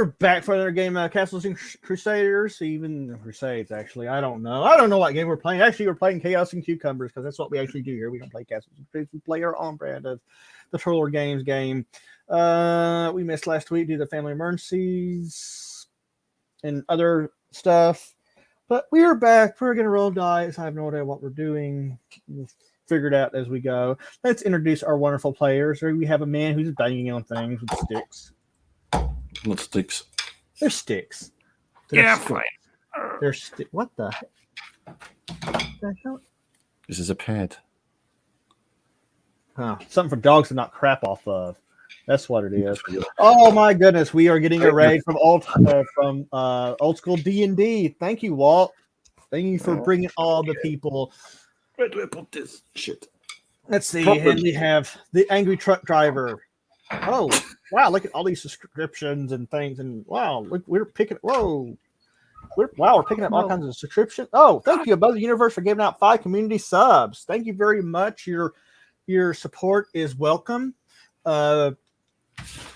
We're back for another game of Castles and Crusaders, even Crusades, actually. I don't know. I don't know what game we're playing. Actually, we're playing Chaos and Cucumbers because that's what we actually do here. We don't play Castles and Crusaders. We play our own brand of the Troller Games game. We missed last week due to family emergencies and other stuff. But we are back. We're going to roll dice. I have no idea what we're doing. We'll figure it out as we go. Let's introduce our wonderful players. We have a man who's banging on things with sticks. Not sticks. They're sticks. Fine. They're sticks. What the hell? This is a pad. Huh. Something for dogs to knock crap off of. That's what it is. Oh my goodness, we are getting a raid from old school D&D. Thank you, Walt. Thank you for bringing all the people. Where do I put this shit? Let's see. And we have the angry truck driver. Oh, wow, look at all these subscriptions and things. And wow, look, we're picking we're picking up all kinds of subscriptions. Oh, thank you, Above the Universe, for giving out 5 community subs. Thank you very much. Your support is welcome.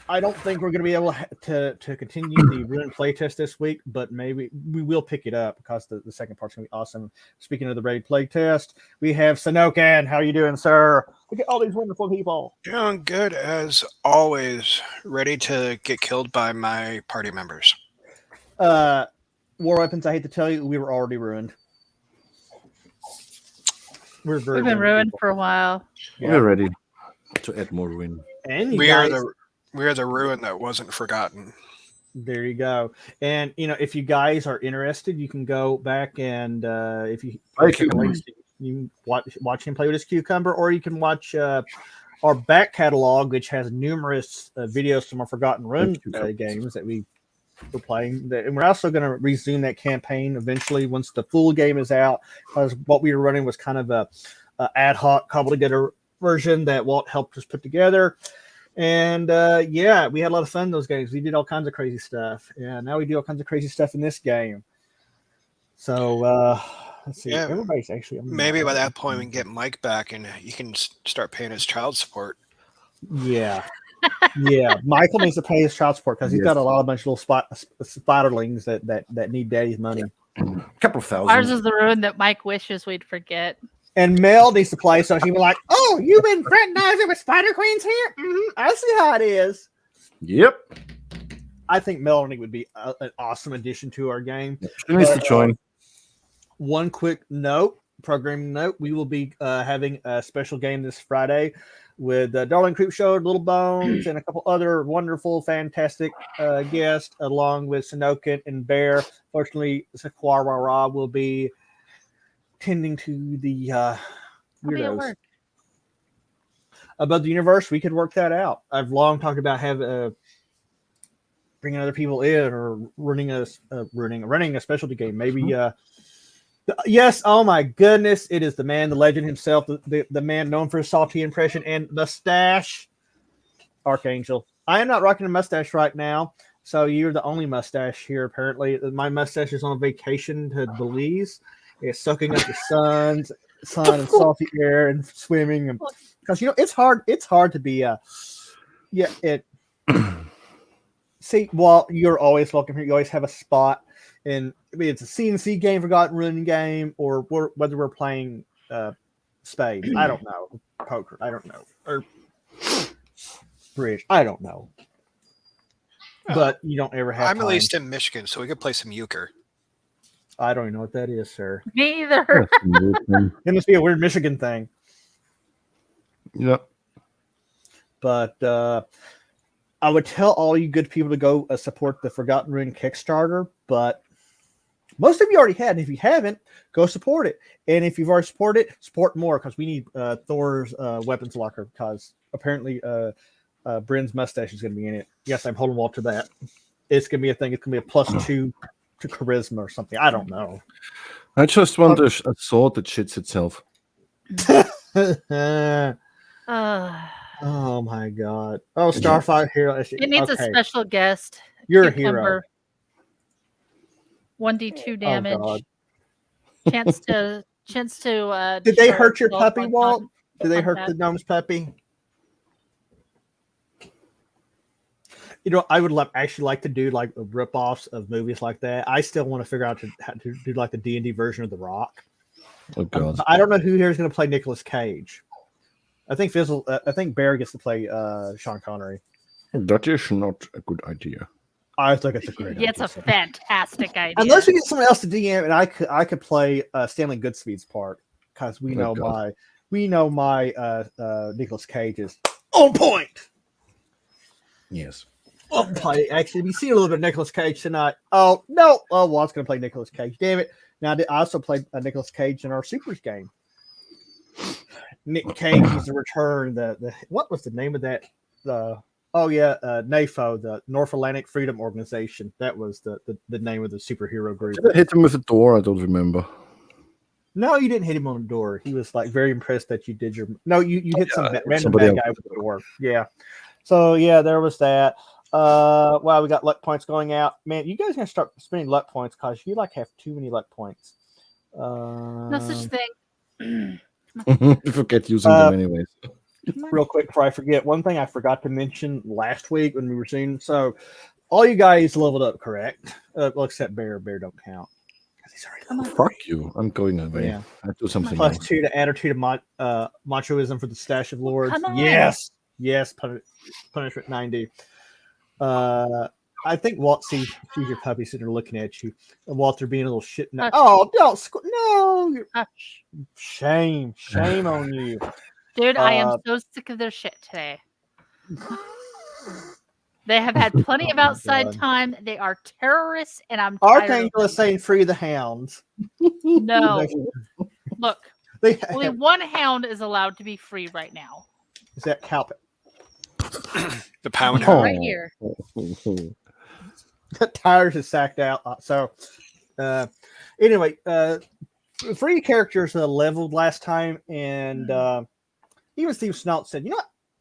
I don't think we're going to be able to continue the Ruin playtest this week, but maybe we will pick it up because the second part's going to be awesome. Speaking of the Raid playtest, we have Sanokan. How are you doing, sir? Look at all these wonderful people. Doing good as always. Ready to get killed by my party members. War Weapons, I hate to tell you, we were already ruined. We've been ruined for a while. Yeah. We're ready to add more ruin. And we are the ruin that wasn't forgotten. There you go. And if you guys are interested, you can go back and if you can watch him play with his cucumber, or you can watch our back catalog, which has numerous videos from our Forgotten Ruin games that we were playing. And we're also going to resume that campaign eventually once the full game is out, because what we were running was kind of a ad hoc, cobbled together version that Walt helped us put together. And we had a lot of fun in those games. We did all kinds of crazy stuff. Yeah, now we do all kinds of crazy stuff in this game. So let's see. Yeah, everybody's actually maybe by that point we can get Mike back and you can start paying his child support. Yeah. Michael needs to pay his child support because he's got a bunch of little spiderlings that need daddy's money. A couple of thousand. Ours is the ruin that Mike wishes we'd forget. And Mel needs to play, so she'd be like, "Oh, you've been fraternizing with Spider Queens here? Mm-hmm. I see how it is." Yep. I think Melanie would be an awesome addition to our game. She needs to join. One quick programming note: we will be having a special game this Friday with Darling Creep Show, Little Bones, and a couple other wonderful, fantastic guests, along with Sanokan and Bear. Fortunately, Sakwara will be tending to the weirdos. Above the Universe, we could work that out. I've long talked about bringing other people in or running a specialty game. Maybe yes. Oh my goodness! It is the man, the legend himself, the man known for his salty impression and mustache, Archangel. I am not rocking a mustache right now, so you're the only mustache here. Apparently, my mustache is on vacation to Belize. It's soaking up the sun and salty air and swimming, and because it's hard to be see, Walt, you're always welcome here. You always have a spot, and it's a CNC game, Forgotten Ruin game, or whether we're playing spades. I don't know, poker. I don't know, or bridge. I don't know, but you don't ever have. I'm at least in Michigan, so we could play some euchre. I don't even know what that is, sir. Me either. It must be a weird Michigan thing. Yep. But I would tell all you good people to go support the Forgotten Ruin Kickstarter, but most of you already had. And if you haven't, go support it. And if you've already supported it, support more, because we need Thor's weapons locker, because apparently Bryn's mustache is going to be in it. Yes, I'm holding Walt to that. It's going to be a thing. It's going to be a +2 to charisma or something. I don't know. I just want a sword that shits itself. Oh my god. Oh, Starfire Hero. It needs a special guest. You're a hero. 1d2 damage. Oh, chance to Did they hurt your puppy, Walt? Did they hurt the gnome's puppy? I would actually like to do like rip-offs of movies like that. I still want to figure out how to do like the D&D version of The Rock. Oh God. I don't know who here is going to play Nicolas Cage. I think Bear gets to play Sean Connery. That is not a good idea. I think it's a great idea. It's a fantastic idea. Unless we get someone else to DM, and I could play Stanley Goodspeed's part because we know my Nicolas Cage is on point. Yes. Oh, actually, we see a little bit of Nicolas Cage tonight. Oh no! Oh, well, I was going to play Nicolas Cage. Damn it! Now I also played Nicolas Cage in our Supers game. Nick Cage is the return. The what was the name of that? NAFO, the North Atlantic Freedom Organization. That was the name of the superhero group. Did I hit him with a door? I don't remember. No, you didn't hit him on the door. He was like very impressed that you did your. No, you hit some random somebody bad guy with the door. Yeah. So yeah, there was that. Wow, we got luck points going out. Man, you guys gonna start spending luck points because you like have too many luck points. No such thing. You forget using them anyways. Real quick before I forget, one thing I forgot to mention last week when we were seeing. So, all you guys leveled up, correct? Well, except Bear. Bear don't count. He's already Fuck you! I'm going away. Yeah. I do something Plus else. 2 to attitude of machoism for the Stash of Lords. Come on. Yes. Punishment 90. I think Walt sees your puppy sitting there looking at you, and Walter being a little shit. Oh, don't no! Shame on you, dude. I am so sick of their shit today. They have had plenty of outside time. They are terrorists, and I'm tired. Archangel is saying free the hounds. No, look, only one hound is allowed to be free right now. Is that Calpit? The pound hound. Right here. Tires is sacked out. So, anyway, free characters leveled last time, and even Steve Snout said,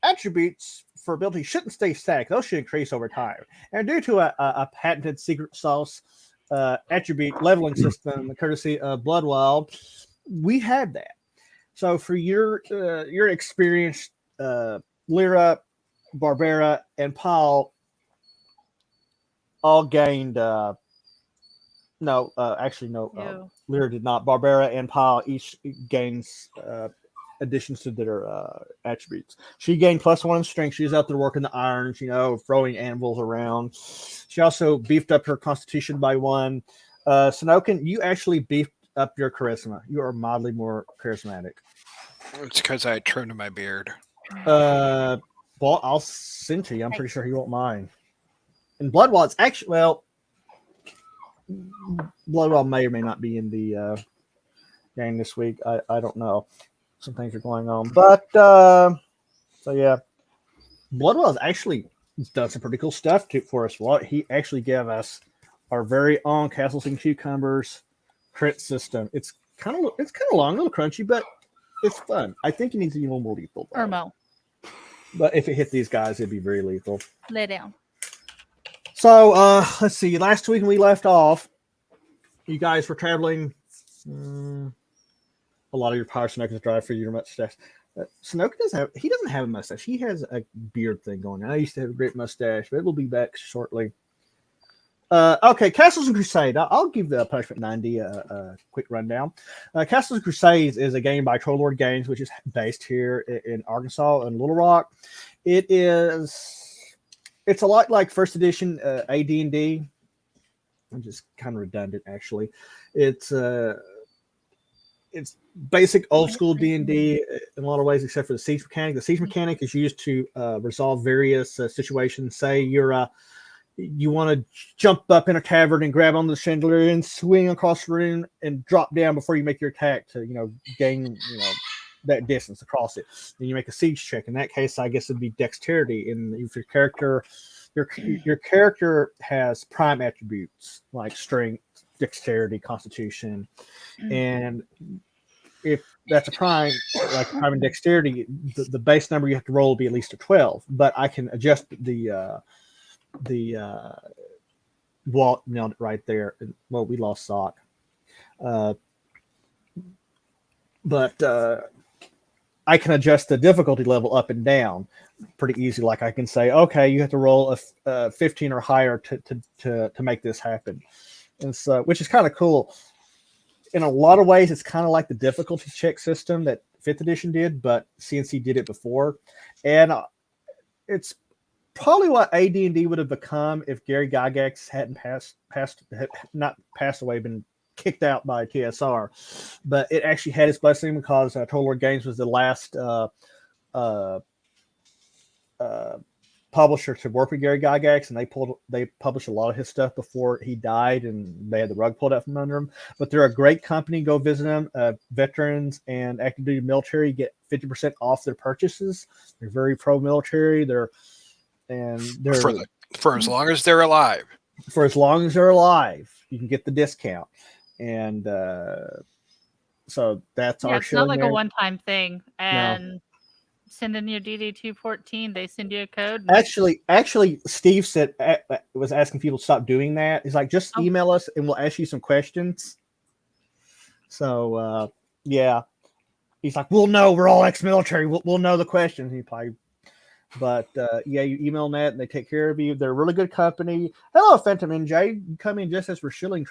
attributes for ability shouldn't stay static; those should increase over time. And due to a patented secret sauce attribute leveling system, courtesy of Bloodwild, we had that. So, for your experienced Lyra, Barbara, and Paul all gained. Lyra did not. Barbara and Paul each gains additions to their attributes. She gained +1 in strength. She was out there working the irons, throwing anvils around. She also beefed up her constitution by 1. Sanokin, you actually beefed up your charisma. You are mildly more charismatic. It's because I trimmed my beard. Well, I'll send to you. I'm pretty sure he won't mind. And Bloodwild's actually, Bloodwild may or may not be in the game this week. I don't know. Some things are going on. But, so yeah. Bloodwild's actually done some pretty cool stuff for us. Well, he actually gave us our very own Castles and Cucumbers crit system. It's kind of long, a little crunchy, but it's fun. I think it needs to be a little more lethal. Irmo. But if it hit these guys, it'd be very lethal. Lay down. So, let's see. Last week when we left off, you guys were traveling. A lot of your power Snokas drive for your mustache. Snoka doesn't have a mustache. He has a beard thing going on. I used to have a great mustache, but it will be back shortly. Okay, Castles and Crusade. I'll give the Punishment 90 a quick rundown. Castles and Crusades is a game by Troll Lord Games, which is based here in Arkansas and Little Rock. It's a lot like first edition AD&D. I'm just kind of redundant, actually. It's basic old school D&D in a lot of ways, except for the siege mechanic. The siege mechanic is used to resolve various situations. Say you want to jump up in a tavern and grab onto the chandelier and swing across the room and drop down before you make your attack to gain that distance across it. Then you make a siege check. In that case, I guess it'd be dexterity. And if your character has prime attributes like strength, dexterity, constitution, and if that's a prime, like prime and dexterity, the base number you have to roll will be at least a 12. But I can adjust the Walt nailed it right there. Well, we lost Sock. But I can adjust the difficulty level up and down pretty easy. Like I can say, okay, you have to roll a 15 or higher to make this happen. And so, which is kind of cool. In a lot of ways, it's kind of like the difficulty check system that 5th edition did, but CNC did it before. And it's probably what AD&D would have become if Gary Gygax hadn't not passed away, been kicked out by TSR. But it actually had its blessing because Total War Games was the last publisher to work with Gary Gygax, and they published a lot of his stuff before he died, and they had the rug pulled out from under him. But they're a great company. Go visit them. Veterans and active duty military get 50% off their purchases. They're very pro-military. They're for as long as they're alive. For as long as they're alive, you can get the discount. And so that's our it's show. Not like a one-time thing. And send in your DD214. They send you a code. Actually, Steve said was asking people to stop doing that. He's like, just email us and we'll ask you some questions. So yeah, he's like, we'll know. We're all ex-military. We'll know the questions. He probably, but yeah, you email them that and they take care of you. They're a really good company. Hello, Phantom NJ. You come in just as we're shilling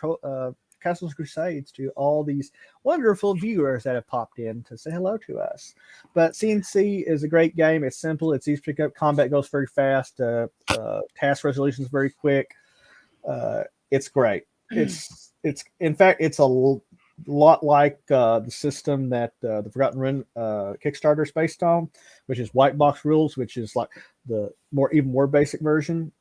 Castles Crusades to all these wonderful viewers that have popped in to say hello to us. But CNC is a great game. It's simple. It's easy to pick up. Combat goes very fast. Task resolution is very quick. It's great. It's in fact, it's a lot like the system that the Forgotten Ruin Kickstarter is based on, which is White Box Rules, which is like the even more basic version.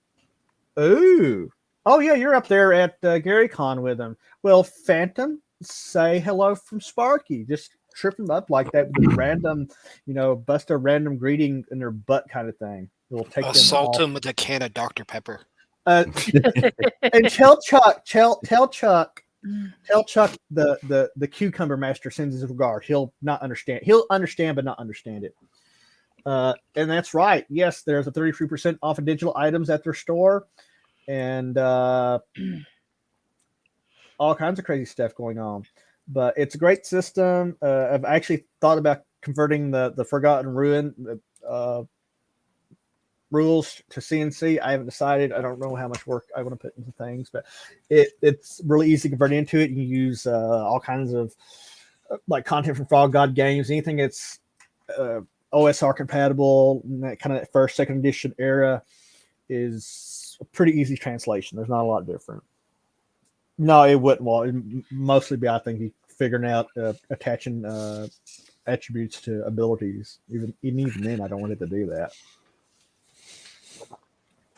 Ooh. Oh, yeah, you're up there at GaryCon with him. Well, Phantom, say hello from Sparky. Just trip him up like that with a random, bust a random greeting in their butt kind of thing. It will take assault him with a can of Dr. Pepper. And tell Chuck, the Cucumber Master sends his regard. He'll not understand. He'll understand, but not understand it. And that's right. Yes, there's a 33% off of digital items at their store. And all kinds of crazy stuff going on, but it's a great system. I've actually thought about converting the Forgotten Ruin rules to CNC. I haven't decided. I don't know how much work I want to put into things, but it's really easy to convert into it. You use all kinds of like content from Frog God Games, anything that's OSR compatible, that kind of first, second edition era is a pretty easy translation. There's not a lot different. No, it wouldn't. Well, it'd mostly be, I think, figuring out attaching attributes to abilities. Even then, I don't want it to do that.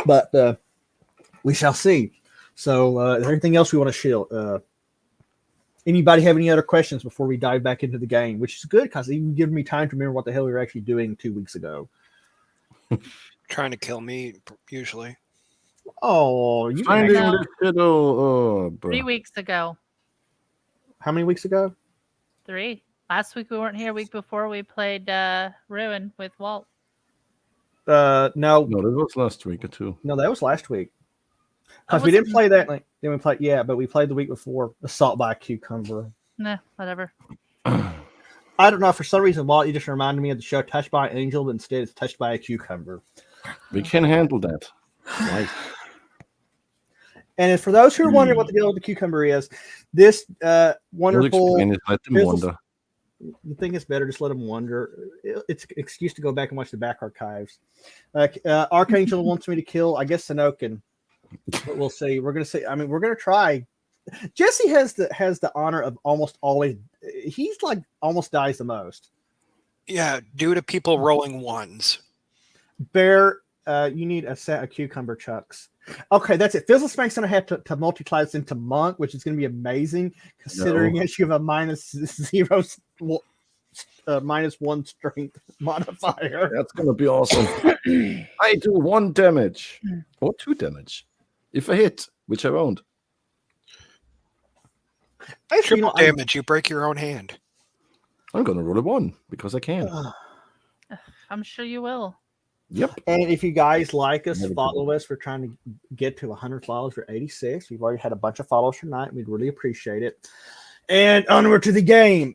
But we shall see. So, is there anything else we want to shield? Anybody have any other questions before we dive back into the game? Which is good because it even gives me time to remember what the hell we were actually doing 2 weeks ago. Trying to kill me, usually. Oh, you finding this little 3 weeks ago. How many weeks ago? 3. Last week we weren't here. Week before we played Ruin with Walt. No, that was last week or 2. No, that was last week. Because we didn't play that. Then we played, but we played the week before Assault by a Cucumber. Nah, whatever. I don't know. For some reason, Walt, you just reminded me of the show Touched by an Angel, but instead it's Touched by a Cucumber. We can handle that. Nice. And for those who are wondering what the deal with the cucumber is, this wonderful. Let them wonder. The thing is better, just let them wonder. It's an excuse to go back and watch the back archives. Archangel wants me to kill, I guess, Sanokin. But we'll see. We're gonna see. I mean, we're gonna try. Jesse has the honor of almost always. He's like almost dies the most. Yeah, due to people rolling ones. Bear, you need a set of cucumber chucks. Okay, that's it. Fizzle Spank's going to have to multi-class into Monk, which is going to be amazing, considering that you have a -1 strength modifier. That's going to be awesome. I do 1 damage or 2 damage if I hit, which I won't. Actually, Triple damage, you break your own hand. I'm going to roll a 1 because I can. I'm sure you will. Yep. And if you guys like us, follow us. We're trying to get to 100 follows for 86. We've already had a bunch of follows tonight. We'd really appreciate it. And onward to the game.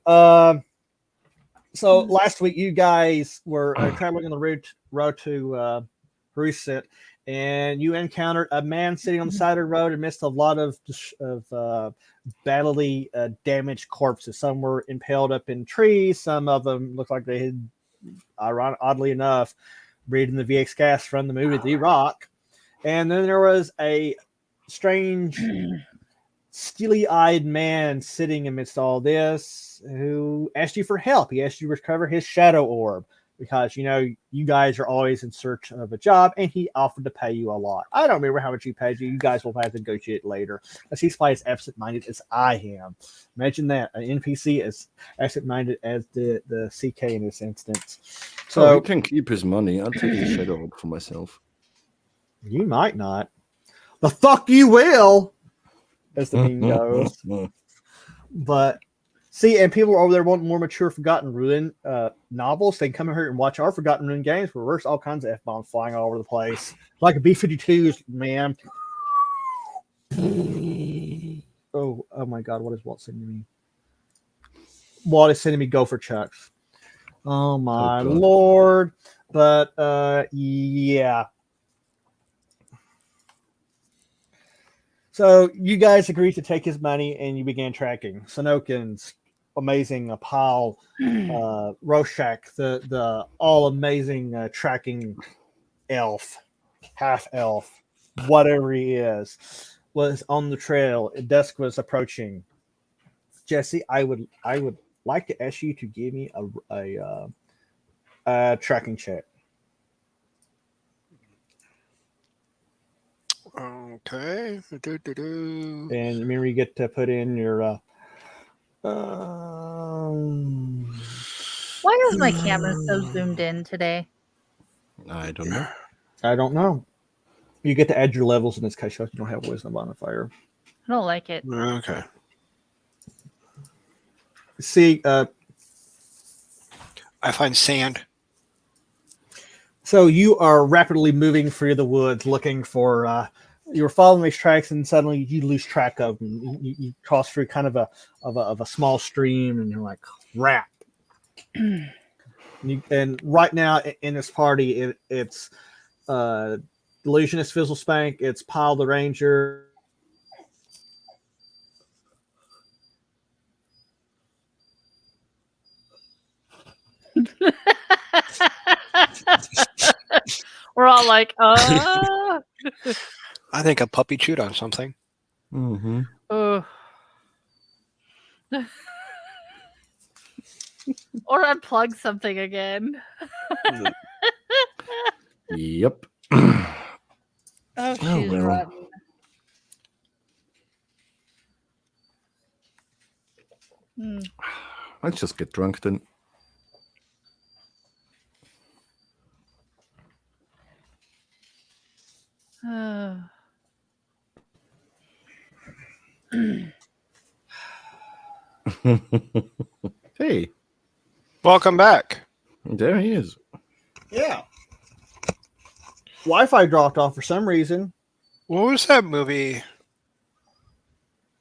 So last week you guys were traveling on the road to Ruset, and you encountered a man sitting on the side of the road amidst a lot of badly damaged corpses. Some were impaled up in trees. Some of them looked like they had, oddly enough, breathing the VX gas from the movie The Rock. And then there was a strange, steely-eyed man sitting amidst all this who asked you for help. He asked you to recover his shadow orb because, you know, you guys are always in search of a job, and he offered to pay you a lot. I don't remember how much he paid you. You guys will have to negotiate later, because he's probably as absent-minded as I am. Imagine that. An NPC as absent-minded as the CK in this instance. So he can keep his money. I'll take the shadow orb for myself. You might not. The fuck you will, as the meme goes. But see, and people are over there wanting more mature Forgotten Ruin novels. They can come in here and watch our Forgotten Ruin games where there's all kinds of F-bombs flying all over the place. Like a B-52s, man. Oh my God, what is Walt sending me? Walt is sending me Gopher Chucks. Oh my Lord. But yeah. So you guys agreed to take his money, and you began tracking Sanokin's amazing Pal, Rorschach, the all amazing tracking elf, half elf, whatever he is, was on the trail. Dusk was approaching. Jesse, I would like to ask you to give me a tracking check. Okay. And remember, you get to put in your. Why is my camera so zoomed in today? I don't know. I don't know. You get to add your levels in this case. You don't have wisdom modifier. I don't like it. Okay. See, I find sand. So you are rapidly moving through the woods looking for. You're following these tracks, and suddenly you lose track of them. You cross through kind of a small stream, and you're like, crap. And right now in this party, it's Illusionist Fizzlespank, it's Pile the Ranger. We're all like, I think a puppy chewed on something. Mm-hmm. Or unplug something again. Yep. Oh, she's well. rotten. I'll just get drunk then. Hey. Welcome back. There he is. Yeah. Wi-Fi dropped off for some reason. What was that movie?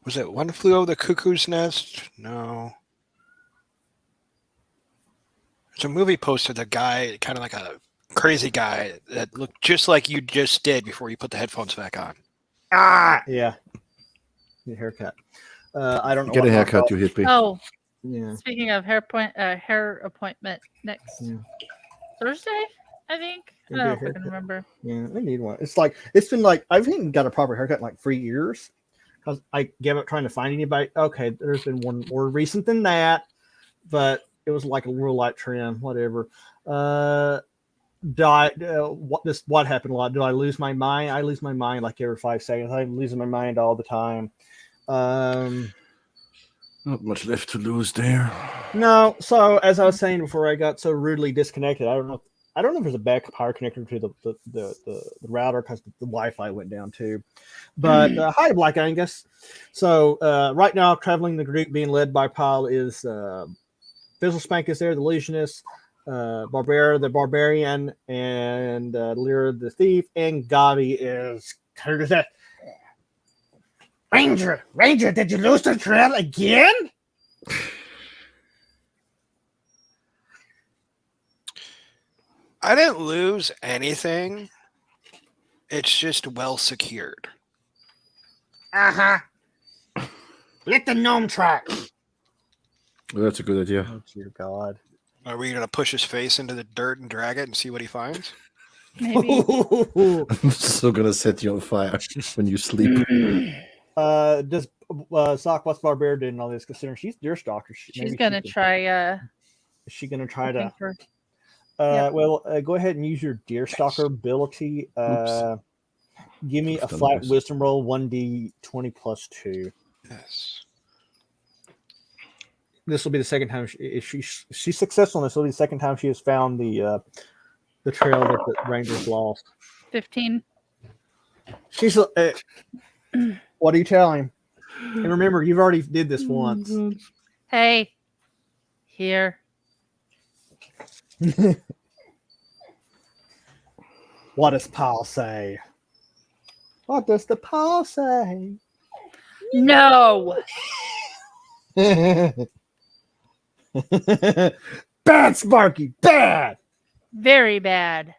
Was it One Flew Over the Cuckoo's Nest? No. There's a movie posted, a guy, kind of like a crazy guy that looked just like you just did before you put the headphones back on. Yeah. Get a haircut. I don't know. Get a haircut, you hippie. Oh, yeah. Speaking of hair appointment next Thursday, I think. I don't know if I can remember. Yeah, I need one. It's been like I haven't got a proper haircut in like 3 years because I gave up trying to find anybody. Okay, there's been one more recent than that, but it was like a real light trim, whatever. What happened a lot? Did I lose my mind? I lose my mind like every 5 seconds. I'm losing my mind all the time. Not much left to lose there. No. So as I was saying before, I got so rudely disconnected. I don't know if there's a backup power connector to the router because the Wi-Fi went down too. But hi, Black Angus. So right now, traveling the group being led by Paul is Fizzlespank is there, the Illusionist, Barbera the Barbarian, and Lyra the Thief, and Gabi is kind of that. Ranger, did you lose the trail again? I didn't lose anything. It's just well secured. Uh-huh. Let the gnome track. Well, that's a good idea. Oh, dear God. Are we going to push his face into the dirt and drag it and see what he finds? Maybe. I'm so gonna set you on fire when you sleep. Does Sock, what's Barbara doing all this? Considering she's deer stalker, She's gonna try. Is she gonna try to? For, Well, go ahead and use your deer stalker ability. Give me a flat wisdom roll, 1d20 plus 2. Yes. This will be the second time if she's successful. This will be the second time she has found the trail that the Rangers lost. 15. She's. What are you telling? And remember, you've already did this once. Hey, here. What does Paul say? What does the Paul say? No. Bad, Sparky, bad. Very bad.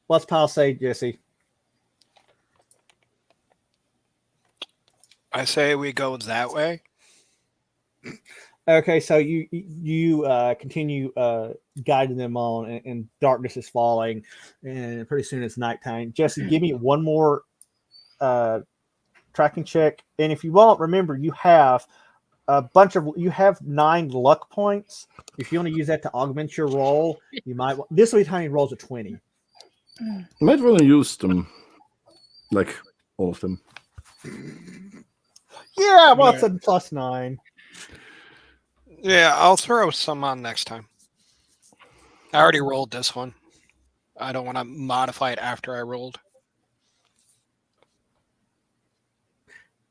What's Paul say, Jesse? I say we go that way. Okay, so you continue guiding them on, and darkness is falling, and pretty soon it's nighttime. Jesse, give me one more tracking check, and if you want, remember you have you have 9 luck points. If you want to use that to augment your roll, you might. This will be time he rolls a 20. I might want to use them, like all of them. Yeah, well, it's a plus 9. Yeah, I'll throw some on next time. I already rolled this one. I don't want to modify it after I rolled.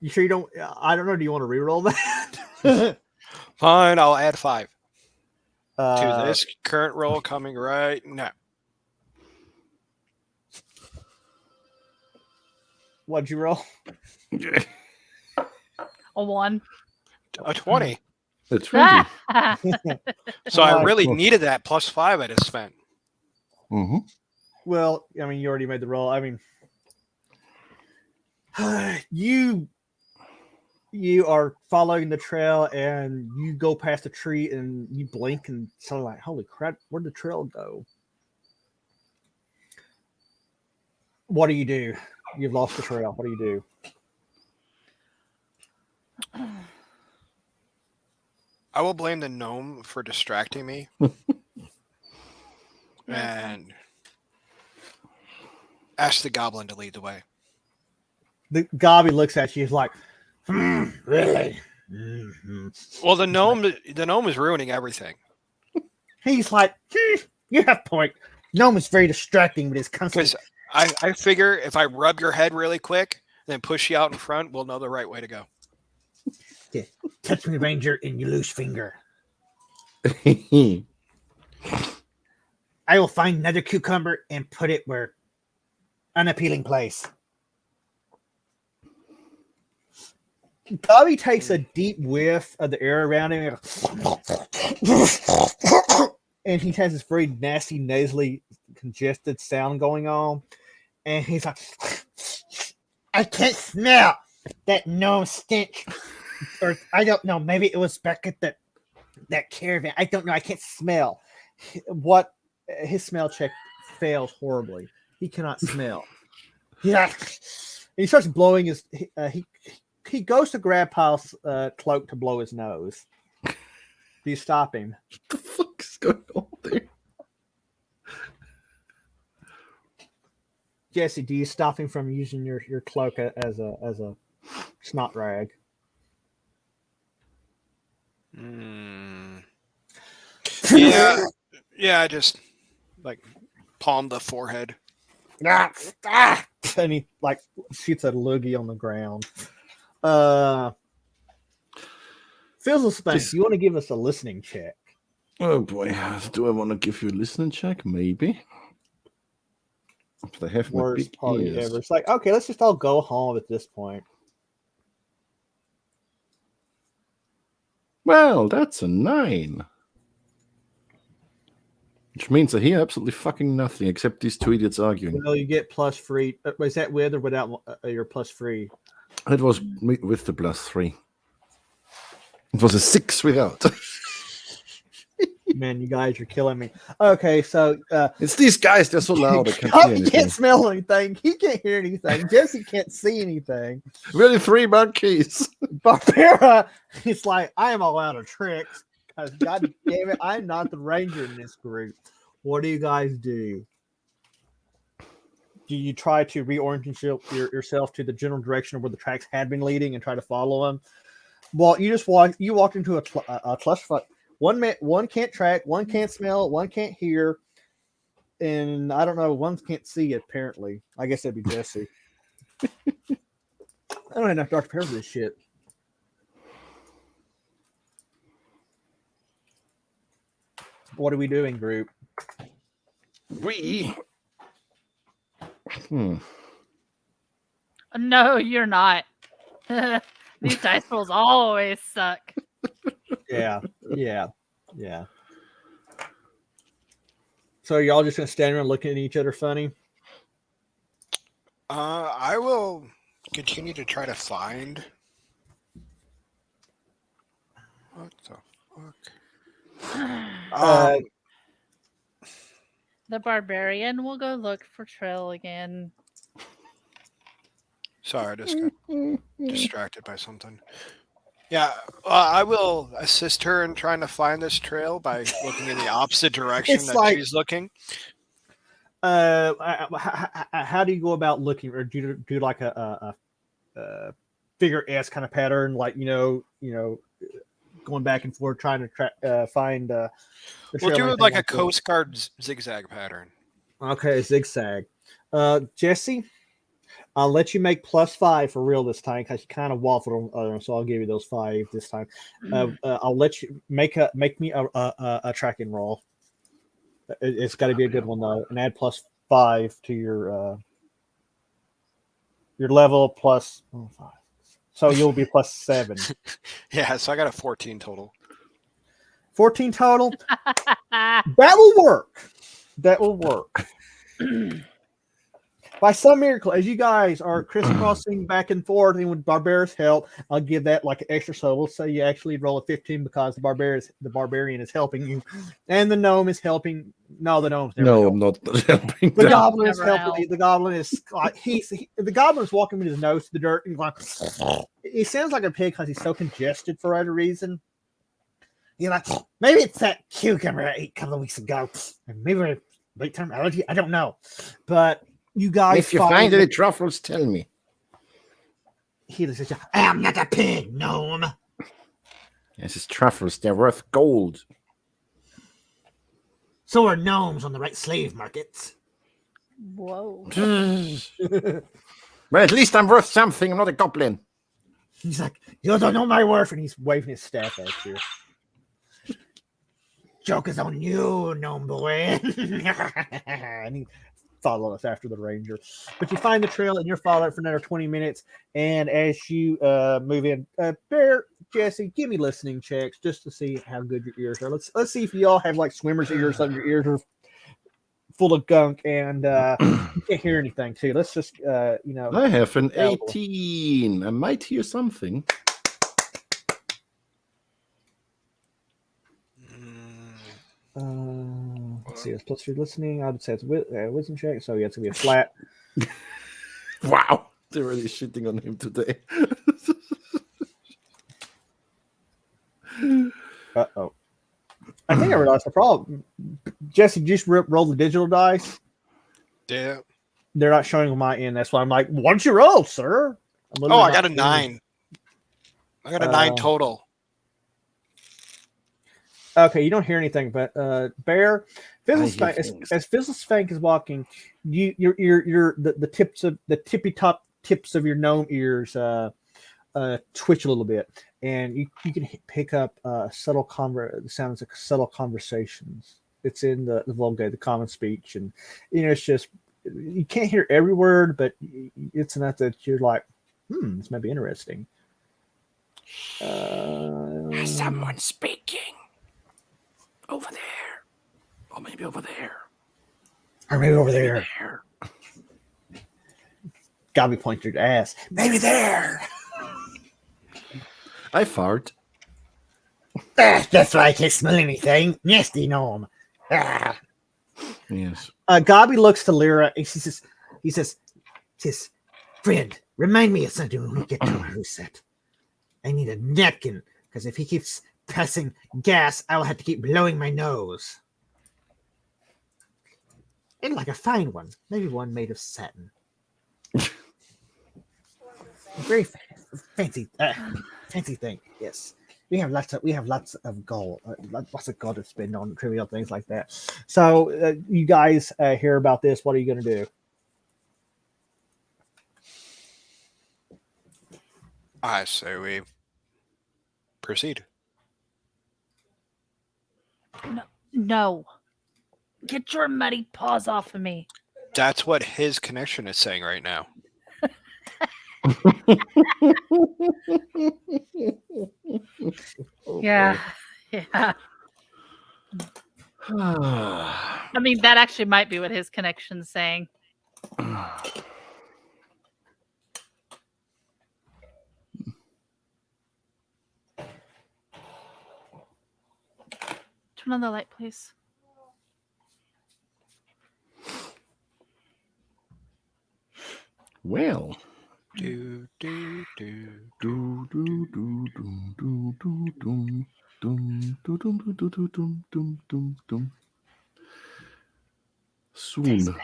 You sure you don't? I don't know. Do you want to re-roll that? Fine, I'll add 5 to to this current roll coming right now. What'd you roll? A 1. A 20. It's 20. So I really needed that plus 5 I just spent. Mm-hmm. Well, I mean, you already made the roll. I mean, you are following the trail, and you go past a tree, and you blink, and suddenly like, holy crap, where'd the trail go? What do you do? You've lost the trail. What do you do? I will blame the gnome for distracting me. And ask the goblin to lead the way. The Gobby looks at you. He's like, really? Mm-hmm. Well, the gnome is ruining everything. He's like, you have point. Gnome is very distracting with his constant. Because I figure if I rub your head really quick, then push you out in front, we'll know the right way to go. Yeah. Touch me, Ranger, and you lose finger. I will find another cucumber and put it where unappealing place. Bobby takes a deep whiff of the air around him, and he has this very nasty, nasally, congested sound going on. And he's like, I can't smell that gnome stench. Or I don't know, maybe it was back at that caravan. I don't know. I can't smell. What his smell check fails horribly. He cannot smell. Yeah. He starts blowing his he goes to grab Paul's cloak to blow his nose. Do you stop him? What the fuck is going on there? Jesse, do you stop him from using your cloak as a snot rag? Yeah, I just like palm the forehead. And he like shoots a loogie on the ground. Fizzle Spank, you want to give us a listening check? Oh boy, do I want to give you a listening check? Maybe. But I have Worst party ever. It's like, okay, let's just all go home at this point. Well, that's a 9. Which means I hear absolutely fucking nothing except these two idiots arguing. Well, you get plus free. Is that with or without your plus free? It was with the +3. It was a 6 without. Man, you guys are killing me. Okay, so it's these guys. They're so loud. I can't he hear anything. can't smell anything. He can't hear anything. Jesse can't see anything. Really, 3 monkeys. Barbera, he's like, I am all out of tricks. Because God damn it, I'm not the ranger in this group. What do you guys do? Do you try to reorient yourself to the general direction of where the tracks had been leading and try to follow them? Well, you walked into a clusterfuck. One can't track, one can't smell, one can't hear, and I don't know, one can't see apparently. I guess that'd be Jesse. I don't have enough Dr. Pepper for this shit. What are we doing, group? No, you're not. These dice rolls always suck. Yeah. So y'all just gonna stand around looking at each other funny? I will continue to try to find. What the fuck? The barbarian will go look for Trill again. Sorry, I just got distracted by something. Yeah, I will assist her in trying to find this trail by looking in the opposite direction she's looking. How do you go about looking, or do you do like a figure S kind of pattern, like going back and forth trying to find the trail? We'll do it like a Coast Guard zigzag pattern. Okay, zigzag. Jesse, I'll let you make +5 for real this time because you kind of waffled on, so I'll give you those 5 this time. I'll let you make me a tracking roll. It's got to be a good one though, and add +5 to your level plus 5. So you'll be +7. Yeah, so I got a 14 total. 14 total. That will work. That will work. By some miracle, as you guys are crisscrossing back and forth, and with Barbera's help, I'll give that like an extra. So we'll say you actually roll a 15 because the barbarian is helping you, and the gnome is helping. No, the gnome's never helping. Not helping. The goblin is helping. The goblin is like the goblin is walking with his nose to the dirt. And like, he sounds like a pig because he's so congested for whatever reason. You're like, maybe it's that cucumber I ate a couple of weeks ago, and maybe a late-term allergy. I don't know, but. You guys, if you find any truffles, tell me. He says, I am not a pig, gnome. Yes, it's truffles. They're worth gold. So are gnomes on the right slave markets. Whoa. Well, at least I'm worth something. I'm not a goblin. He's like, you don't know my worth, and he's waving his staff at you. Joke is on you, gnome boy. And he follow us after the ranger, but you find the trail and you're following for another 20 minutes. And as you move in, Bear, Jesse, give me listening checks just to see how good your ears are. Let's see if you all have like swimmer's ears, like your ears are full of gunk and you can't hear anything too. Let's just I have an 18. I might hear something. Let's see, it's +3 listening. I would say it's wisdom check, so yeah, it's gonna be a flat. Wow, they're really shitting on him today. Uh-oh. I think I realized the problem. Jesse, just roll the digital dice. Yeah. They're not showing on my end. That's why I'm like, why don't you roll, sir? I got a 9. I got a 9 total. Okay, you don't hear anything, but Bear, as Fizzlespank is walking, the tippy top tips of your gnome ears twitch a little bit, and you can pick up subtle sounds like subtle conversations. It's in the Vulgate, the common speech, and it's just you can't hear every word, but it's enough that you're like, this might be interesting. Someone speaking. Over there. Or maybe over there. Or maybe over there. Gobby pointed your ass. Maybe there. I fart. That's right. Can't smell anything. Nasty gnome. Ah. Yes. Gobby looks to Lyra and he says, friend, remind me of something when we get to our reset. I need a napkin, because if he keeps pressing gas, I'll have to keep blowing my nose. And like a fine one, maybe one made of satin. Very fancy thing. Yes, we have lots of gold, lots of gold to spend on trivial things like that. So, you guys hear about this? What are you going to do? I say we proceed. No. Get your muddy paws off of me. That's what his connection is saying right now. Yeah. Yeah. I mean, that actually might be what his connection's saying. Turn on the light, please. Well. Do do do Do do do do do do dum dum do dum do do do dum dum dum dum. Soon.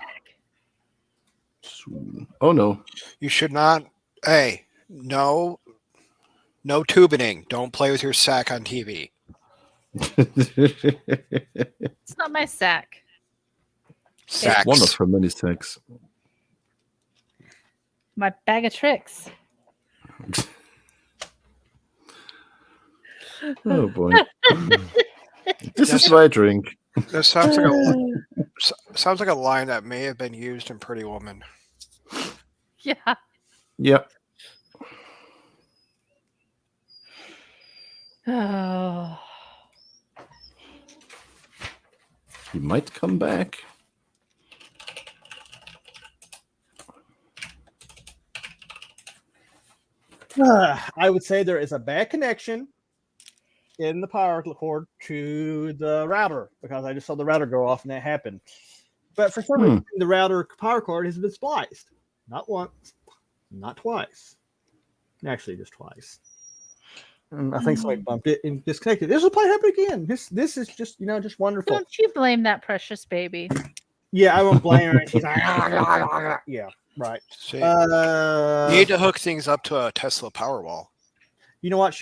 Oh no. You should not. Hey, no tubining. Don't play with your sack on TV. It's not my sack. Sacks. One of her many sacks. My bag of tricks. Oh boy. This is my drink. This sounds like a line that may have been used in Pretty Woman. Yeah. Yep. Oh. He might come back. I would say there is a bad connection in the power cord to the router, because I just saw the router go off and that happened. But for some reason, the router power cord has been spliced. Not once, not twice. Actually, just twice. And I think somebody bumped it and disconnected. This will probably happen again. This is just just wonderful. Don't you blame that precious baby? Yeah, I won't blame her. And she's like, yeah, right. See, you need to hook things up to a Tesla Powerwall. You know what?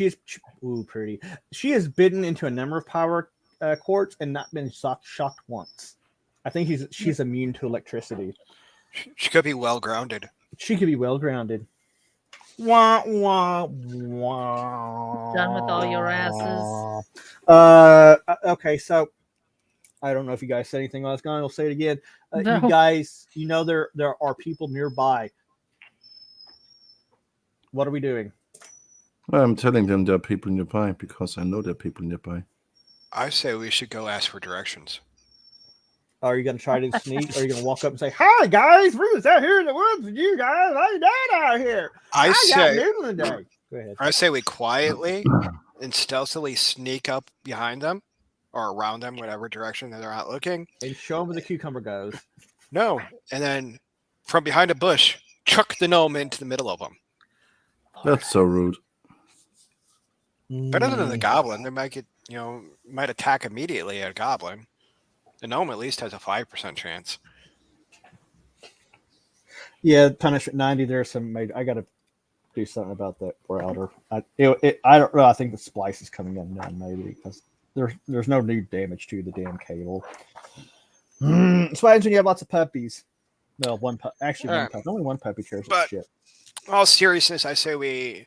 Pretty. She has bitten into a number of power cords and not been shocked once. I think she's immune to electricity. She could be well grounded. She could be well grounded. Wah, wah, wah. Done with all your asses. Okay, so I don't know if you guys said anything last time. I'll say it again. No. You guys, there are people nearby. What are we doing? I'm telling them there are people nearby because I know there are people nearby. I say we should go ask for directions. Are you going to try to sneak? Or are you going to walk up and say, "Hi guys, we're just out here in the woods with you guys. How you doing out here? I got noodling today." Go ahead. I say we quietly and stealthily sneak up behind them or around them, whatever direction that they're not looking, And show them where the cucumber goes. No, and then from behind a bush, chuck the gnome into the middle of them. That's so rude. Better than the goblin. They might get, might attack immediately at a goblin. The gnome at least has a 5% chance. Yeah, punishment 90. There's some. I got to do something about that router. I don't know. I think the splice is coming undone maybe because there's no new damage to the damn cable. So what happens when you have lots of puppies? No, one puppy. Only one puppy cares about shit. All seriousness, I say we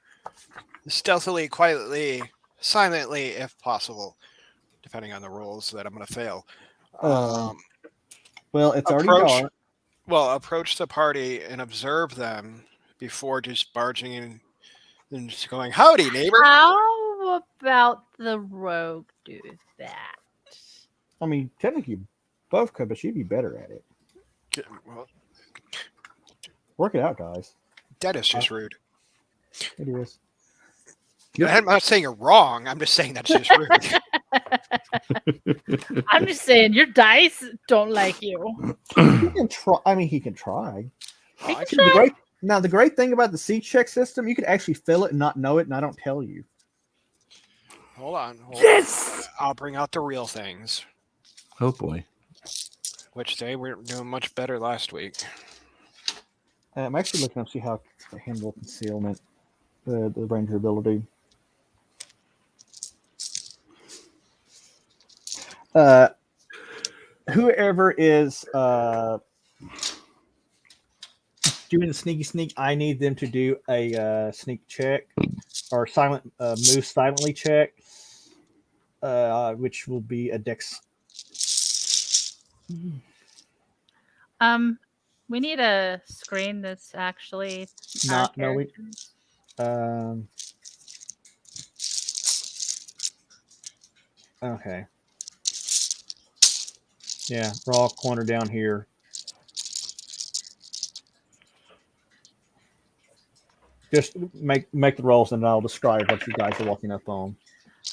stealthily, quietly, silently, if possible, depending on the rules that I'm going to fail. Well, it's already dark. Well, approach the party and observe them before just barging in and just going, "Howdy, neighbor." How about the rogue do that? I mean, technically, both could, but she'd be better at it. Well, Work it out, guys. that is just rude. It is. I'm not saying you're wrong. I'm just saying that's just rude. I'm just saying your dice don't like you. He can try. I mean, he can try. He can See, try. the great thing about the C check system, you could actually fill it and not know it, and I don't tell you. Hold on. Yes! I'll bring out the real things, Oh boy. which they were doing much better last week. I'm actually looking up to see how to handle concealment, the ranger ability. Whoever is doing the sneaky sneak, I need them to do a sneak check or move silently check, which will be a dex. We need a screen that's actually Not our no we. characters. Okay. Yeah, we're all cornered down here. Just make the rolls, and I'll describe what you guys are walking up on.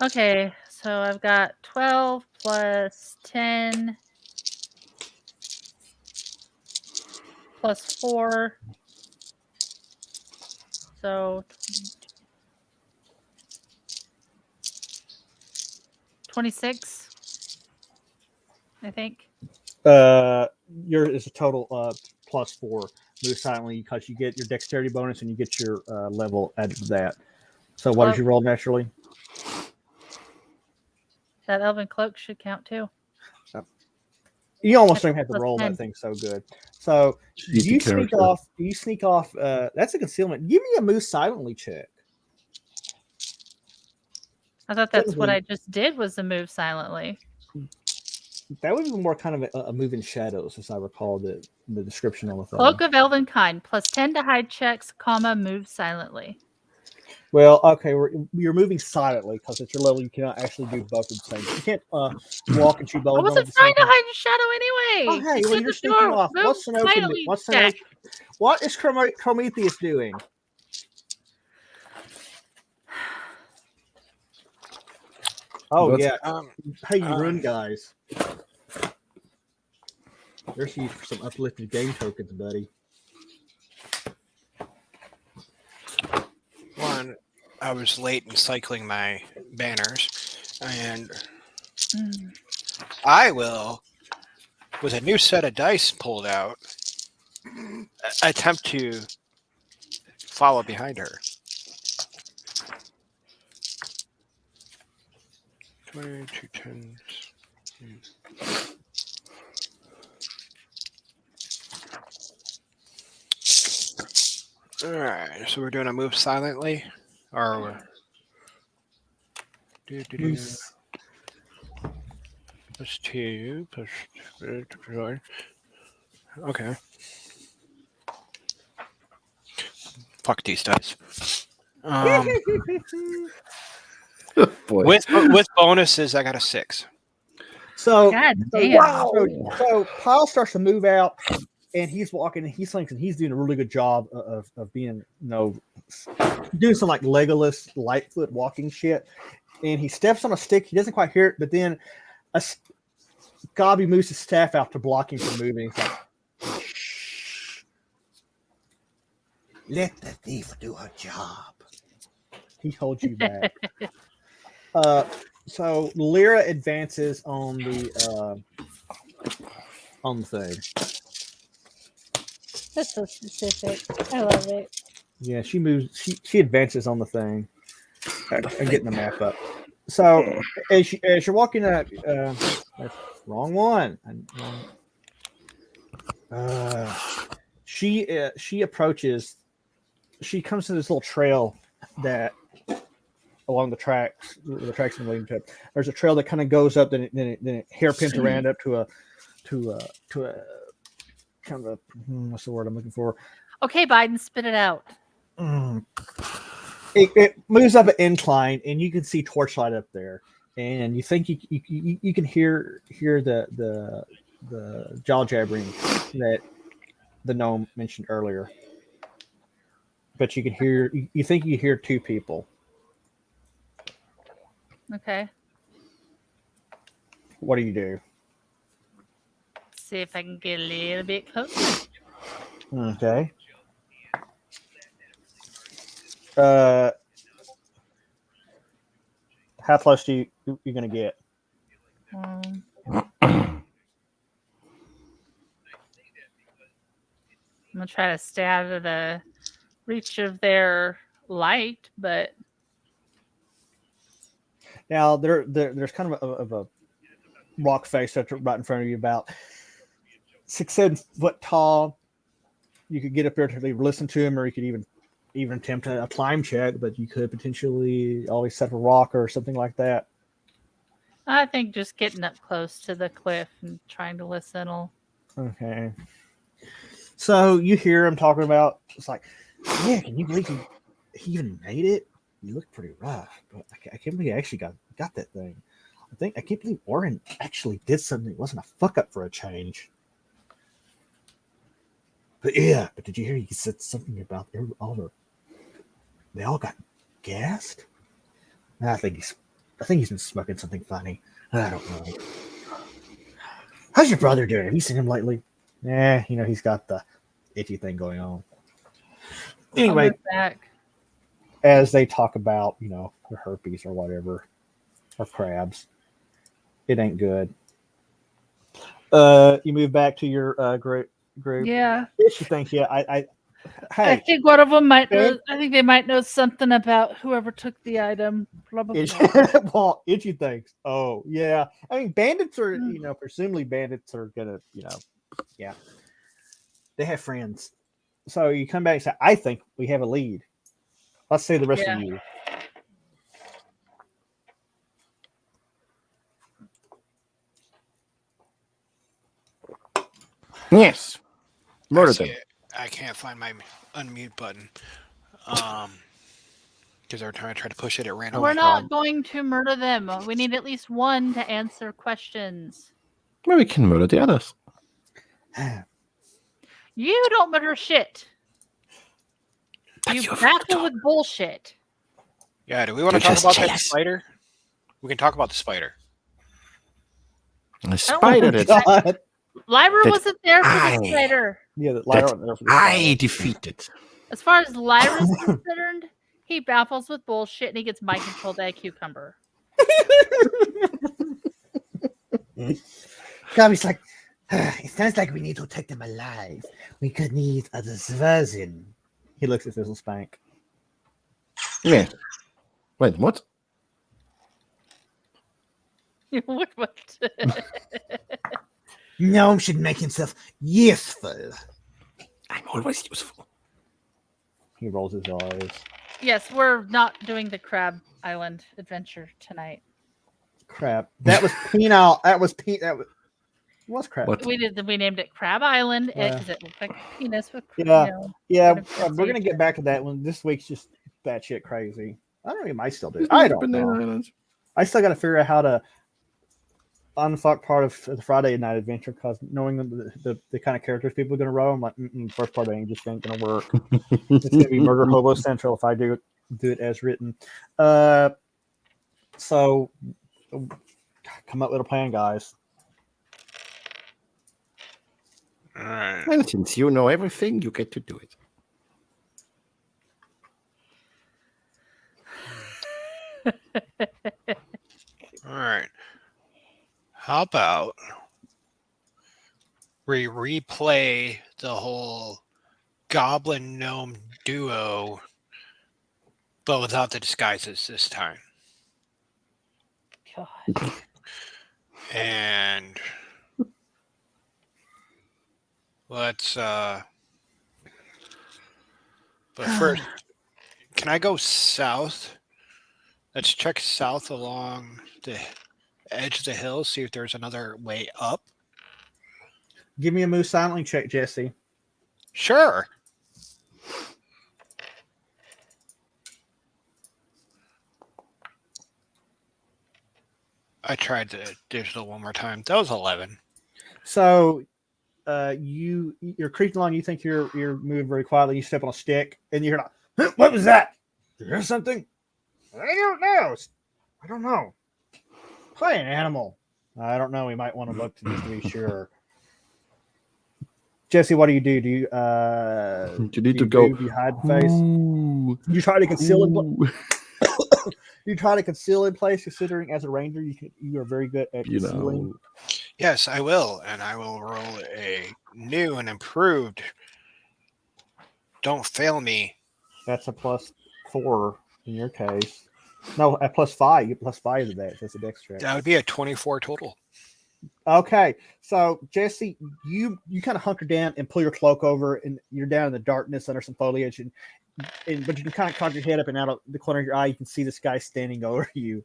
Okay, so I've got 12 plus 10 plus 4. So 26, I think. Yours is a total plus 4. Move silently because you get your dexterity bonus and you get your level added to that. So what did you roll naturally? That elven cloak should count too. You almost don't have to Plus roll 10. that thing so good. So Cheat the you sneak character. off. You sneak off. That's a concealment. Give me a move silently check. I thought that's what I just did was to move silently. That would be more kind of a move in shadows, as I recall the description on the thing. Cloak of elven kind, plus 10 to hide checks, comma, move silently. Well, okay, you're moving silently because at your level you cannot actually do both at the same time. You can't walk and chew I both. wasn't trying to hide your shadow anyway. Oh, hey, well, you're sneaking off. What's Sanoke? What is Prometheus doing? Oh, What's- yeah. Hey, you rune guys. There's you for some uplifted game tokens, buddy. One, I was late in cycling my banners, and I will, with a new set of dice pulled out, attempt to follow behind her. 22 tens. All right, so we're doing a move silently, or plus 2 plus 4. Okay. Fuck these dice. Boy. With bonuses, I got a 6. So, God damn. Wow. so Kyle starts to move out, and he's walking, and he's thinking he's doing a really good job of being, doing some like Legolas Lightfoot walking shit. And he steps on a stick. He doesn't quite hear it, but then Gobby moves his staff out to block him from moving. He's like, shh. Let the thief do her job. He holds you back. So Lyra advances on the thing. That's so specific. I love it. Yeah, she moves. She advances on the thing. I'm getting the map up. So as you're walking up, wrong one. She approaches. She comes to this little trail that along the tracks are leading to. There's a trail that kind of goes up, then it hairpins around up to a kind of a what's the word I'm looking for? Okay, Biden, spit it out. It moves up an incline, and you can see torchlight up there, and you think you can hear the jaw jabbering that the gnome mentioned earlier. But you can hear. You think you hear two people. Okay. What do you do? See if I can get a little bit closer. Okay. How close do you gonna get? Um, I'm gonna try to stay out of the reach of their light, but Now there's kind of a rock face that's right in front of you, about 6-7 foot tall. You could get up there to listen to him, or you could even attempt a climb check, but you could potentially always set a rock or something like that. I think just getting up close to the cliff and trying to listen will. Okay. So you hear him talking about, it's like, yeah, can you believe he even made it? You look pretty rough, but I can't believe he actually got that thing. I can't believe Oren actually did something. It wasn't a fuck up for a change. But yeah, but did you hear he said something about they all got gassed? I think he's been smoking something funny. I don't know. How's your brother doing? Have you seen him lately? Yeah, he's got the itchy thing going on. Anyway, back. As they talk about, the herpes or whatever, or crabs, it ain't good. You move back to your group. Yeah. She thinks, yeah, I think one of them might know. I think they might know something about whoever took the item. Probably. Well, Itchy thinks, oh yeah. I mean, bandits are, presumably bandits are gonna, yeah. They have friends. So you come back and say, I think we have a lead. Let's say the rest of you. Yes. Murder them. I can't find my unmute button. Because every time I try to push it, it ran away. We're not going to murder them. We need at least one to answer questions. Well, we can murder the others. You don't murder shit. You battle with bullshit. Yeah, do we want to talk about that spider? We can talk about the spider. The spider that Lyra wasn't there for the spider. Yeah, Lyra wasn't there for the spider. I defeated. As far as Lyra's concerned, he baffles with bullshit and he gets mind controlled by a cucumber. Gabby's like, it sounds like we need to take them alive. We could need a diversion. He looks at Fizzle Spank. Yeah. Wait, what? What? Gnome should make himself useful. I'm always useful. He rolls his eyes. Yes, we're not doing the Crab Island adventure tonight. Crab. That was penile. What's crab? What? We named it Crab Island because it looked like a penis with Yeah. We're gonna get back to that one. This week's just batshit crazy. I don't know. We might still do it. I don't know. I still got to figure out how to unfuck part of the Friday night adventure, because knowing the kind of characters people are gonna roll, I'm like, first part ain't just ain't gonna work. It's gonna be Murder Hobo Central if I do it as written. So come up with a plan, guys. All right. Well, since you know everything, you get to do it. All right. How about we replay the whole goblin gnome duo, but without the disguises this time? God. And let's but first, can I go south? Let's check south along the edge of the hill, see if there's another way up. Give me a move silently check, Jesse. Sure. I tried the digital one more time. That was 11. So you're creeping along. You think you're moving very quietly. You step on a stick, and you're like, "Huh, what was that? Did you hear something? I don't know. Probably an animal. I don't know. We might want to look just to be sure." Jesse, what do you do? Do you You need to go. You hide the face? Ooh, You try to conceal it. ooh. You try to conceal in place, considering as a ranger, you are very good at You concealing. know, Yes, I will, and I will roll a new and improved. Don't fail me. That's a +4 in your case. No, a +5. You get +5 to that. That's a dex check. That would be a 24 total. Okay, so Jesse, you kind of hunker down and pull your cloak over, and you're down in the darkness under some foliage, but you can kind of cock your head up, and out of the corner of your eye, you can see this guy standing over you.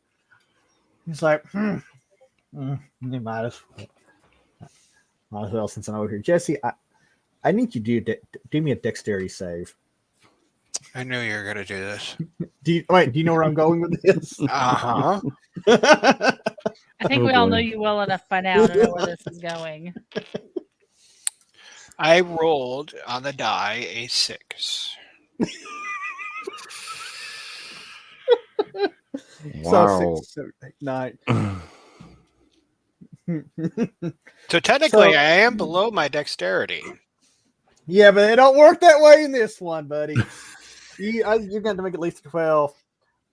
He's like, you might as well, since I'm over here. Jesse, I need you to do me a dexterity save. I knew you were going to do this. Do you know where I'm going with this? Uh-huh. I think Oh, we all know boy. you well enough by now to know where this is going. I rolled on the die a 6. wow. So 6, 7, 8, 9. So technically, So- I am below my dexterity. Yeah, but it don't work that way in this one, buddy. You're going to make at least 12.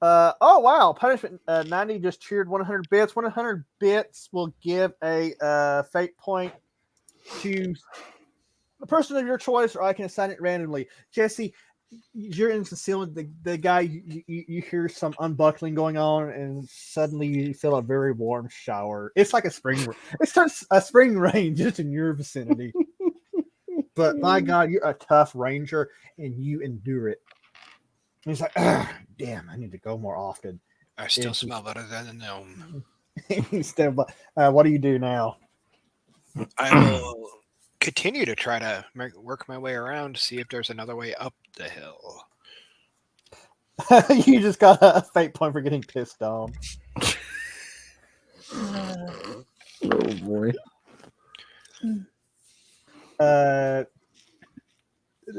Oh wow! Punishment 90 just cheered 100 bits. 100 bits will give a fate point to a person of your choice, or I can assign it randomly. Jesse, you're in concealment. The guy you hear some unbuckling going on, and suddenly you feel a very warm shower. It's like a spring. It starts a spring rain just in your vicinity. But my God, you're a tough ranger, and you endure it. And he's like, damn, I need to go more often. I still smell better than a gnome. What do you do now? I will continue to try to work my way around to see if there's another way up the hill. You just got a fate point for getting pissed off. Oh boy.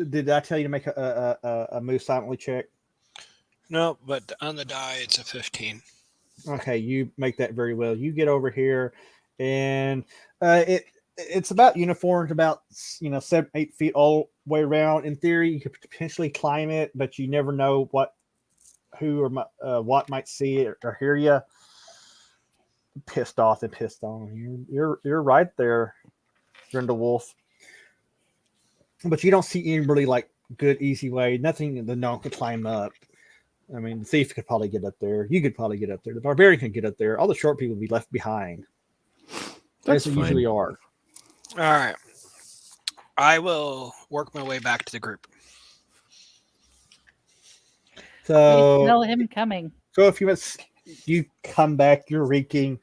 Did I tell you to make a move silently check? No, but on the die, it's a 15. Okay, you make that very well. You get over here, and it's about uniformed, about 7-8 feet all the way around. In theory, you could potentially climb it, but you never know what might see it or hear you. Pissed off and pissed on. You're right there, Grindelwolf. But you don't see any really like good easy way. Nothing the gnome could climb up. I mean, the thief could probably get up there. You could probably get up there. The barbarian could get up there. All the short people would be left behind. That's as they fine. usually are. All right. I will work my way back to the group. You So, smell him coming. so if you come back, you're reeking.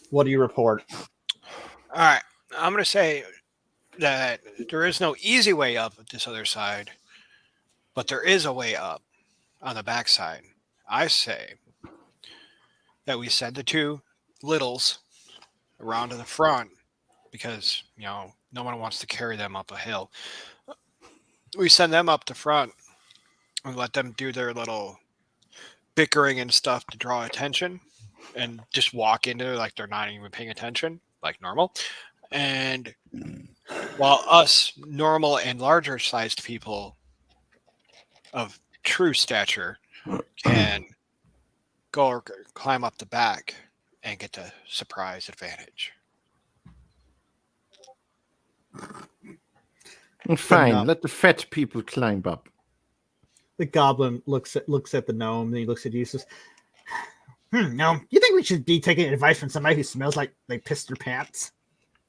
What do you report? All right. I'm going to say that there is no easy way up this other side, but there is a way up on the backside. I say that we send the two littles around to the front because, no one wants to carry them up a hill. We send them up the front and let them do their little bickering and stuff to draw attention and just walk into it like they're not even paying attention, like normal. And while us normal and larger sized people of true stature can go or climb up the back and get the surprise advantage. Fine, let the fat people climb up. The goblin looks at the gnome, and he looks at you and says, "Gnome, you think we should be taking advice from somebody who smells like they pissed their pants?"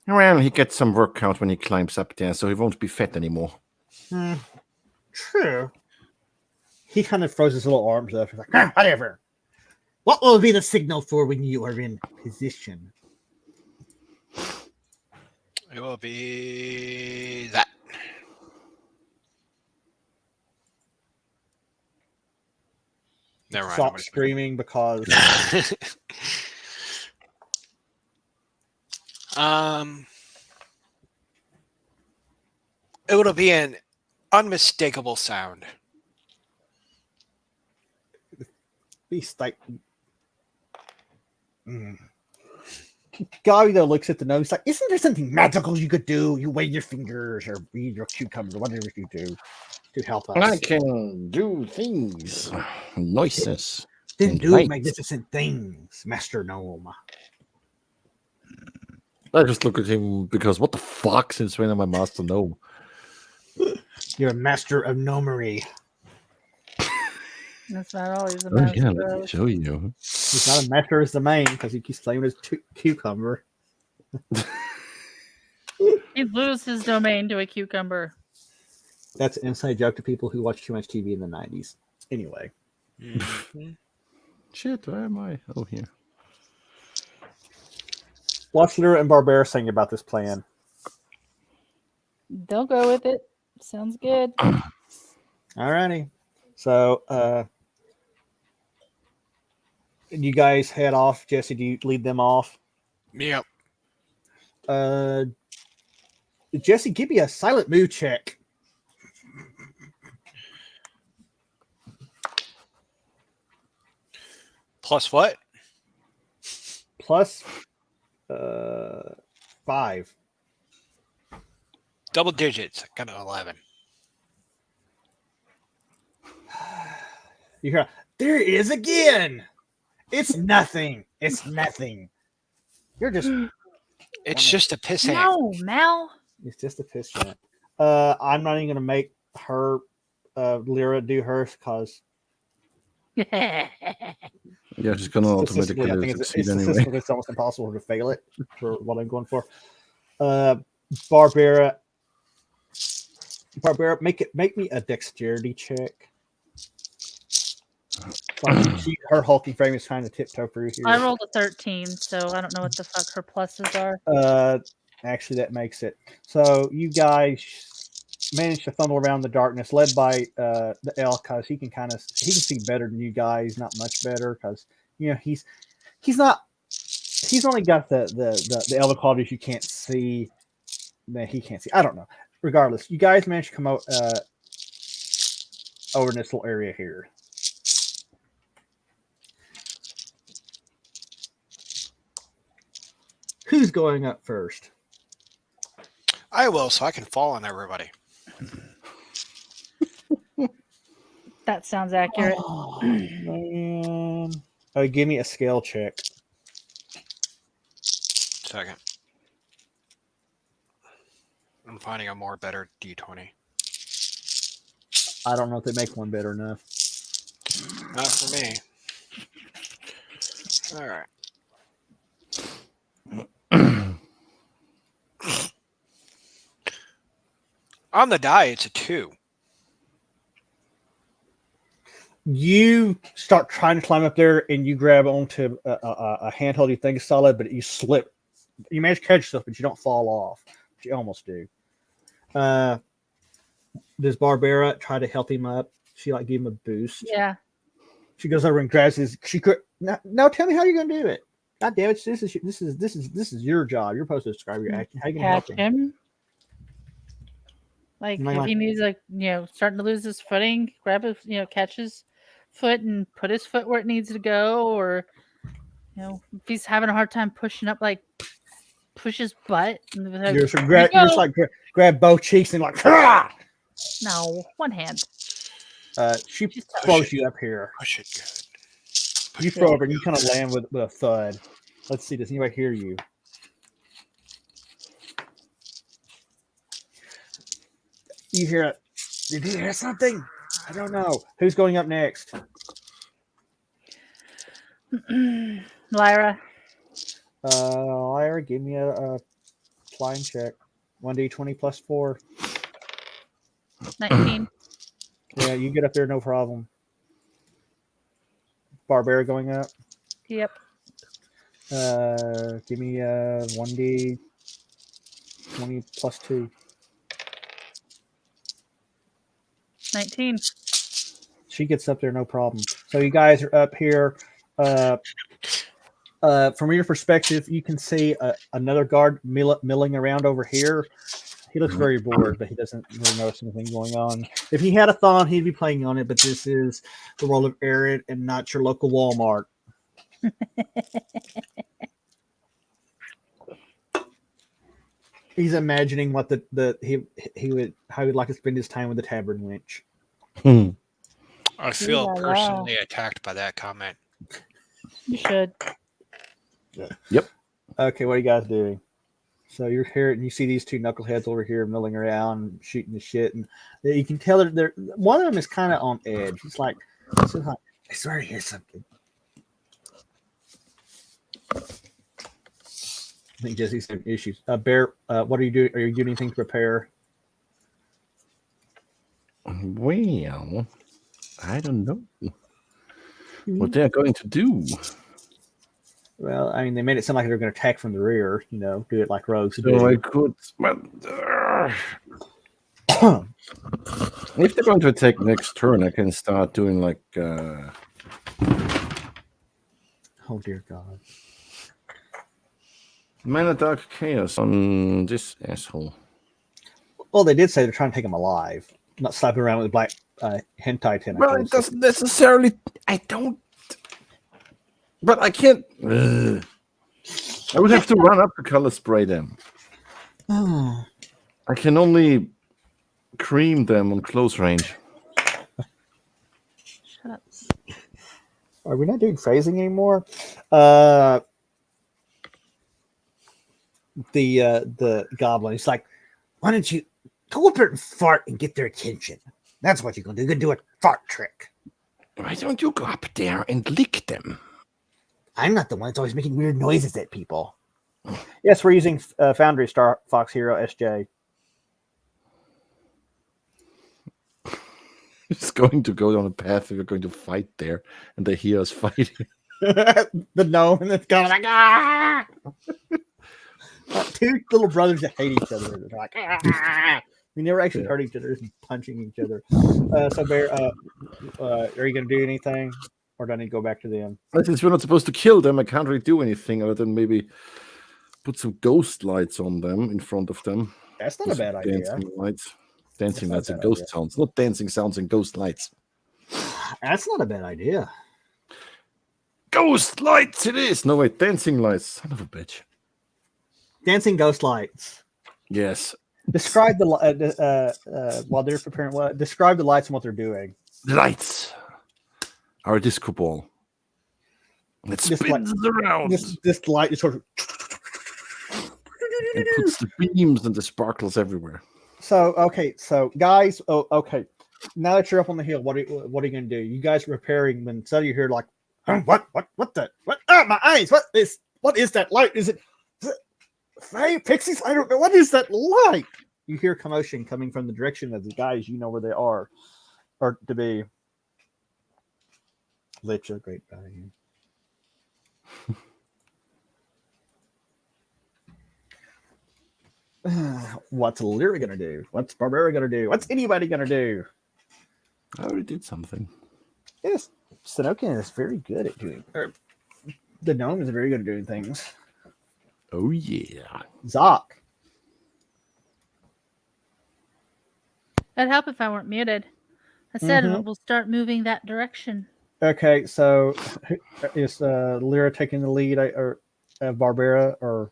Well, he gets some workout when he climbs up there, so he won't be fat anymore. True. He kind of throws his little arms up. He's like, whatever. What will be the signal for when you are in position? It will be that. Never mind. Stop screaming because It'll be an unmistakable sound. Beast like. Guy though looks at the nose like, isn't there something magical you could do? You wave your fingers or read your cucumber, whatever you do to help us. I can do things, noises. Then do Night. magnificent things, Master Gnome. I just look at him because what the fuck? Since when am I Master Gnome? You're a master of gnomery. That's not always a Oh master. yeah, let me show you. He's not a master as the main because he keeps playing his cucumber. He'd lose his domain to a cucumber. That's an inside joke to people who watch too much TV in the 90s. Anyway. Shit, where am I? Oh, here. Watch Lyra and Barbara sing about this plan. They'll go with it. Sounds good. Alrighty. So, you guys head off. Jesse, do you lead them off? Yep. Jesse, give me a silent move check. Plus what? Plus 5. Double digits. I got an 11. You hear, there it is again. It's nothing. It's nothing. You're just. It's just a piss ant. No, Mal. It's just a piss chant. I'm not even going to make her, Lyra, do hers because. Yeah, she's gonna automatically I think succeed anyway. It's almost impossible to fail it for what I'm going for. Barbara, make me a dexterity check. Her hulking frame is trying to tiptoe through here. I rolled a 13, so I don't know what the fuck her pluses are. Actually, that makes it. So you guys managed to fumble around the darkness, led by the elk, because he can see better than you guys, not much better, because he's only got the elder qualities you can't see that he can't see. I don't know. Regardless, you guys managed to come out over in this little area here. Who's going up first? I will, so I can fall on everybody. That sounds accurate. Oh, man. Oh, give me a scale check. Second. I'm finding a more better D20. I don't know if they make one better enough. Not for me. All right. On the die, it's a 2. You start trying to climb up there, and you grab onto a handhold you think is solid, but you slip. You manage to catch yourself, but you don't fall off. But you almost do. Does Barbara try to help him up? She give him a boost. Yeah. She goes over and grabs his. She could no. Tell me how you're going to do it. God damn it! This is your job. You're supposed to describe your action. How you going to help Catch him? him. If he needs, starting to lose his footing, grab his, catch his foot and put his foot where it needs to go, or, if he's having a hard time pushing up, push his butt. You're just grab both cheeks and Hurrah! No, one hand. She throws you up here. Push it good. You throw over and you kind of land with a thud. Let's see. Does anybody hear you? You hear it? Did you hear something? I don't know. Who's going up next? Lyra. Lyra, give me a flying check. 1d20 plus 4. 19. Yeah, you get up there, no problem. Barbara going up. Yep. Give me a 1d20 plus 2. 19. She gets up there, no problem. So you guys are up here. From your perspective, you can see another guard milling around over here. He looks very bored, but he doesn't really notice anything going on. If he had a thon, he'd be playing on it, but this is the world of Aaron and not your local Walmart. He's imagining what he would how he'd like to spend his time with the tavern wench. I feel la la. personally attacked by that comment. You should. Yep. Okay, what are you guys doing? So you're here and you see these two knuckleheads over here milling around, shooting the shit, and you can tell that they're one of them is kind of on edge. It's like, I swear to hear something. I think Jesse's having issues. Bear, what are you doing? Are you doing anything to prepare? Well, I don't know what they're going to do. Well, I mean, they made it sound like they're going to attack from the rear. You know, do it like rogues do. So I could, but if they're going to attack next turn, I can start doing like. Oh dear God! Mana Dark Chaos on this asshole. Well, they did say they're trying to take him alive, not slapping around with black hentai tentacles. Well, it doesn't necessarily. I don't. But I can't. I would have to run up to color spray them. Oh. I can only cream them on close range. Shut up. Are we not doing phrasing anymore? The goblin. He's like, why don't you go up there and fart and get their attention? That's what you're gonna do. You're gonna do a fart trick. Why don't you go up there and lick them? I'm not the one that's always making weird noises at people. Yes, we're using Foundry Star Fox Hero SJ. It's going to go down a path if you're going to fight there, and they hear us fighting. The gnome and it's going like, ah! Two little brothers that hate each other. They're like, ah! We never actually hurt each other, just punching each other. So, Bear, are you going to do anything? Or do I need to go back to them? Since we're not supposed to kill them, I can't really do anything other than maybe put some ghost lights on them in front of them. That's not a bad idea. Dancing lights. Dancing lights and ghost sounds. Not dancing sounds and ghost lights. That's not a bad idea. Ghost lights it is! No, wait, dancing lights. Son of a bitch. Dancing ghost lights. Yes. Describe the while they're preparing. Describe the lights and what they're doing. Lights are a disco ball. It spins around. This light is sort of. It puts the beams and the sparkles everywhere. So guys. Okay. Now that you're up on the hill, what are you going to do? You guys are repairing when suddenly you hear like, what the ah, my eyes! What is that light? Is it Faye, pixies? I don't know. What is that light? You hear commotion coming from the direction of the guys. You know where they are, or to be. Lich, a great value. What's Lyra gonna do? What's Barbara gonna do? What's anybody gonna do? I already did something. Yes, Sinokin is very good at doing. The gnome is very good at doing things. Oh yeah, Zoc. That'd help if I weren't muted. I said we'll start moving that direction. Okay, so is Lyra taking the lead, or Barbara, or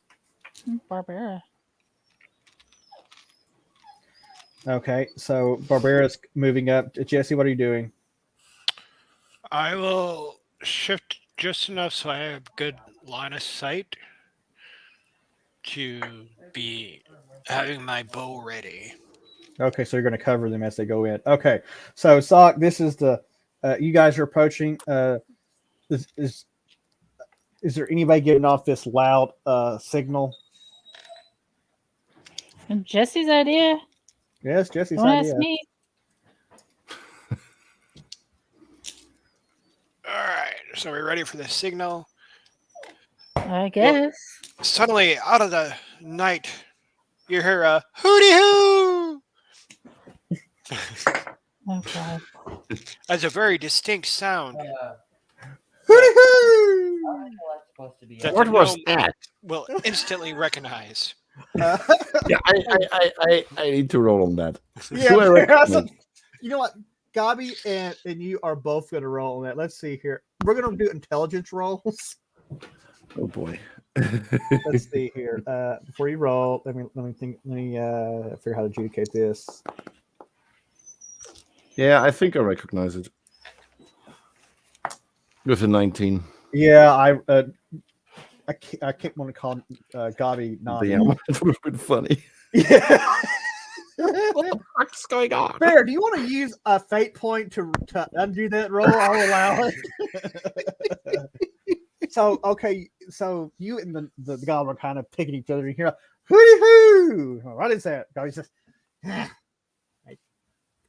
Barbara? Okay, so Barbara's moving up. Jesse, what are you doing? I will shift just enough so I have good line of sight to be having my bow ready. Okay, so you're going to cover them as they go in. Okay, so Sock, this is the you guys are approaching. Is there anybody getting off this loud signal? And Jesse's idea. Yes, Jesse's Don't idea. ask me. All right, so we're ready for the signal. I guess. Suddenly, out of the night, you hear a hooty hoo. Oh God. That's a very distinct sound. Hooty hoo! That What the was gnome that? will instantly recognize. Yeah, I need to roll on that. Yeah, Do I recognize? you know what? Gabi and you are both going to roll on that. Let's see here. We're going to do intelligence rolls. Oh boy. Let's see here. Before you roll, let me think. Let me figure out how to adjudicate this. Yeah, I think I recognize it. With a 19. Yeah, I can't want to call Gabi Navi. Damn, it would have been funny. Yeah. What the fuck's going on? Bear, do you want to use a fate point to undo that roll? I'll allow it. So, okay, so you and the goblin are kind of picking each other. You hear, hooty hoo! What is that? Gabi says,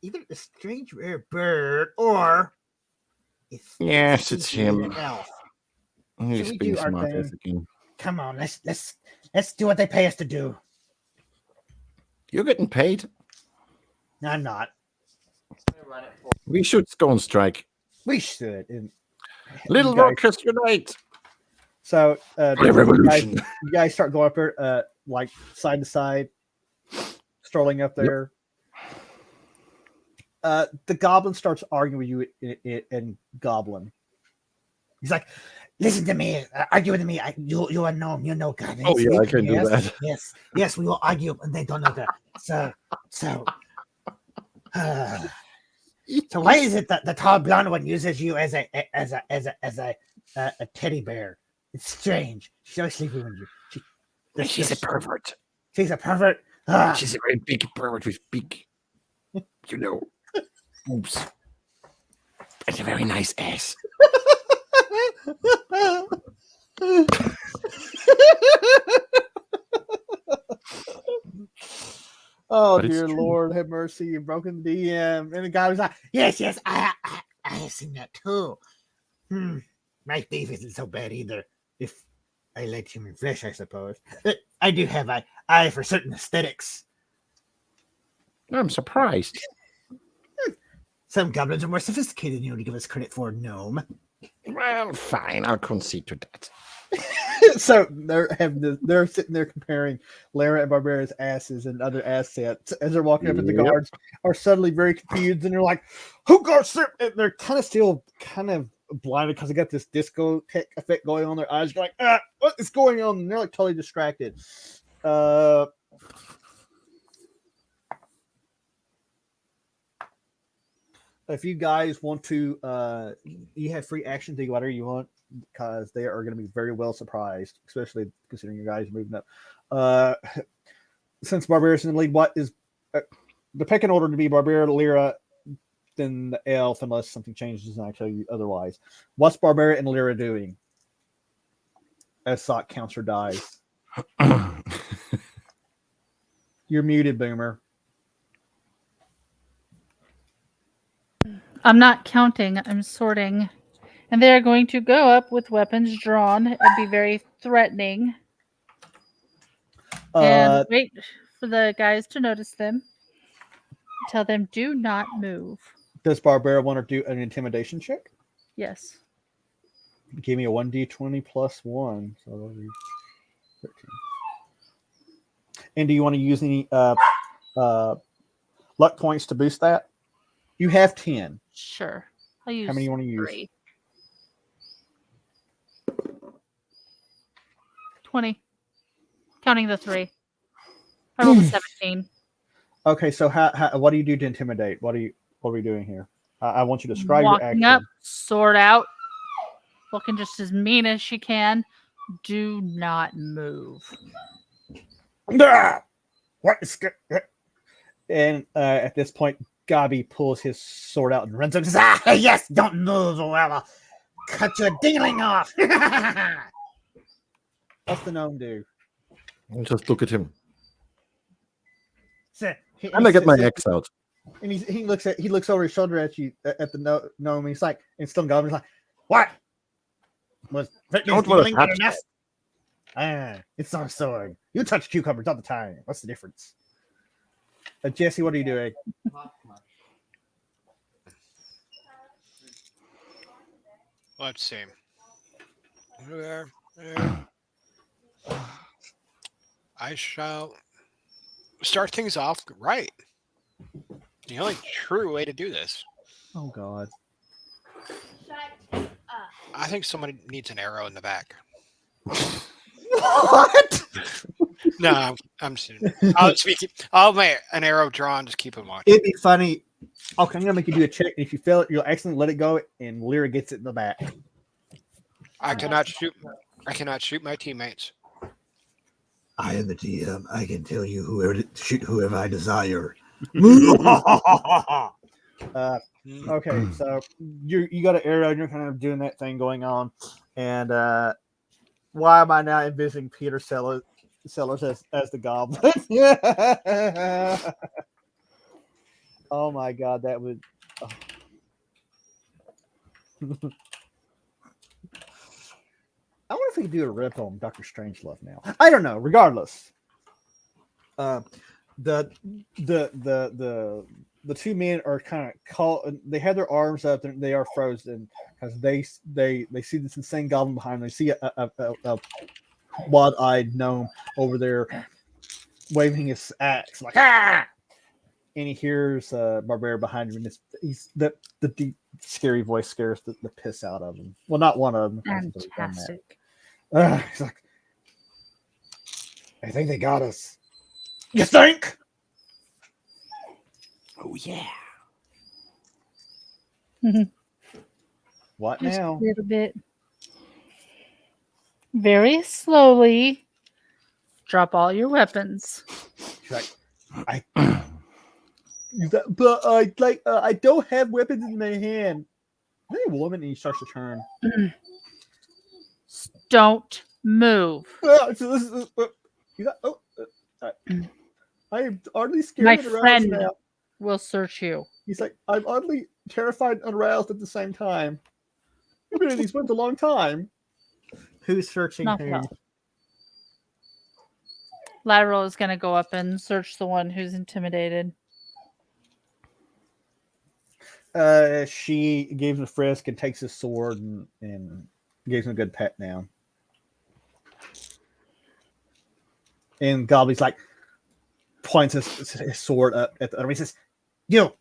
either a strange rare bird or Yes, it's him. Elf. He's being smart again. Come on, let's do what they pay us to do. You're getting paid. I'm not. We should go on strike. We should. Little workers unite. So revolution. You guys start going up there, like side to side, strolling up there. Yep. The goblin starts arguing with you in Goblin. He's like, "Listen to me, argue with me. You are gnome. You know God. Oh yeah, I can do that. Yes, we will argue, and they don't know that. So why is it that the tall blonde one uses you as a teddy bear? It's strange. She's always sleeping with you. She's a pervert. She's a pervert. She's a very big pervert with big, boobs. It's a very nice ass. Oh, dear Lord, have mercy. You've broken the DM. And the guy was like, yes, I have seen that too. My beef isn't so bad either. If I like human flesh, I suppose. I do have an eye for certain aesthetics. I'm surprised. Some goblins are more sophisticated than you to give us credit for, gnome. Well, fine. I'll concede to that. So they're sitting there comparing Lara and Barbara's asses and other assets as they're walking up, and the guards are suddenly very confused, and they're like, "Who guards there?" And they're still blinded because they got this disco tech effect going on. Their eyes are like, what is going on? And they're like totally distracted. If you guys want to, you have free action to do whatever you want, because they are going to be very well surprised, especially considering you guys are moving up. Since Barbara's in the lead, what is the pecking order to be Barbara, Lyra, then the elf, unless something changes and I tell you otherwise. What's Barbara and Lyra doing as Sock counts her dice? You're muted, Boomer. I'm not counting, I'm sorting. And they're going to go up with weapons drawn and be very threatening. And wait for the guys to notice them. Tell them, do not move. Does Barbara want to do an intimidation check? Yes. Give me a 1d20 plus 1. So that'll be 13. And do you want to use any luck points to boost that? You have 10. Sure. I'll use how many you want to use? 3. 20. Counting the 3. I rolled a 17. Okay, so how what do you do to intimidate? What are we doing here? I want you to describe your action. Walking up, sword out, looking just as mean as she can. Do not move. What is good? And at this point, Gabi pulls his sword out and runs up and says, yes, don't move or I'll cut your dingling off. What's the gnome do? Just look at him. And I get my X out. And he looks over his shoulder at you at the gnome, and he's like, and still Goblin's like, what? Was dingling good enough? It's not a sword. You touch cucumbers all the time. What's the difference? Jesse, what are you doing? Let's see. There. I shall start things off right. The only true way to do this. Oh God. I think somebody needs an arrow in the back. What? No, I'm speaking. I'll make an arrow drawn. Just keep it watching. It'd be funny. Okay, I'm gonna make you do a check. If you fail it, you'll accidentally let it go, and Lyra gets it in the back. I cannot shoot. I cannot shoot my teammates. I am the GM. I can tell you shoot whoever I desire. Okay, so you got an arrow, and you're kind of doing that thing going on, and why am I now envisioning Peter Sellers as the goblin? Oh my God, that would. Oh. I wonder if we could do a rip on Dr. Strangelove now. I don't know. Regardless, the two men are kind of caught. They have their arms up. They are frozen because they see this insane goblin behind them. They see a wide-eyed gnome over there waving his axe like ah, and he hears Barbarian behind him, and he's the deep, scary voice scares the piss out of him. Well, not one of them. Fantastic. He's like, I think they got us. You think? Oh yeah. What Just now? a little bit. Very slowly. Drop all your weapons. She's like, but I don't have weapons in my hand. Hey, woman, and he starts to turn. Don't move. So this is, I am oddly scared. My and aroused friend now. will search you. He's like, I'm oddly terrified and aroused at the same time. I've been in these woods a long time. Who's searching Not who? well. Lateral is going to go up and search the one who's intimidated. She gives him a frisk and takes his sword and gives him a good pet down. And Gobley's like, points his sword up at the other. He says, "You,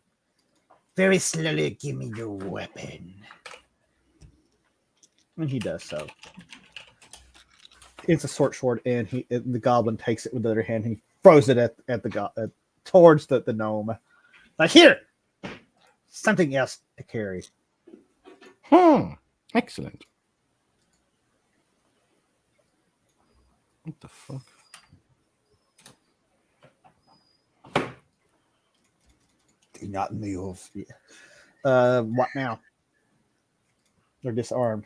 very slowly give me your weapon." And he does so. It's a short sword, and the goblin takes it with the other hand. And he throws it at towards the gnome. Like, here, something else to carry. Excellent. What the fuck? Do not move. What now? They're disarmed.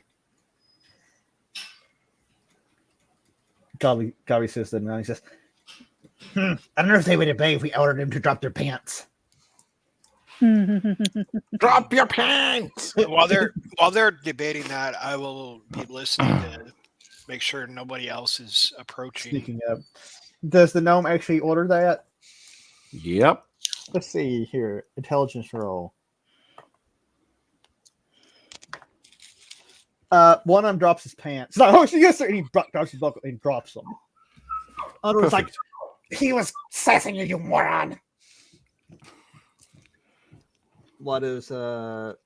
Gabi says that now. He says, I don't know if they would obey if we ordered them to drop their pants. Drop your pants! While they're debating that, I will be listening to make sure nobody else is approaching. Sneaking up. Does the gnome actually order that? Yep. Let's see here. Intelligence roll. One of them drops his pants. No, yes, sir. And he drops his buckle and drops them. Other one's like, he was sassing you, you moron. What is what's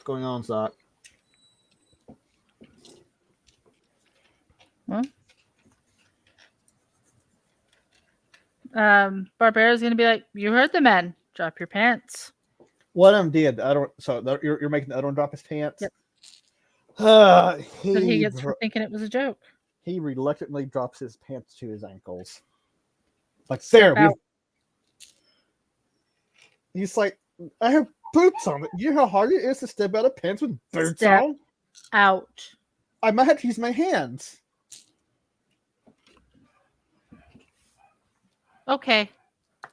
going on, Zach? Huh? Barbara's gonna be like, "You heard the men. Drop your pants." One of them did. I don't. So you're making the other one drop his pants. Yep. He He gets for thinking it was a joke. He reluctantly drops his pants to his ankles. Like, there. He's like, I have boots on. You know how hard it is to step out of pants with boots on? Out. I might have to use my hands. Okay.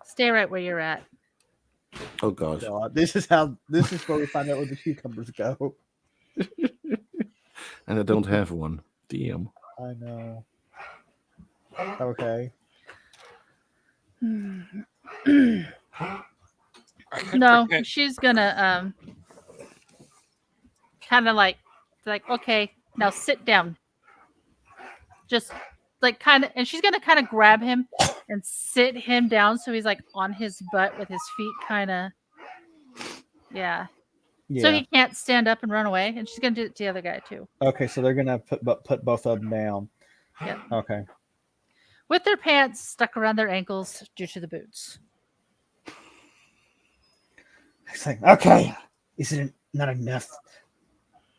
Stay right where you're at. Oh gosh. God, this is where we find out where the cucumbers go. And I don't have one. Damn. I know. Okay. No, she's gonna kind of like, okay, now sit down. Just like and she's gonna kind of grab him and sit him down so he's like on his butt with his feet kind of, yeah. So he can't stand up and run away. And she's gonna do it to the other guy too. Okay, so they're gonna put both of them down. Yep. Okay. With their pants stuck around their ankles due to the boots. It's like, okay, isn't it not enough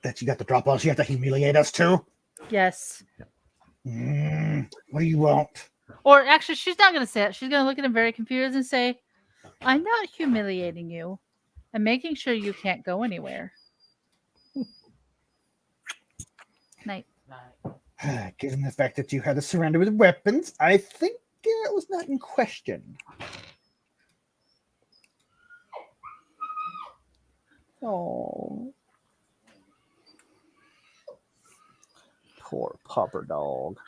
that you got the drop balls? You have to humiliate us too? Yes. What do you want? Or actually, she's not going to say it. She's going to look at him very confused and say, I'm not humiliating you. I'm making sure you can't go anywhere. Night. Given the fact that you had us surrounded with weapons, I think it was not in question. Oh. Poor pupper dog.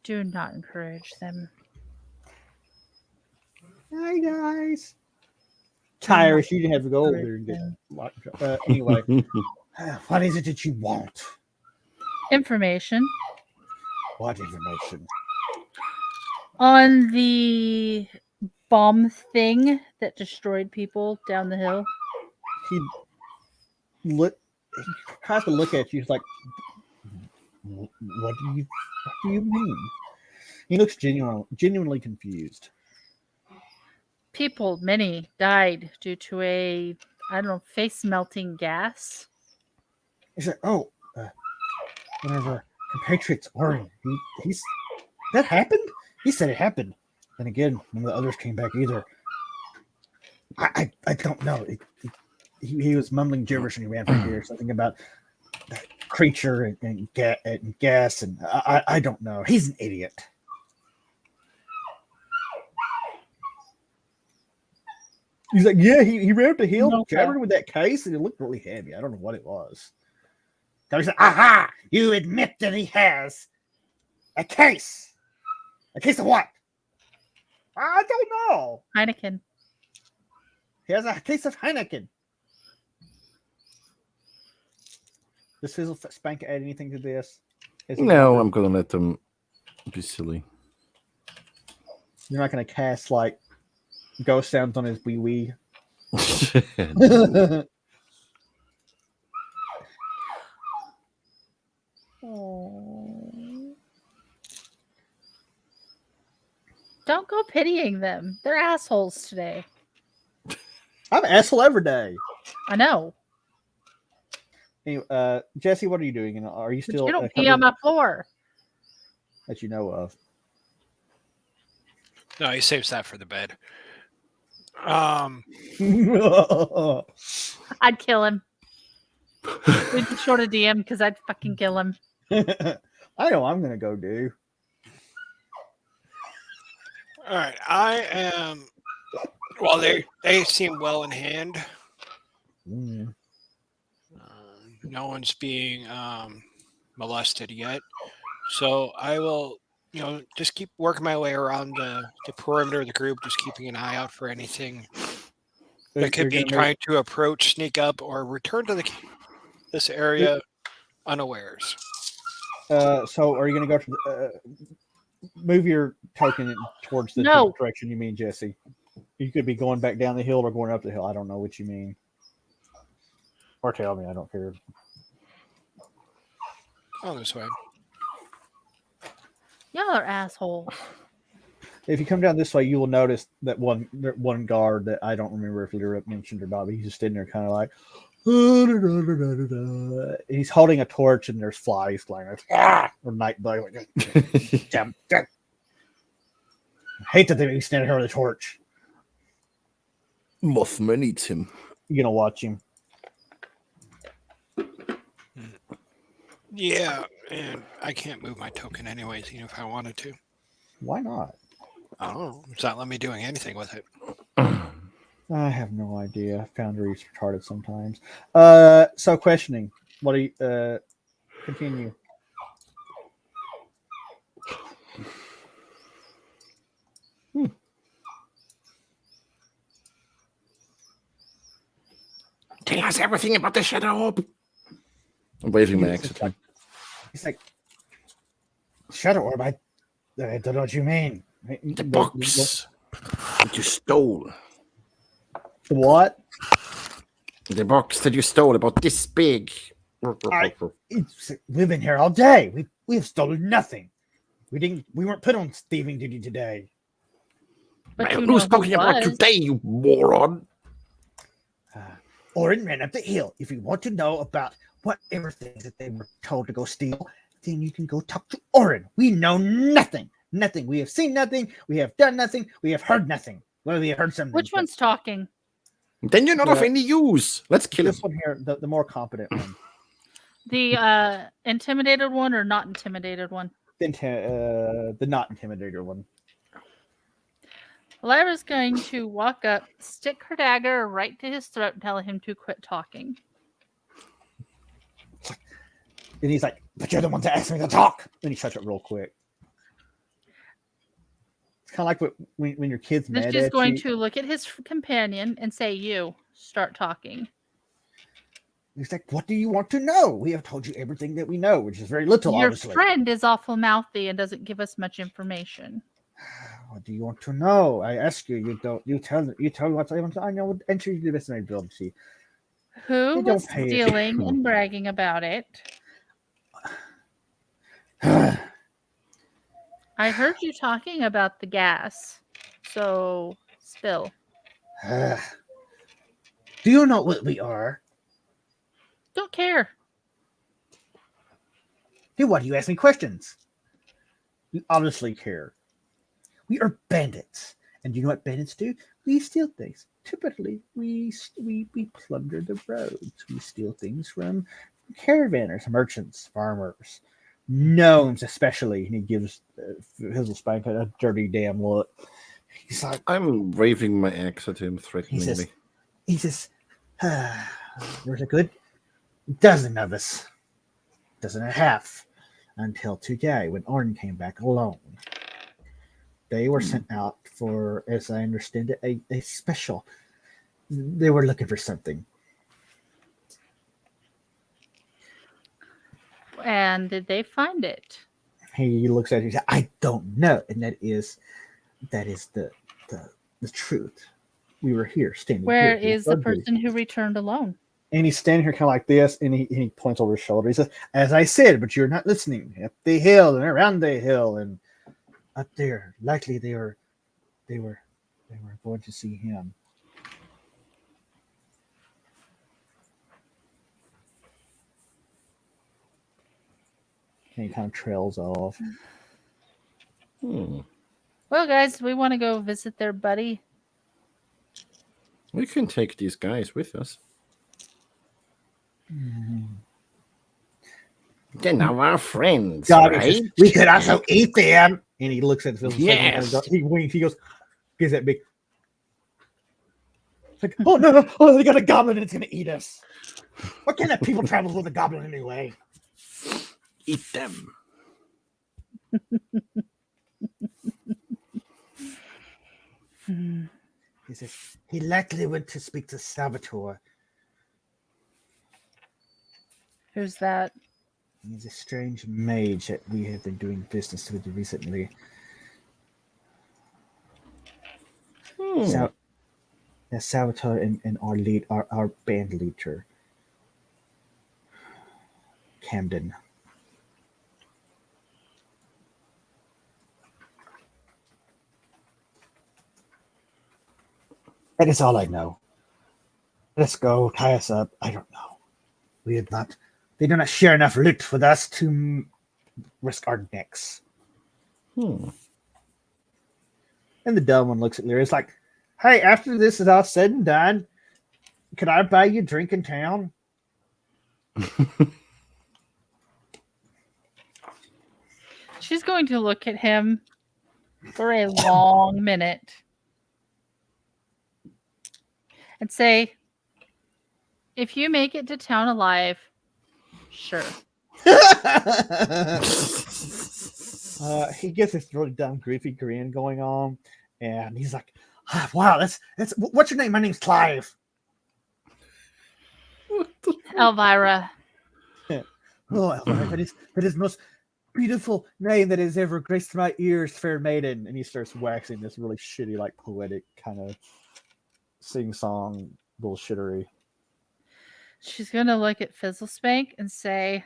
Do not encourage them. Hi, guys. Tyrus, you didn't have to go over there and get locked up. Anyway. What is it that you want? Information. What information? On the bomb thing that destroyed people down the hill. He tries to look at you. He's like, what do you mean? He looks genuinely confused. People, many, died due to a, I don't know, face melting gas. He's like, one of our compatriots, Orin, he's that happened? He said it happened. And again, none of the others came back either. I don't know. He was mumbling gibberish and he ran from here. Something about that creature and gas, and I don't know. He's an idiot. He's like, yeah, he ran up the hill, covered with that case, and it looked really heavy. I don't know what it was. He's like, aha! You admit that he has a case. A case of what? I don't know. Heineken. He has a case of Heineken. Does Fizzle Spank add anything to this? No, I'm going to let them be silly. You're not going to cast like ghost sounds on his wee wee. Don't go pitying them. They're assholes today. I'm an asshole every day. I know. Anyway, Jesse, what are you doing? Are you still? You don't pee on my floor. That you know of. No, he saves that for the bed. I'd kill him. We'd be short of DM because I'd fucking kill him. I know I'm gonna go do. All right, I am. Well, they seem well in hand. No one's being molested yet, so I will, just keep working my way around the perimeter of the group, just keeping an eye out for anything that could be trying to approach, sneak up, or return to this area unawares. So are you going to go to move your token towards the direction you mean, Jesse? You could be going back down the hill or going up the hill. I don't know what you mean. Or tell me, I don't care. Oh, this way. Y'all are assholes. If you come down this way, you will notice that one guard that I don't remember if Lyra mentioned or not, but he's just sitting there kind of like, he's holding a torch and there's flies flying or night bug. Damn. I hate that he's standing here with a torch. Mothman eats him. You're gonna watch him. Yeah, and I can't move my token anyways, even if I wanted to. Why not? I don't know. It's not letting me doing anything with it. I have no idea. Foundry's retarded sometimes. So questioning. What do you continue? Tell us everything about the shadow orb. I'm waving my axe at him. He's like, shadow orb. I don't know what you mean. The box that you stole. What? The box that you stole, about this big. We've been here all day. We have stolen nothing. We weren't put on thieving duty today. But Man, you know who's who talking about was. today, you moron? Orin ran up the hill. If you want to know about whatever things that they were told to go steal, then you can go talk to Orin. We know nothing. Nothing. We have seen nothing. We have done nothing. We have heard nothing. Well, we have heard something. Which one's talking? Then you're not of any use. Let's kill him. This one here, the more competent one. The intimidated one or not intimidated one? The not intimidator one. Lyra's going to walk up, stick her dagger right to his throat, and tell him to quit talking. And he's like, but you're the one that asked me to talk. Then he shuts it real quick. It's kind of like when your kid's Then mad she's at going you. to look at his companion and say, you, start talking. He's like, what do you want to know? We have told you everything that we know, which is very little, Your obviously. friend is awful mouthy and doesn't give us much information. What do you want to know? I ask you. You don't. You tell me what I want to. I know. Enter you the best of my ability. Who They was don't pay stealing and bragging about it? I I heard you talking about the gas. So, spill. do you know what we are? Don't care. Hey, why do you ask me questions? You obviously care. We are bandits, and do you know what bandits do? We steal things. Typically, we plunder the roads. We steal things from caravanners, merchants, farmers, gnomes especially. And he gives Hizzlespank a dirty damn look. He's like, I'm waving my axe at him he threateningly. says, there's a good dozen of us, dozen and a half, until today when Orin came back alone. They were sent out for, as I understand it, a special. They were looking for something. And did they find it? He looks at it. He says, "I don't know," and that is the truth. We were here standing. Where here. is the person who returned alone? And he's standing here kind of like this, and he points over his shoulder. He says, "As I said, but you're not listening. Up the hill and around the hill and up there. Likely they were going to see him." And he kind of trails off. Well, guys, we want to go visit their buddy. We can take these guys with us. They're now our friends, God, right? we could also eat them. And he looks at Phil. Yes. He winks. He goes, gives that big. It's like, oh no! Oh, they got a goblin and it's gonna eat us. What kind of people travel with a goblin anyway? Eat them. He says, he likely went to speak to Salvatore. Who's that? He's a strange mage that we have been doing business with recently. Salvatore and our band leader, Camden. That is all I know. Let's go, tie us up. I don't know. We had not. They do not share enough loot with us to risk our necks. And the dumb one looks at Lyra. It's like, hey, after this is all said and done, could I buy you a drink in town? She's going to look at him for a long minute and say, if you make it to town alive, sure. He gets this really dumb, goofy grin going on, and he's like, wow, that's what's your name? My name's Clive. Elvira. Oh, Elvira, that is most. beautiful name that has ever graced my ears, fair maiden. And he starts waxing this really shitty, like poetic kind of sing-song bullshittery. She's gonna look at Fizzlespank and say,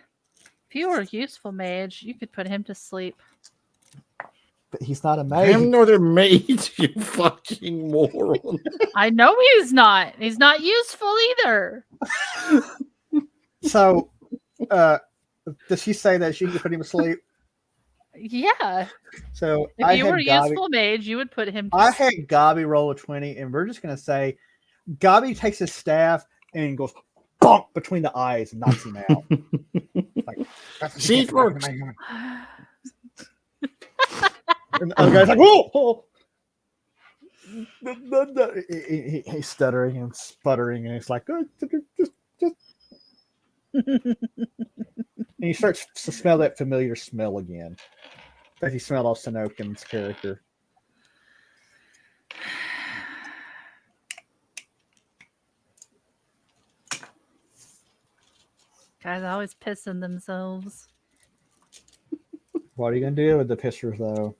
"If you were a useful mage, you could put him to sleep." But he's not a I'm maid. not a maid, you fucking moron. I know he's not. He's not useful either. So, does she say that she can put him to sleep? Yeah. So If you were a useful mage, you would put him to I sleep. had Gabi roll a 20, and we're just gonna say Gabi takes his staff and goes bonk between the eyes and knocks him out. Like, See, it works. And the other guy's like, whoa! He's stuttering and sputtering, and it's like, just. And he starts to smell that familiar smell again that he smelled off Sanokin's character. Guys always pissing themselves. What are you gonna do with the pissers, though?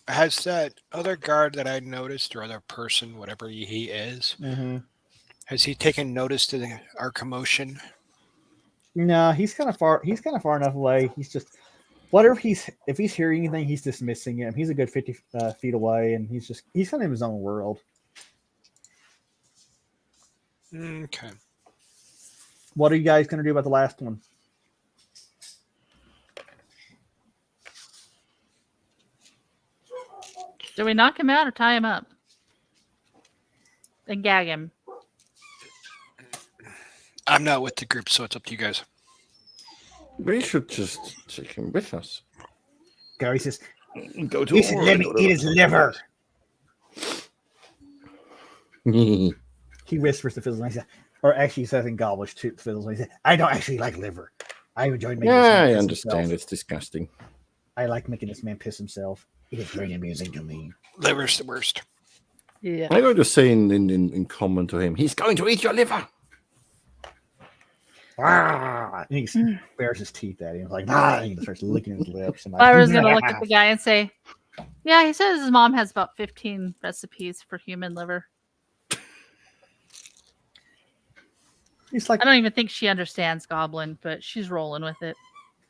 Has that other guard that I noticed, or other person, whatever he is, has he taken notice to our commotion? No, he's kind of far. He's kind of far enough away. He's just whatever if he's hearing anything, he's dismissing him. He's a good 50 feet away, and he's kind of in his own world. Okay. What are you guys gonna do about the last one? Do we knock him out or tie him up? And gag him? I'm not with the group, so it's up to you guys. We should just take him with us. Gary says, Go to "He said, let me eat his liver." He whispers to Fizzle, and he says, or actually he says in Gobblish to Fizzle, he said, "I don't actually like liver. I enjoy making this man I piss understand. himself. It's disgusting. I like making this man piss himself. It is very amusing to me." Liver's the worst. Yeah. I'm going to say in common to him, he's going to eat your liver. And he bares his teeth at him, like, and he starts licking his lips. And Lyra's gonna look at the guy and say, "Yeah, he says his mom has about 15 recipes for human liver." He's like, I don't even think she understands Goblin, but she's rolling with it.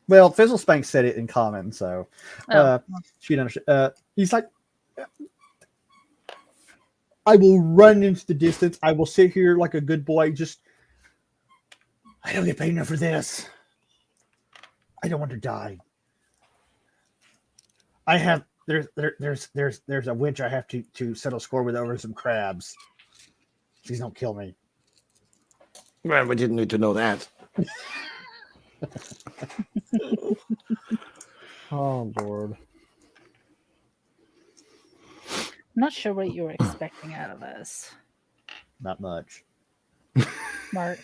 well, Fizzlespank said it in common, so Oh. she'd understand. He's like, I will run into the distance. I will sit here like a good boy. Just, I don't get paid enough for this. I don't want to die. I have there's a witch I have to settle score with over some crabs. Please don't kill me. Well, we didn't need to know that. Oh Lord. I'm not sure what you were expecting out of us, Not much. Mark.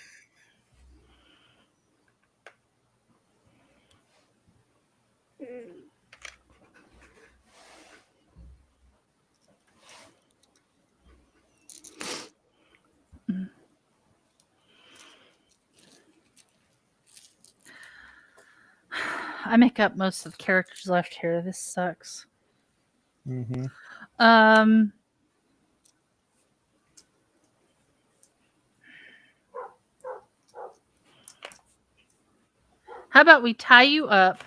I make up most of the characters left here. This sucks. Mm-hmm. How about we tie you up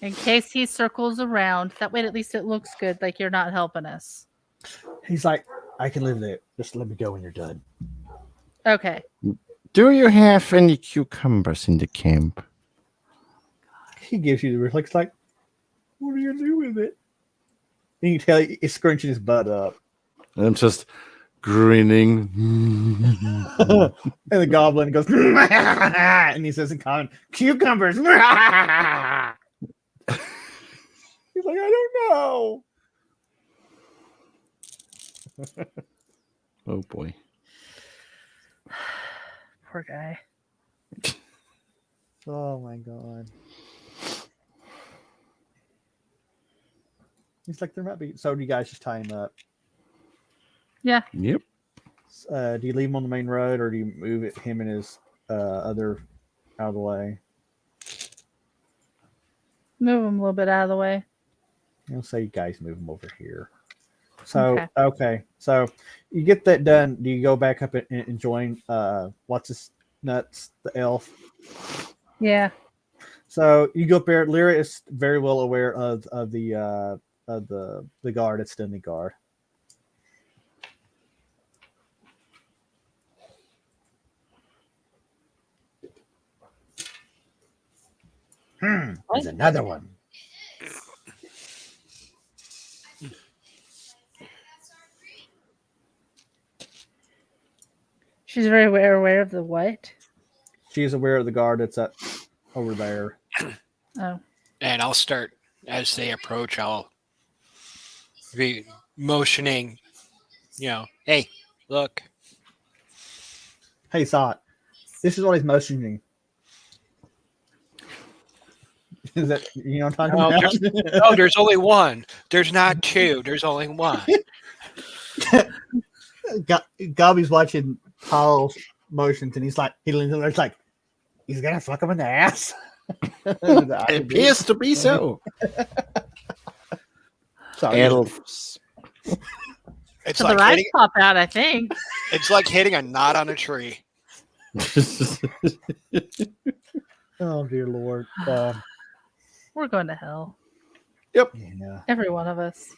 in case he circles around? That way, at least it looks good, like you're not helping us. He's like, I can live there. Just let me go when you're done. Okay. Do you have any cucumbers in the camp? He gives you the reflex, like, what are you gonna do with it? And you tell he's scrunching his butt up. And I'm just grinning. And the goblin goes, and he says in common, cucumbers. He's like, I don't know. Oh boy. Poor guy. Oh my god. He's like, there might be. So do you guys just tie him up? Yeah. Yep. Do you leave him on the main road, or do you move him and his other out of the way? Move him a little bit out of the way. I'll say you guys move him over here. So okay. So you get that done. Do you go back up and join what's his nuts, the elf? Yeah. So you go up there. Lyra is very well aware of the guard. It's the guard. There's another one. She's very aware of the what? She is aware of the guard that's over there. Oh. And I'll start as they approach. I'll be motioning. Hey, look. Hey, Sot. This is what he's motioning. Is that what I'm talking about? No, there's only one. There's not two. There's only one. Gobby's watching Paul's motions, and he leans over. It's like he's gonna fuck him in the ass. It appears to be so. Sorry. Elves. It's So like the eyes hitting, pop out, I think. it's like hitting a knot on a tree. Oh dear Lord. We're going to hell. Yep. Yeah. Every one of us.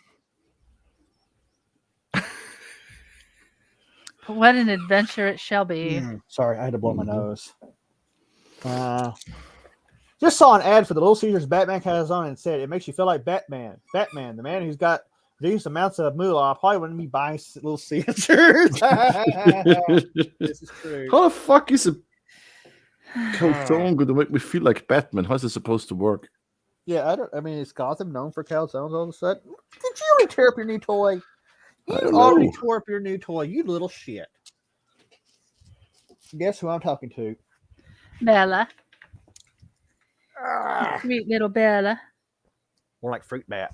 What an adventure it shall be. Sorry, I had to blow my nose. Just saw an ad for the Little Caesars Batman has on and said it makes you feel like Batman. Batman, the man who's got reduced amounts of moolah, probably wouldn't be buying Little Caesars. This is true. How the fuck is a calzone going to make me feel like Batman? How's it supposed to work? Yeah, I mean, is Gotham known for calzones all of a sudden? Did you already tear up your new toy? I You don't already know. tore up your new toy, you little shit. Guess who I'm talking to? Bella. Sweet little Bella. More like Fruit Bat.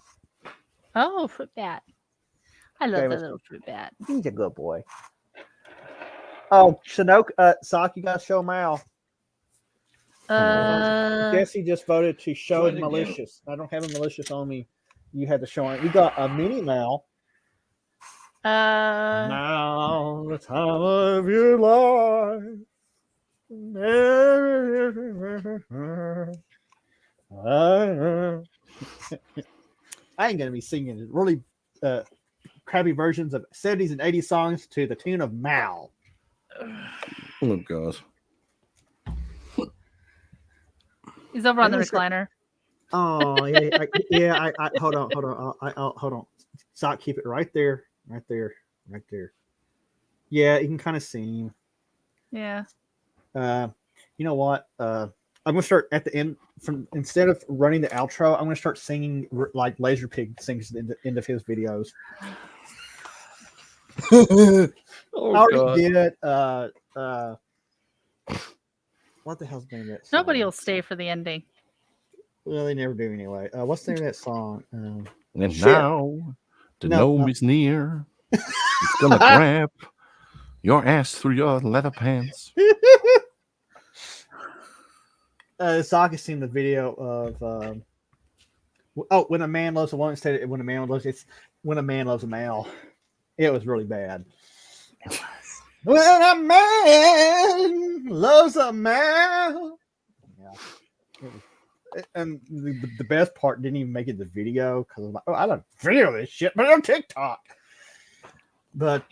Oh, fruit bat. I love Okay, that let's- little fruit bat. He's a good boy. Oh, Chinook, Sock, you got to show Mal. Jesse just voted to show Try it it malicious. I don't have a malicious on me. You had to show it. You got a mini Mal. Now the time of your life. I ain't gonna be singing really crappy versions of 70s and 80s songs to the tune of Mal. Oh god. He's over on the Let me see. recliner. Oh yeah, I hold on. Hold on. Sock, keep it right there. Yeah, you can kind of see him. Yeah. You know what? I'm gonna start at the end. From instead of running the outro, I'm gonna start singing like Laser Pig sings in the end of his videos. Oh I already god. did. What the hell's the name of that song? Nobody will stay for the ending. Well, they never do anyway. What's the name of that song? And Shit. now the No, gnome is near. It's gonna grab your ass through your leather pants. Sock has seen the video of when a man loves a woman. Instead, when a man loves a male. It was really bad. When a man loves a male. Yeah. And the best part didn't even make it the video because I'm like, oh, I don't video this shit, but on TikTok. But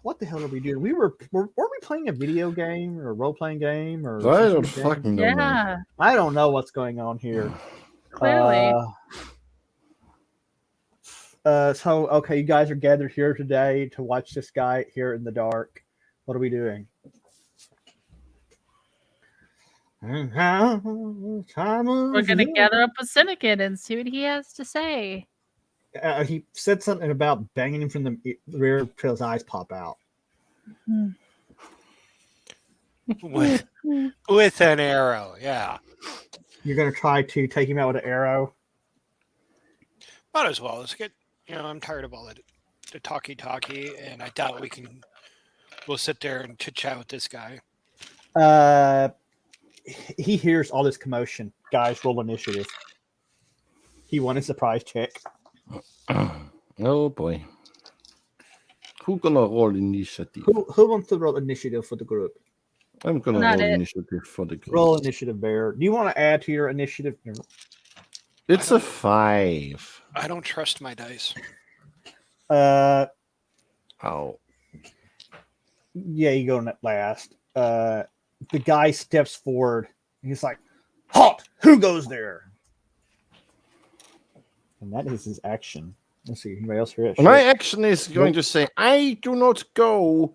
what the hell are we doing? Were we playing a video game or a role playing game or? I don't game? fucking know. Man. Yeah. I don't know what's going on here. Clearly. So okay, you guys are gathered here today to watch this guy here in the dark. What are we doing? We're gonna gather up with Syndicate and see what he has to say. He said something about banging him from the rear till his eyes pop out. With an arrow, yeah. You're gonna try to take him out with an arrow. Might as well. Let's get. I'm tired of all the talkie, and I doubt we'll sit there and chit chat with this guy. He hears all this commotion. Guys, roll initiative. He won a surprise check. Oh boy. Who gonna roll initiative? Who wants to roll initiative for the group? I'm gonna Not roll it. initiative for the group. Roll initiative, Bear. Do you want to add to your initiative? It's a 5. I don't trust my dice. Uh, Oh. yeah, you go last. The guy steps forward. And he's like, "Halt! Who goes there?" And that is his action. Let's see. Anybody else hear it? My action is going to say, I do not go,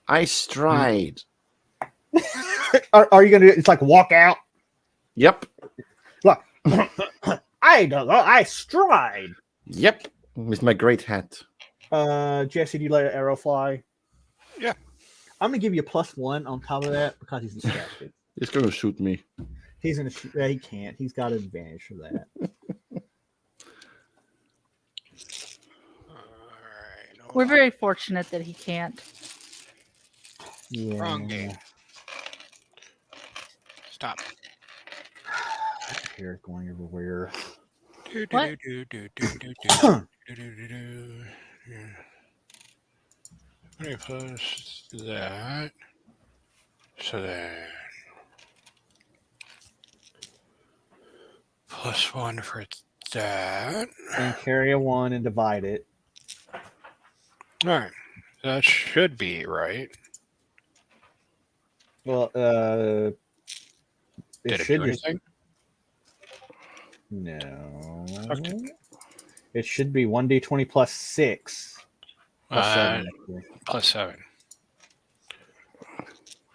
I stride. Are you gonna? It's like walk out. Yep. Look, I don't know. I stride. Yep. With my great hat. Jesse, do you let an arrow fly? Yeah. I'm gonna give you a +1 on top of that because he's distracted. He's going to shoot me. He's gonna shoot. He can't. He's got an advantage for that. All right. We're very fortunate that he can't. Yeah. Wrong game. Stop. Hair going everywhere. What? Let me plus that. So then +1 for that. And carry a 1 and divide it. All right. That should be right. Well, Did it should do just anything? no. Okay. It should be 1d20 plus 6. Plus 7, actually. +7.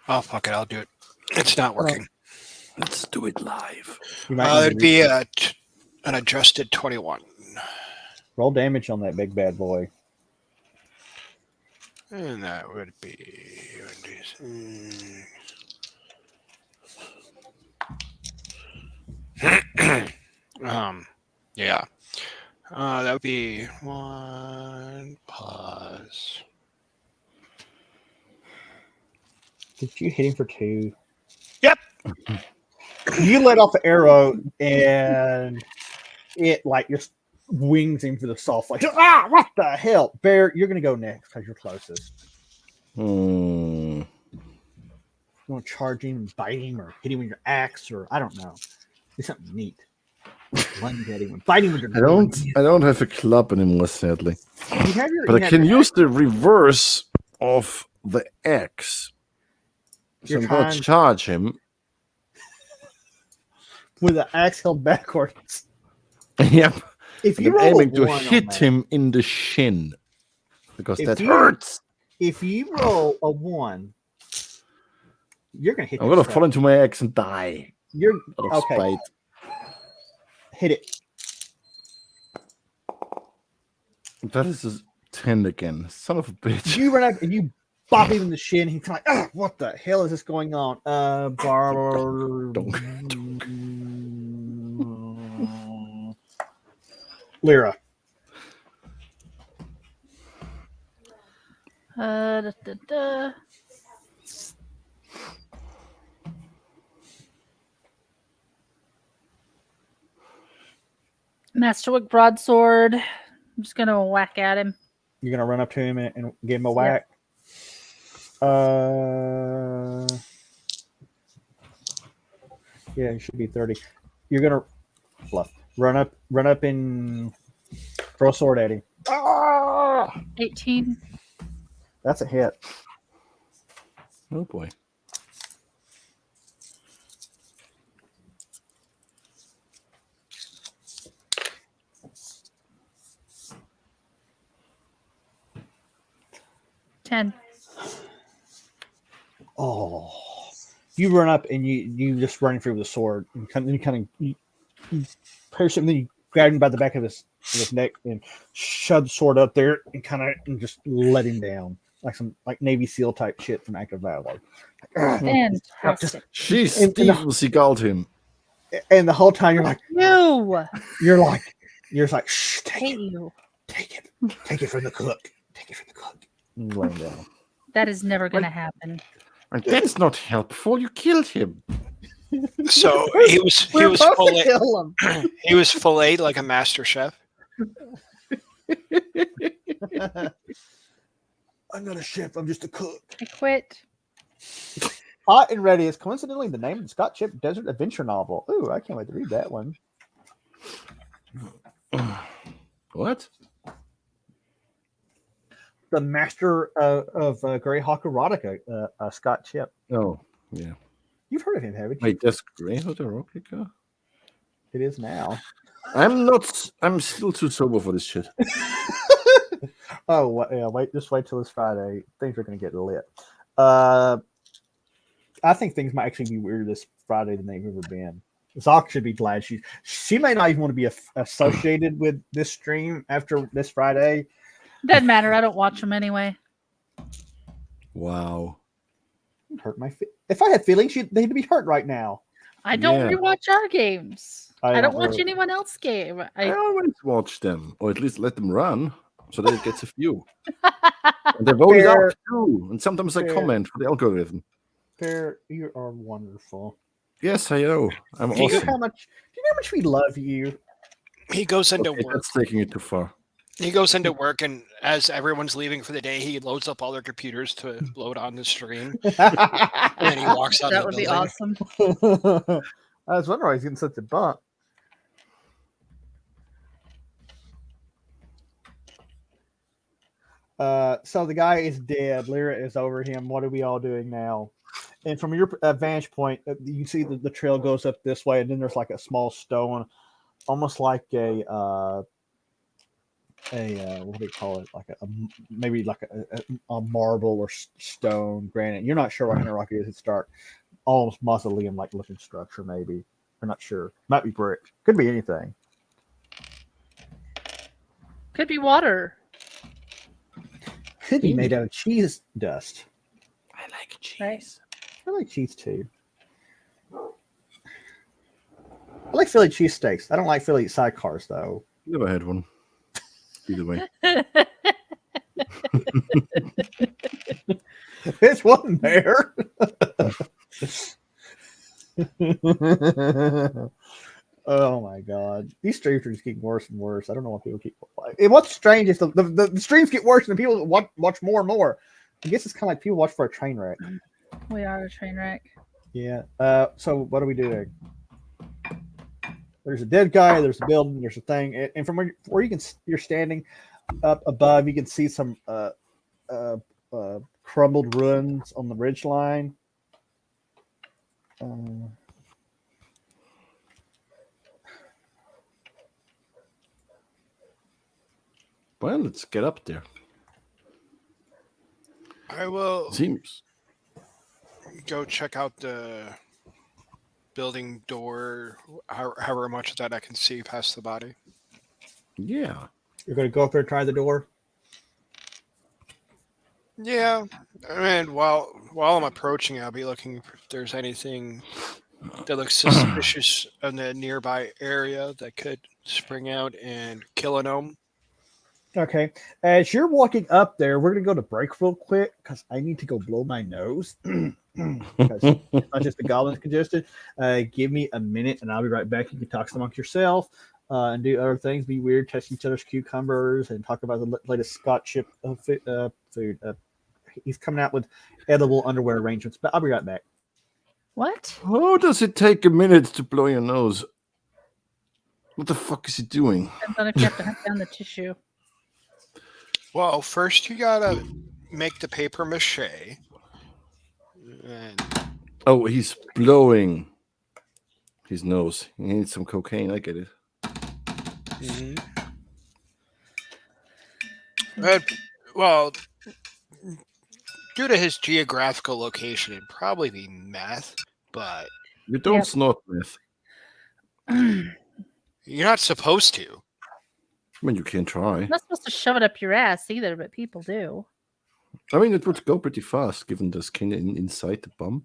Oh, fuck it. I'll do it. It's not working. Let's do it live. You might need to It'd be an adjusted 21. roll damage on that big bad boy. And that would be 1d6. Yeah. That would be 1 plus. Did you hit him for 2? Yep. You let off the arrow and it like just wings him to the soft. Like, what the hell? Bear, you're gonna go next because you're closest. Hmm. You want to charge him and bite him or hit him with your axe or I don't know. Do something neat. Lunge at him and bite him with your I don't have a club anymore, sadly. You have your, But you I have can your use the reverse of the X. So You're I'm going trying- to charge him. with the axe held backwards. Yep. If And you I'm roll aiming a to 1 on hit that, him in the shin. Because If that you- hurts. if you roll a 1, you're gonna hit. I'm that going to trap. fall into my X and die. You're Out of okay. spite. Hit it. That is a 10 again. Son of a bitch. You run up and you bop him in the shin. He's kind of like, what the hell is this going on? Lyra. Da, da, da. Masterwick broadsword. I'm just gonna whack at him. You're gonna run up to him and give him a whack. Yeah, it should be 30. You're gonna run up and throw a sword at him. 18. That's a hit. Oh boy. Oh, you run up and you just run through with a sword and you pierce him, and then you grab him by the back of his neck and shove the sword up there and just let him down like Navy SEAL type shit from Active Valor. Fantastic. She And- Steven Seagal'd him. And the whole time you're like, You. you're like, You're just like, shh, I hate you. take it from the cook. Take it from the cook. And laying down. That is never going to happen. And that's not helpful. You killed him. So he was fillet, kill him. he was filleted like a master chef. I'm not a chef. I'm just a cook. I quit. Hot and Ready is coincidentally the name of the Scott Chip Desert Adventure novel. Ooh, I can't wait to read that one. What? The master of Greyhawk erotica, Scott Chip. Oh, yeah. You've heard of him, haven't you? Wait, that's Greyhawk erotica? It is now. I'm still too sober for this shit. Oh, yeah, just wait till this Friday. Things are going to get lit. I think things might actually be weirder this Friday than they've ever been. Zoc should be glad she may not even want to be associated with this stream after this Friday. Doesn't matter. I don't watch them anyway. Wow. Hurt my if I had feelings, they'd be hurt right now. I don't Yeah. rewatch our games. I I don't don't watch really- anyone else's game. I always watch them, or at least let them run, so that it gets a few. And they're always Fair. up too, and sometimes I Fair. comment for the algorithm. Fair, you are wonderful. Yes, I know. I'm Do you know awesome. how much we love you? He goes into Okay, work. that's taking it too far. He goes into work, and as everyone's leaving for the day, he loads up all their computers to load on the stream, and then he walks out. That of would the be building. awesome. I was wondering why he's getting such a bump. So the guy is dead. Lyra is over him. What are we all doing now? And from your vantage point, you see the trail goes up this way, and then there's like a small stone, almost like a what do you call it? Like maybe like a marble or stone, granite. You're not sure what kind of rock it is. It's dark, almost mausoleum like looking structure. Maybe we're not sure. Might be brick. Could be anything. Could be water. Could be made out of cheese dust. I like cheese. Right. I like cheese too. I like Philly cheesesteaks. I don't like Philly sidecars though. Never had one. Either way. It's one there. Oh my god. These streams are just getting worse and worse. I don't know why people keep playing. And what's strange is the streams get worse and people watch more and more. I guess it's kind of like people watch for a train wreck. We are a train wreck. Yeah. So what are we doing? There's a dead guy. There's a building. There's a thing. And from where you're standing up above, you can see some crumbled ruins on the ridge line. Well, let's get up there. I will Seems. go check out the building door, however much of that I can see past the body. Yeah. You're going to go up there and try the door? Yeah, I mean, while I'm approaching, I'll be looking if there's anything that looks suspicious in the nearby area that could spring out and kill a gnome. Okay. As you're walking up there, we're going to go to break real quick because I need to go blow my nose. Because it's not just the goblins congested. Give me a minute and I'll be right back. You can talk amongst yourself and do other things, be weird, test each other's cucumbers, and talk about the latest Scott chip food. He's coming out with edible underwear arrangements, but I'll be right back. What? How does it take a minute to blow your nose? What the fuck is he doing? Depends on if you have to hunt down the tissue. Well, first you gotta make the paper mache. And Oh, he's blowing his nose. He needs some cocaine. I get it. well, due to his geographical location, it'd probably be meth, but You don't Yep. snort meth. you're not supposed to. I mean, you can try. You're not supposed to shove it up your ass either, but people do. I mean, it would go pretty fast given the skin inside the bum.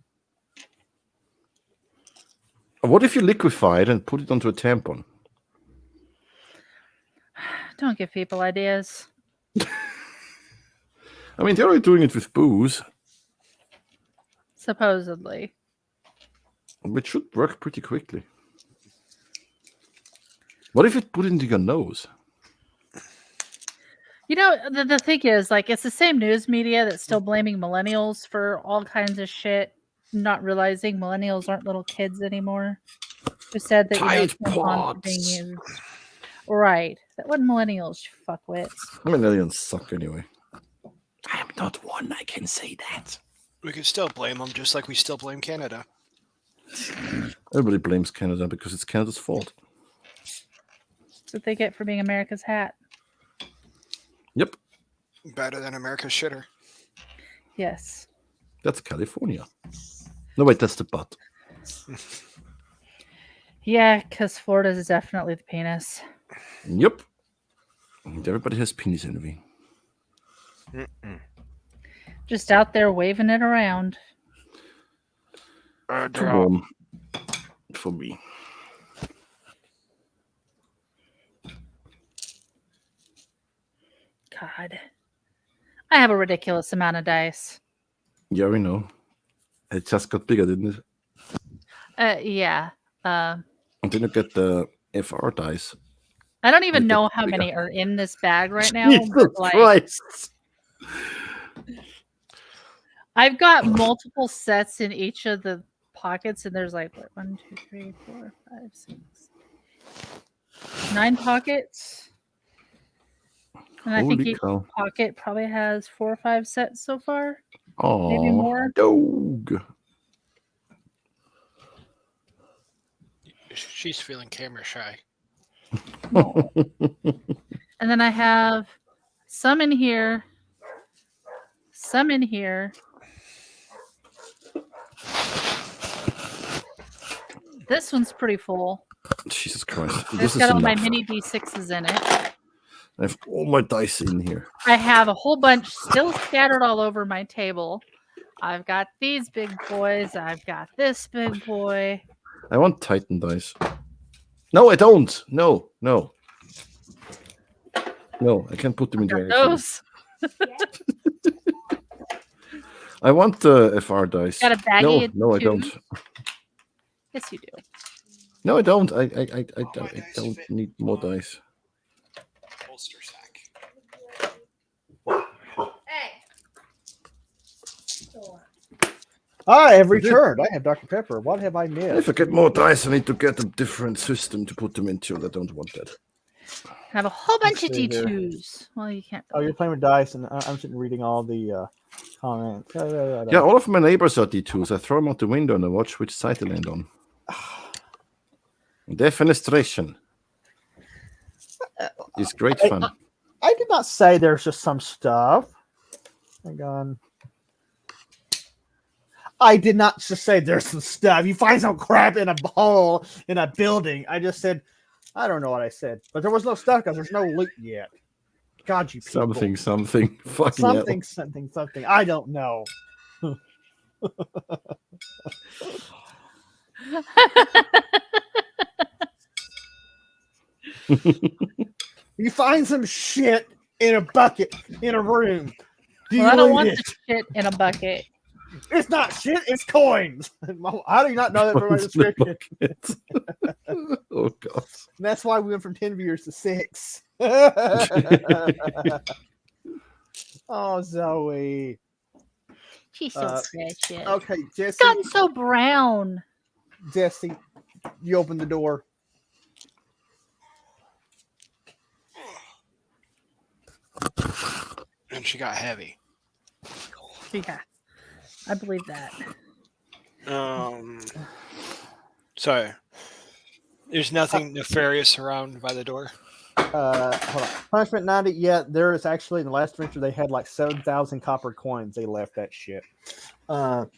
What if you liquefy it and put it onto a tampon? Don't give people ideas. I mean, they're already doing it with booze, Supposedly. which should work pretty quickly. What if it put into your nose? You know, the thing is, like, it's the same news media that's still blaming millennials for all kinds of shit, not realizing millennials aren't little kids anymore. Who said that, Tide tampons are being Pods. used. Right. That wasn't millennials, you fuckwits. I mean, aliens suck anyway. I am not one, I can say that. We could still blame them, just like we still blame Canada. Everybody blames Canada because it's Canada's fault. That's what they get for being America's hat. Yep, Better than America's shitter. Yes. that's California. No, wait, that's the butt. Yeah, because Florida is definitely the penis. Yep. And everybody has penis envy. Just out there waving it around. Too warm for me. God. I have a ridiculous amount of dice. Yeah, we know. It just got bigger, didn't it? Yeah. And then you get the FR dice. I don't even Make it know how bigger. many are in this bag right now. Jesus but, like, Christ. I've got multiple sets in each of the pockets, and there's like what, 1, 2, 3, 4, 5, 6, 9 pockets. And I think Holy each cow. pocket probably has 4 or 5 sets so far. Oh, Maybe more. dog. She's feeling camera shy. And then I have some in here, some in here. This one's pretty full. Jesus Christ. It's This is got all my enough. mini D6s in it. I have all my dice in here. I have a whole bunch still scattered all over my table. I've got these big boys. I've got this big boy. I want Titan dice. No, I don't. No. No, I can't put them into anything. Those. I want the FR dice. Got a baggie. No, I too? don't. Yes, you do. No, I don't. I don't need more dice. Bolster sack. I have returned. I have Dr. Pepper. What have I missed? If I get more dice, I need to get a different system to put them into. I don't want that. I have a whole bunch of Let's see here. D2s. Well, you can't. Oh, you're playing with dice, and I'm sitting reading all the comments. Yeah, all of my neighbors are D2s. I throw them out the window and I watch which side they land on. Defenestration is great fun. I did not say there's just some stuff. Hang on. I did not just say there's some stuff. You find some crap in a hole in a building. I just said, I don't know what I said, but there was no stuff because there's no loot yet. God, you people. Something. Fucking hell. Something. I don't know. You find some shit in a bucket in a room. Do you Well, I don't loot want it? the shit in a bucket. It's not shit, it's coins. How do you not know that from my description? Oh god. And that's why we went from 10 viewers to 6. Oh, Zoe. She's so precious. Okay, It's Jesse. gotten so brown. Jesse, you open the door. And she got heavy. Yeah, I believe that. So there's nothing nefarious around by the door. Hold on. Punishment 90. Yeah, there is actually in the last adventure they had like 7,000 copper coins. They left that shit. I'm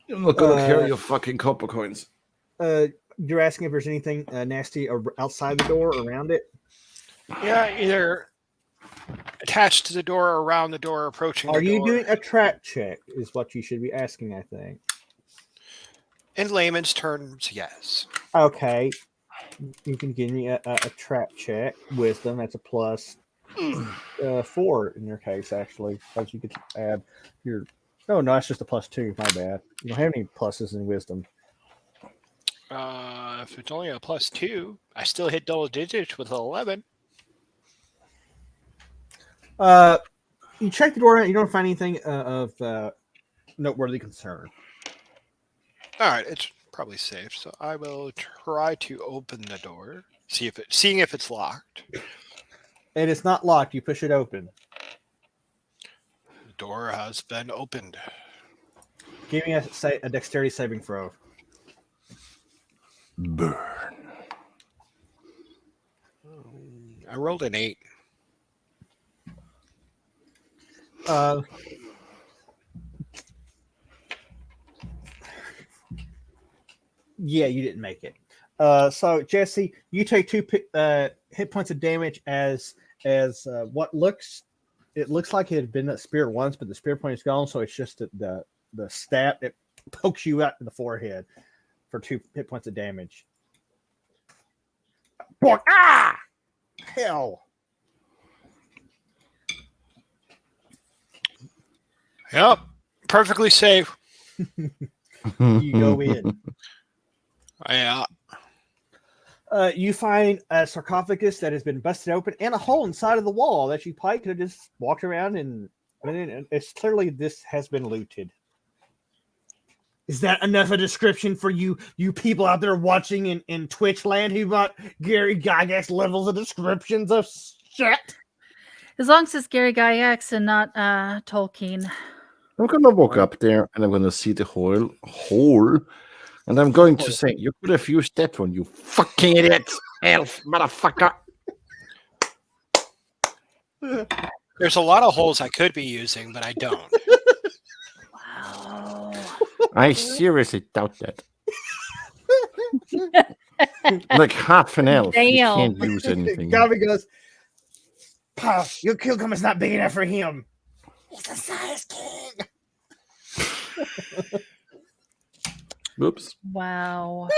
not gonna carry your fucking copper coins. You're asking if there's anything nasty outside the door or around it? Yeah, either attached to the door or around the door, approaching Are the you door. doing a trap check? Is what you should be asking, I think. In layman's terms, yes. Okay. You can give me a trap check. Wisdom, that's a plus 4 in your case, actually, because you could add your. Oh no, that's just a +2. My bad. You don't have any pluses in wisdom. If it's only a +2, I still hit double digits with 11. You check the door out. You don't find anything of noteworthy concern. All right, it's probably safe, so I will try to open the door, seeing if it's locked. And it's not locked. You push it open. The door has been opened. Give me a dexterity saving throw. Burn. I rolled an 8. Yeah, you didn't make it. So Jesse, you take 2 hit points of damage as what looks like it had been a spear once, but the spear point is gone, so it's just the stab that pokes you out in the forehead for 2 hit points of damage. Ah! Hell! Yep, perfectly safe. You go in. Yeah. You find a sarcophagus that has been busted open and a hole inside of the wall that you probably could have just walked around and it's clearly this has been looted. Is that enough a description for you people out there watching in Twitch land who want Gary Gygax levels of descriptions of shit? As long as it's Gary Gygax and not Tolkien. I'm gonna walk up there and I'm gonna see the hole, and I'm going to say, "You could have used that one, you fucking idiot, elf motherfucker." There's a lot of holes I could be using, but I don't. Wow. I seriously doubt that. Like half an elf, you Damn. can't use anything. Gabi goes, "Pa, your cucumber's not big enough for him. He's a size king." Whoops. Wow.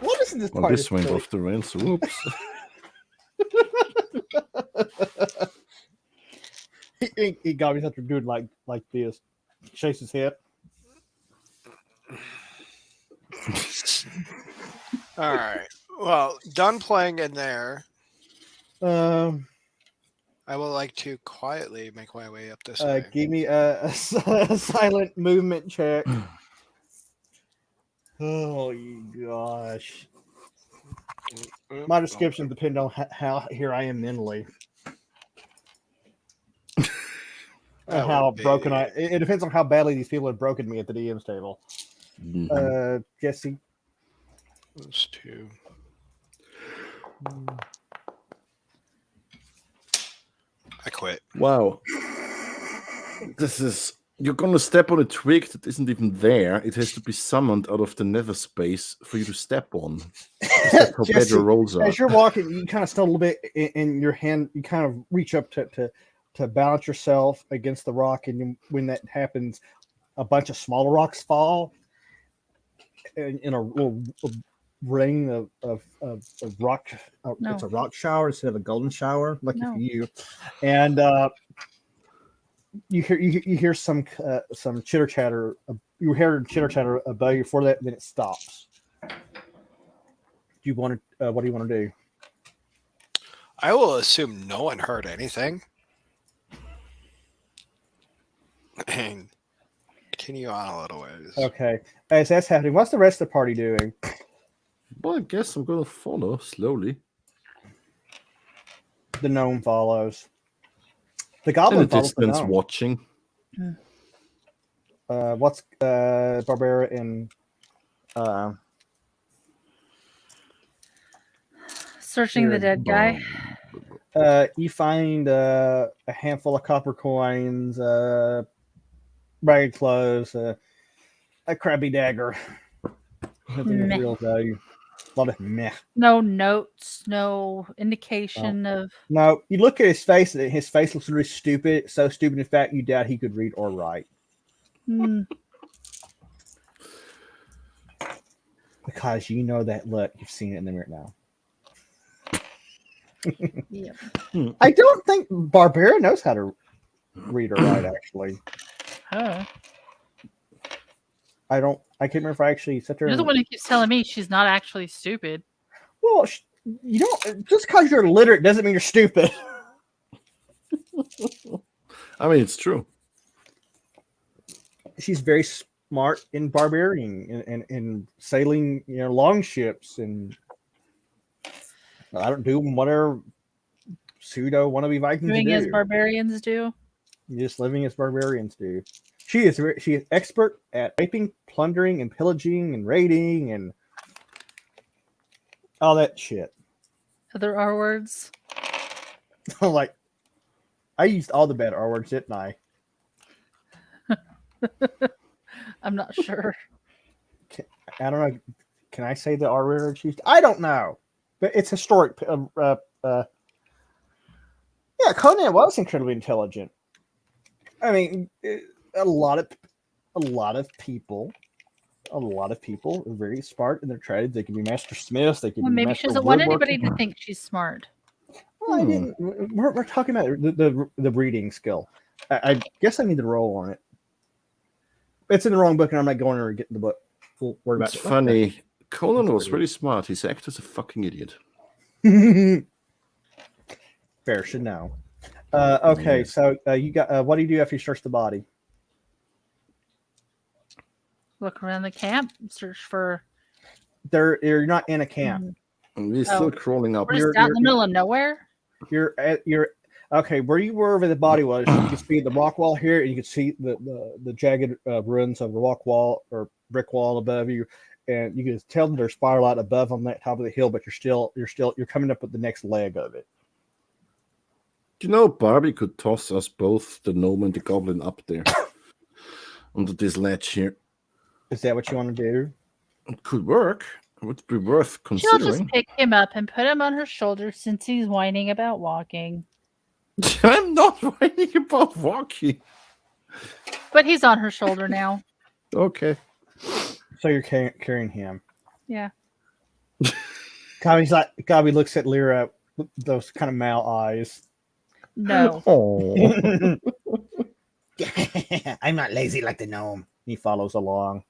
What is in this Well, part? this went off the rails. Whoops. He got me after doing like this. Shakes his head. All right. Well, done playing in there. I would like to quietly make my way up this way. Give me a silent movement check. Oh gosh. My description depends on how here I am mentally. How broken it depends on how badly these people have broken me at the DM's table. Mhm. Jesse. Those 2. I quit. Wow. This is. You're gonna step on a twig that isn't even there. It has to be summoned out of the nether space for you to step on. That's how bad your rolls are. As you're walking, you kind of stumble a bit in your hand. You kind of reach up to balance yourself against the rock, and when that happens, a bunch of smaller rocks fall in a little ring of rock. No. It's a rock shower instead of a golden shower, lucky No. for you. And you hear some chitter chatter. You hear chitter chatter above you. Before that, then it stops. Do you want to? What do you want to do? I will assume no one heard anything. And continue on a little ways. Okay. As that's happening, what's the rest of the party doing? Well, I guess I'm gonna follow slowly. The gnome follows. The In goblin the follows the distance, gnome. watching. What's Barbara and Searching the dead guy. you find a handful of copper coins, ragged clothes, a crabby dagger. Nothing of Meh. real value. A lot of meh. No notes, no indication of. No, you look at his face, and his face looks really stupid. So stupid, in fact, you doubt he could read or write. Because you know that look. You've seen it in the mirror now. Yep. I don't think Barbara knows how to read or write. Actually, Huh. I can't remember if I actually sat there. You're the one who keeps telling me she's not actually stupid. Well, you don't. Just because you're literate doesn't mean you're stupid. I mean, it's true. She's very smart in barbarian and sailing, long ships, and I don't do whatever pseudo wannabe Vikings Doing do. as barbarians do. Just living as barbarians do. She is expert at raping, plundering, and pillaging, and raiding, and all that shit. Other R words. Like, I used all the bad R words, didn't I? I'm not sure. I don't know. Can I say the R word used? I don't know, but it's historic. Yeah, Conan was incredibly intelligent. I mean, a lot of people are very smart in their trades. They can be master smiths. They can Well, be maybe master she doesn't want woodworking. anybody to think she's smart. Well, I didn't. We're talking about the reading skill. I guess I need to roll on it. It's in the wrong book, and I'm not going to get the book. We'll worry about It's it. funny. Conan was really smart. His actor's a fucking idiot. Fair should know. Okay, so you got. What do you do after you search the body? Look around the camp, search for. You're not in a camp. And we're still crawling up. We're just out in the middle of nowhere. You're okay. Where you were, where the body was, you can see the rock wall here, and you can see the jagged ruins of the rock wall or brick wall above you, and you can tell that there's spiral out above on that top of the hill. But you're coming up with the next leg of it. You know, Barbie could toss us both, the gnome and the goblin, up there onto this ledge here. Is that what you want to do? It could work. It would be worth She'll considering. just pick him up and put him on her shoulder since he's whining about walking. I'm not whining about walking. But he's on her shoulder now. Okay. So you're carrying him. Yeah. Gabi looks at Lyra with those kind of mal eyes. No. Oh. I'm not lazy like the gnome. He follows along.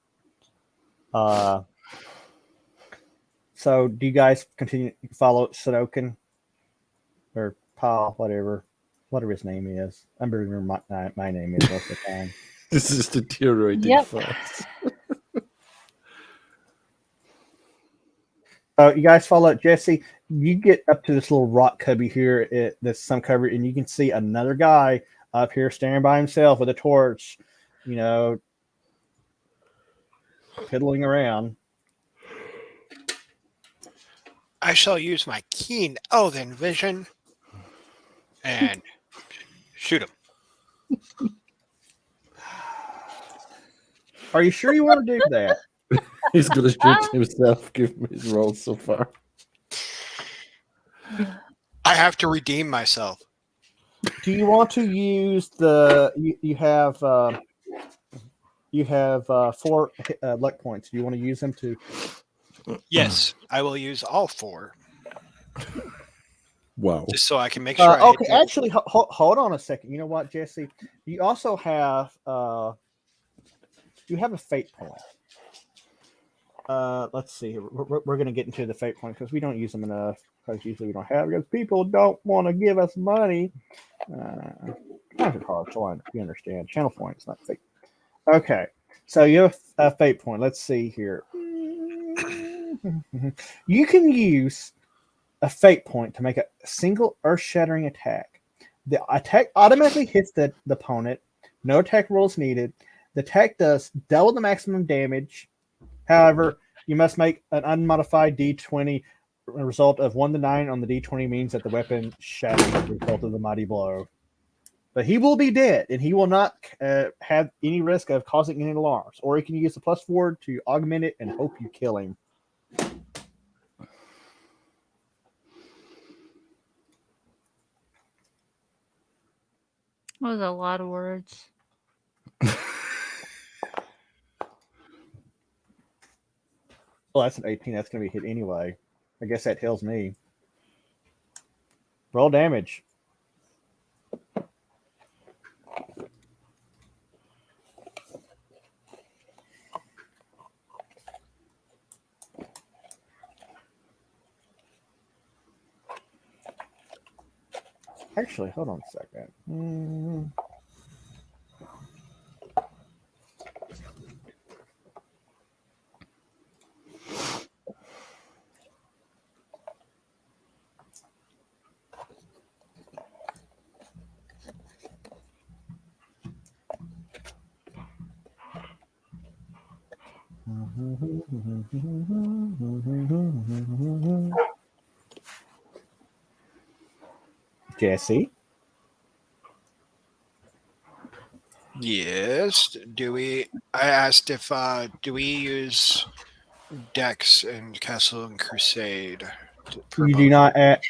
So do you guys continue to follow Sudoku or Paul, whatever his name is? I'm remember my name is most of the time. This is deteriorating fast. You guys follow Jesse. You get up to this little rock cubby here that's some cover, and you can see another guy up here standing by himself with a torch, piddling around. I shall use my keen elven vision and shoot him. Are you sure you want to do that? He's gonna shoot himself. Give me his roll so far. I have to redeem myself. Do you want to use you have 4 luck points? Do you want to use them to? Yes, I will use all 4. Wow. Just so I can make sure. Okay, actually, hold on a second. You know what, Jesse? You also have you have a fate point. Let's see. We're going to get into the fate points because we don't use them enough. Because usually we don't have because people don't want to give us money. You understand? Channel points, not fate. Okay, so you have a fate point. Let's see here. You can use a fate point to make a single earth-shattering attack. The attack automatically hits the opponent. No attack rolls needed. The attack does double the maximum damage. However, you must make an unmodified D20. A result of 1 to 9 on the D20 means that the weapon shatters as a result of the mighty blow. But he will be dead, and he will not have any risk of causing any alarms. Or you can use the +4 to augment it and hope you kill him. That was a lot of words. Well, that's an 18. That's going to be hit anyway. I guess that tells me. Roll damage. Actually, hold on a second. Jesse? Yes. I asked if do we use Dex and Castle and Crusade? You do not add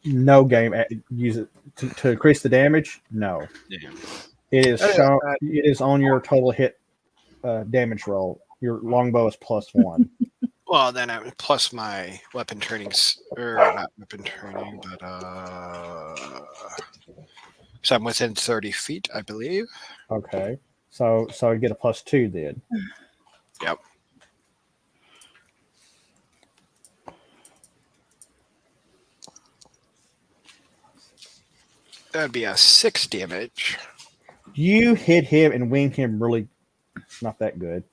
no game use it to increase the damage. No, Yeah. it is shown. It is on your total hit damage roll. Your longbow is +1. Well, then I plus my weapon training, or not weapon training, but so I'm within 30 feet, I believe. Okay, so you get a +2 then. Yep. That'd be a 6 damage. You hit him and wing him really not that good.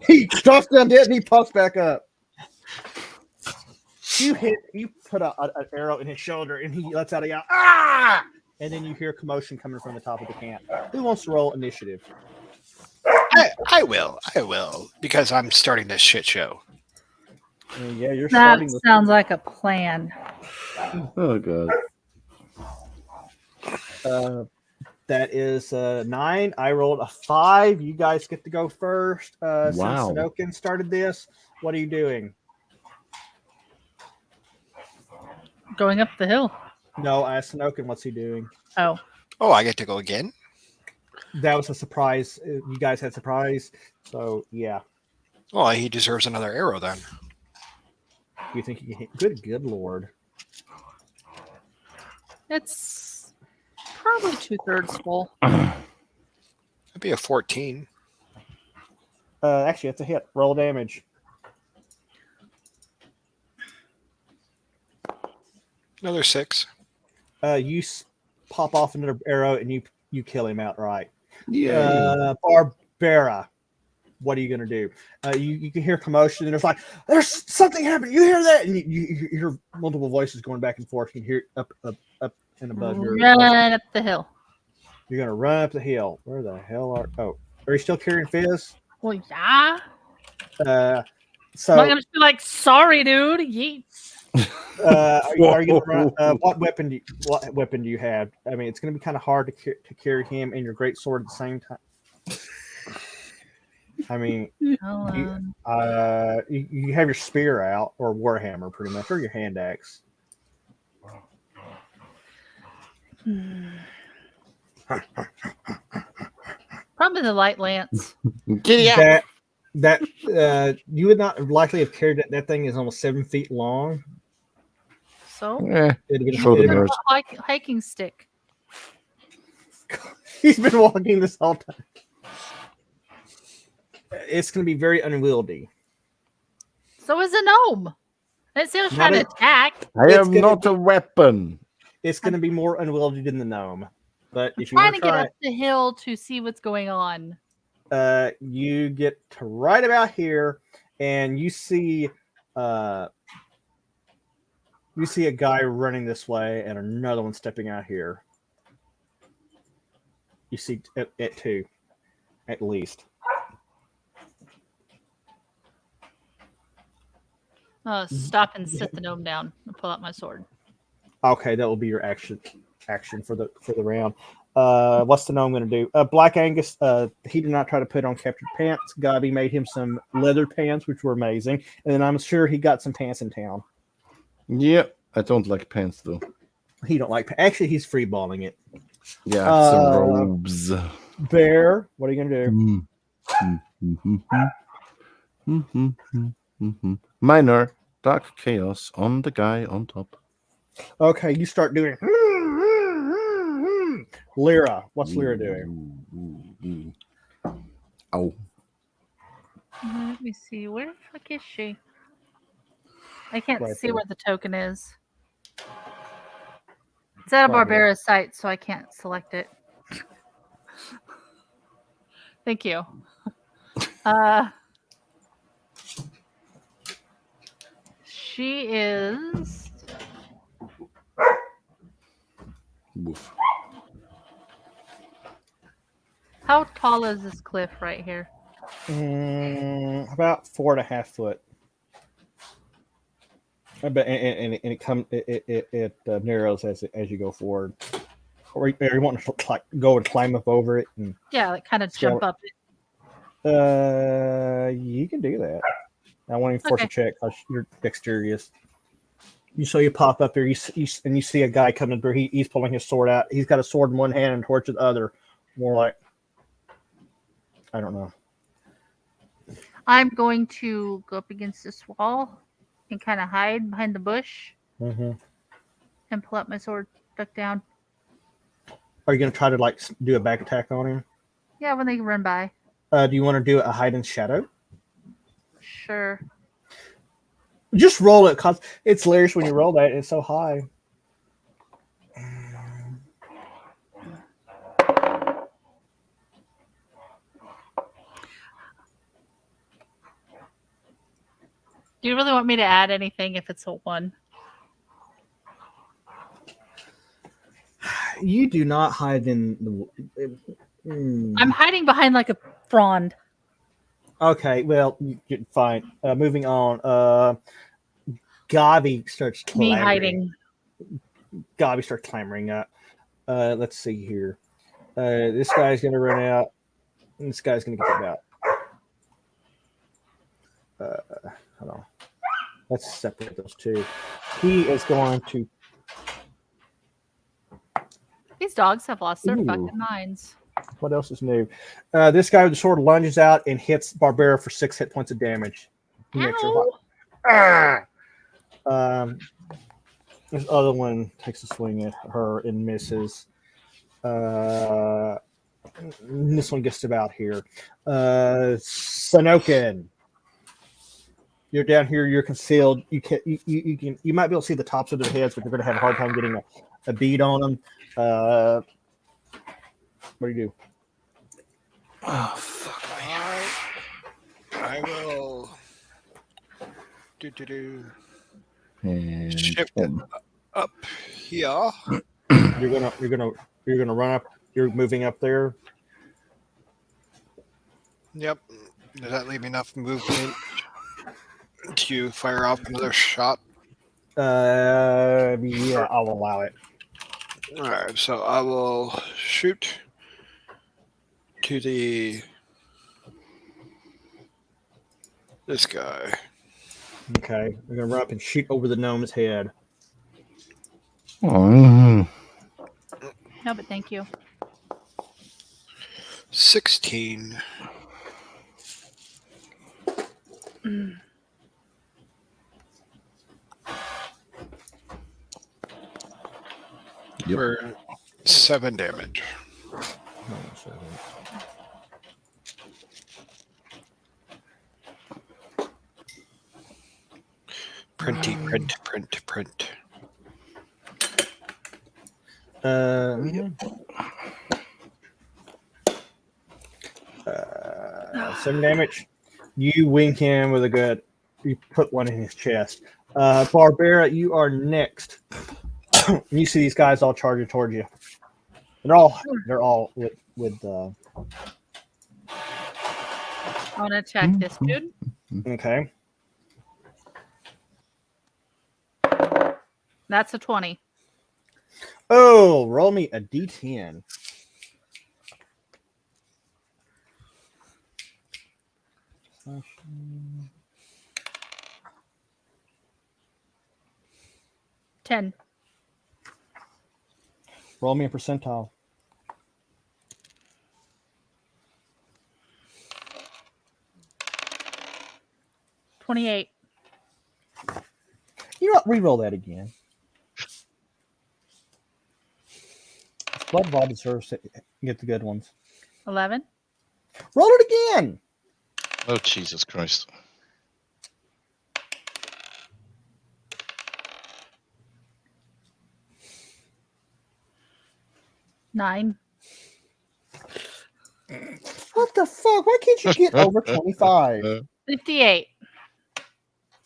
He drops down dead and he pops back up. You put an arrow in his shoulder and he lets out a yell, ah! And then you hear commotion coming from the top of the camp. Who wants to roll initiative? I will, because I'm starting this shit show. Yeah, you're That starting. sounds like a plan. Oh god. That is 9. I rolled a 5. You guys get to go first. Since Sanokin started this, what are you doing? Going up the hill. No, I asked Sanokin, what's he doing? Oh, I get to go again? That was a surprise. You guys had surprise. So, yeah. Well, he deserves another arrow then. You think you can hit? Good lord. it's probably 2/3 full. That'd be a 14. Actually, it's a hit. Roll damage. Another 6. You pop off another arrow and you kill him outright. Yeah. Barbara, what are you going to do? You can hear commotion and there's something happening. You hear that? And you hear multiple voices going back and forth. You can hear up and above your. Run up the hill. You're going to run up the hill. Where the hell are you still carrying Fizz? Well, yeah. So I'm gonna be like, sorry, dude. Yeet. are you gonna run, what weapon do you have? I mean, it's going to be kind of hard to carry him and your great sword at the same time. I mean, you have your spear out or warhammer pretty much, or your hand axe. Probably the light lance. Giddy up. That you would not likely have carried that. That thing is almost 7 feet long. So It'd been hiking stick. He's been walking this whole time. It's going to be very unwieldy. So is a gnome. It seems trying to attack. I am not a weapon. It's going to be more unwieldy than the gnome. But if you trying want to try get up the hill to see what's going on. You get to right about here, and you see a guy running this way, and another one stepping out here. You see it two, at least. Stop and sit the gnome down and pull out my sword. Okay, that will be your action for the round. What's the gnome going to do? Black Angus, he did not try to put on captured pants. Gobby made him some leather pants, which were amazing. And then I'm sure he got some pants in town. Yep, I don't like pants though. He don't like. Actually, he's freeballing it. Yeah, some robes. Bear, what are you going to do? Minor, Dark Chaos on the guy on top. Okay, you start doing Lyra. What's Lyra doing? Oh. Let me see. Where the fuck is she? I can't Right see there. where the token is. It's at a Right here. Barbera site, so I can't select it. Thank you. She is. Woof. How tall is this cliff right here? About 4.5 foot. And it narrows as you go forward. Or you want to go and climb up over it and Yeah, like kind of jump up it. you can do that. I want to force a check because you're dexterous. You pop up there, you see a guy coming through. He's pulling his sword out. He's got a sword in one hand and a torch in the other. More like, I don't know. I'm going to go up against this wall and kind of hide behind the bush Mm-hmm. and pull up my sword, duck down. Are you going to try to do a back attack on him? Yeah, when they run by. Do you want to do a hide and shadow? Sure. Just roll it, cause it's hilarious when you roll that. It's so high. Do you really want me to add anything if it's a 1? You do not hide in the. I'm hiding behind like a frond. Okay, well, fine. Moving on. Gabi starts Me clamoring. hiding. Gabi starts clamoring up. Let's see here. This guy's going to run out. And this guy's going to get out. Hold on. Let's separate those two. He is going to. These dogs have lost their Ooh. fucking minds. What else is new? This guy with the sword lunges out and hits Barbera for 6 hit points of damage. Ow. This other one takes a swing at her and misses. This one gets about here. Sanoken. You're down here. You're concealed. You might be able to see the tops of their heads, but you're going to have a hard time getting a bead on them. What do you do? Oh, fuck. I will And shift it up here. You're gonna run up. You're moving up there. Yep. Does that leave enough movement to fire off another shot? Yeah, I'll allow it. All right. So I will shoot to this guy. Okay, we're gonna run up and shoot over the gnome's head. No, but thank you. 16. For 7 damage. Print. Some damage. You wing him with a good. You put one in his chest. Barbera, you are next. You see these guys all charging towards you. They're all with. I want to check this dude. Okay. That's a 20. Oh, roll me a d10. $10. Roll me a percentile. 28. You know what? Reroll that again. Blood Ball deserves to get the good ones. 11. Roll it again. Oh, Jesus Christ. Nine. What the fuck? Why can't you get over 25? 58.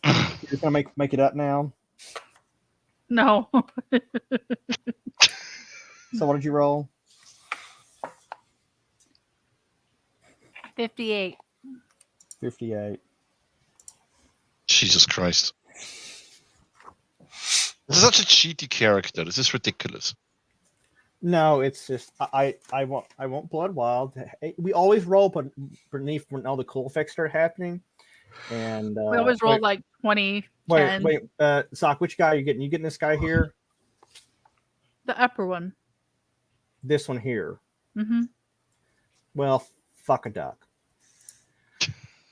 You're just gonna make it up now. No. So what did you roll? 58. 58. Jesus Christ. This is such a cheaty character. This is ridiculous. No, it's just I want Blood Wild. We always roll beneath when all the cool effects start happening. And We always roll like 20, 10. Wait, Sock, which guy are you getting? You getting this guy here? The upper one. This one here. Mm-hmm. Well, fuck a duck.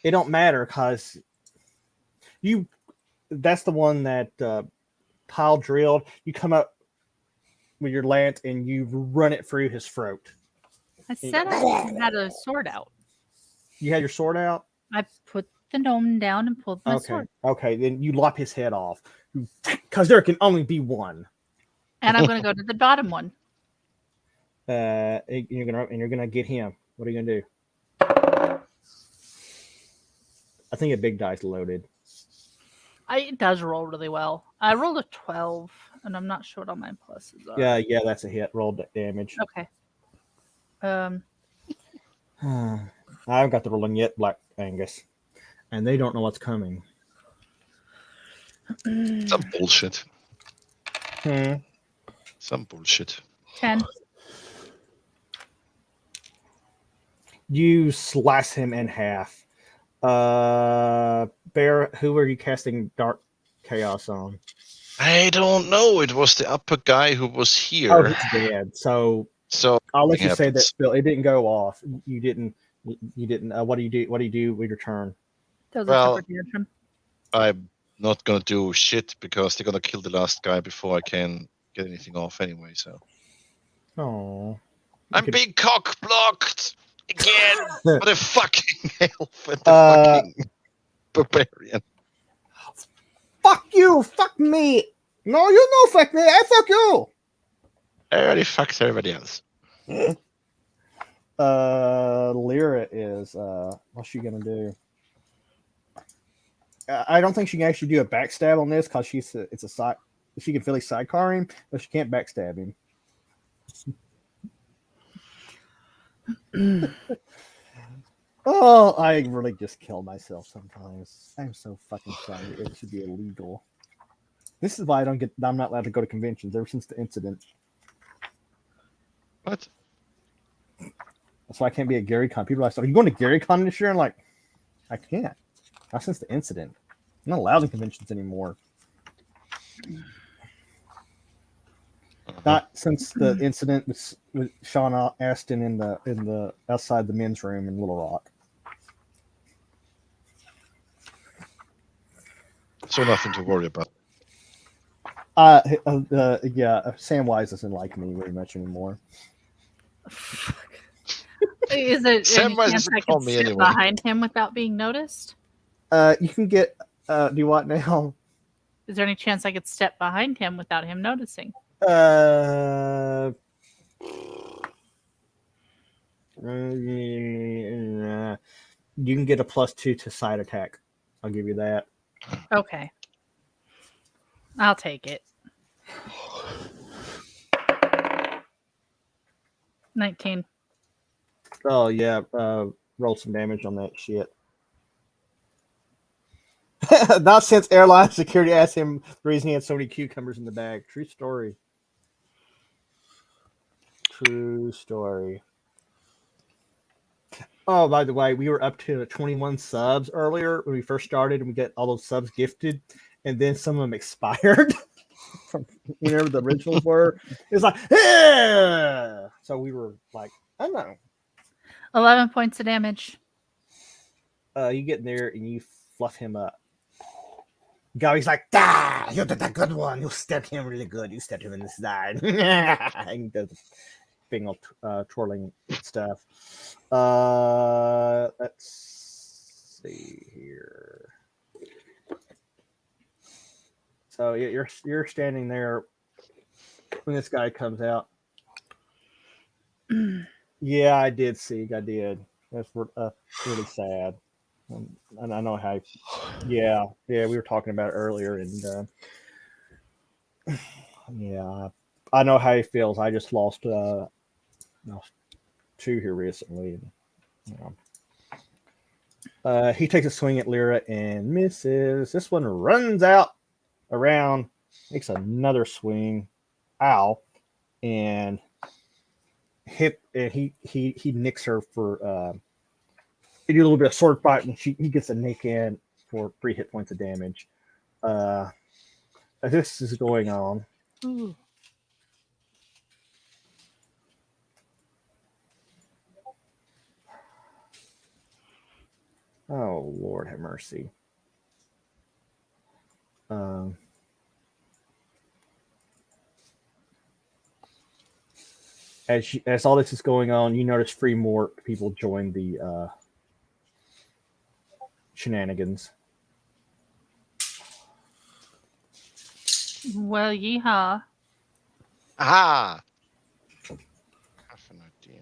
It don't matter because that's the one that pile drilled. You come up with your lance and you run it through his throat. I said I had a sword out. You had your sword out? I put the gnome down and pulled my sword. Okay, then you lop his head off. Because there can only be one. And I'm gonna go to the bottom one. You're gonna get him. What are you gonna do? I think a big dice loaded. It does roll really well. I rolled a 12, and I'm not sure what all my pluses are. Yeah, that's a hit. Roll damage. Okay. I haven't got the rolling yet, Black Angus, and they don't know what's coming. Some bullshit. Hmm. Some bullshit. 10. You slice him in half. Bear, who are you casting Dark Chaos on? I don't know. It was the upper guy who was here. Oh, he's dead. So I'll let you say that. Still, it didn't go off. You didn't. What do you do? What do you do with your turn? That was a temper tantrum. I'm not gonna do shit because they're gonna kill the last guy before I can get anything off anyway. So. Oh. I'm being cock blocked again. What a fucking elf and the fucking barbarian. Fuck you! Fuck me! No, you know fuck me! I fuck you! I already fucked everybody else. Lyra is what's she gonna do? I don't think she can actually do a backstab on this because it's a side. She can Philly sidecar him, but she can't backstab him. Oh, I really just kill myself sometimes. I'm so fucking sorry. It should be illegal. This is why I'm not allowed to go to conventions ever since the incident. What? That's why I can't be at GaryCon. People are like, "Are you going to GaryCon this year?" I'm like, I can't. Not since the incident. I'm not allowed in conventions anymore. Not since the incident with Sean Astin in the outside the men's room in Little Rock. So nothing to worry about. Yeah, Sam Wise doesn't like me very much anymore. Is it Sam any Wise chance doesn't I call can me sit anyway. behind him without being noticed? You can get do you want now? Is there any chance I could step behind him without him noticing? You can get a +2 to side attack. I'll give you that. Okay. I'll take it. 19. Oh yeah, roll some damage on that shit. Not since airline security asked him the reason he had so many cucumbers in the bag. True story. True story. Oh, by the way, we were up to 21 subs earlier when we first started, and we get all those subs gifted, and then some of them expired from whenever the originals were. It was like, yeah! So we were like, I don't know. 11 points of damage. You get in there and you fluff him up. Gary's like, ah, you did that good one. You stabbed him really good. You stabbed him in the side. And he does the thing of twirling stuff. Let's see here. So you're standing there when this guy comes out. Yeah, I did, Sieg. I did. That's really sad. And I know how. Yeah, we were talking about it earlier, and yeah, I know how he feels. I just lost two here recently. You know. He takes a swing at Lyra and misses. This one runs out around, makes another swing, ow, and he nicks her for. He do a little bit of sword fight, and he gets a nick in for 3 hit points of damage. This is going on. Ooh. Oh, Lord have mercy. As all this is going on, you notice 3 more people join the shenanigans. Well, yeehaw. Aha! Have an idea.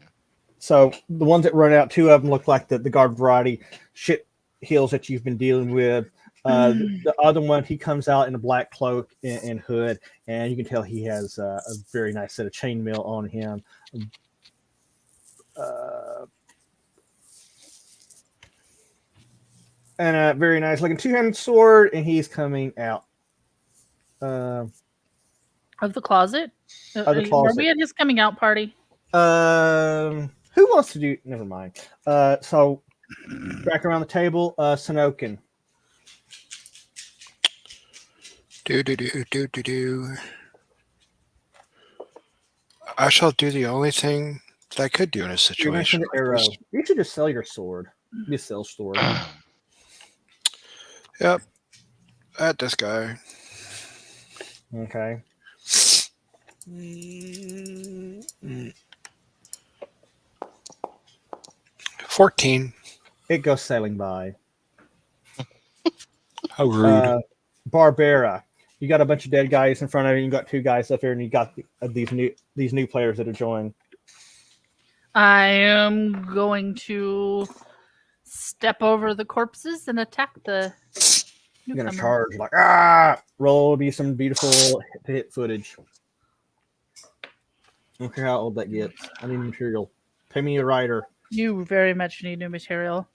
So the ones that run out, 2 of them look like the guard variety shit heels that you've been dealing with. The other one, he comes out in a black cloak and hood, and you can tell he has a very nice set of chainmail on him. And a very nice looking 2-handed sword, and he's coming out. Of the closet? Of the Are closet. we at his coming out party? Who wants to do? Never mind. So back around the table, Sonokin. Do. I shall do the only thing that I could do in a You mentioned situation. the arrow. You should just sell your sword. You sell sword. Yep. At this guy. Okay. 14. It goes sailing by. How rude. Barbara. You got a bunch of dead guys in front of you. You got 2 guys up here, and you got these new players that are joining. I am going to step over the corpses and attack the You're gonna newcomer. charge like roll. Be some beautiful hit footage. I don't care how old that gets. I need material. Pay me a writer. You very much need new material.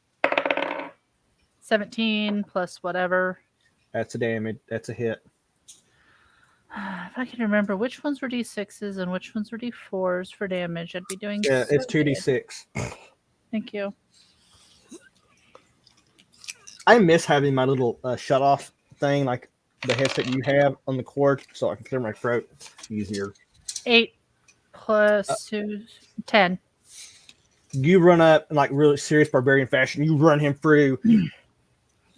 17 plus whatever. That's a damage. That's a hit. If I can remember which ones were D6s and which ones were D4s for damage, I'd be doing. Yeah, it's so good. 2d6. Thank you. I miss having my little shut off thing, like the headset you have on the cord, so I can clear my throat easier. 8 plus 2, 10. You run up in like really serious barbarian fashion. You run him through.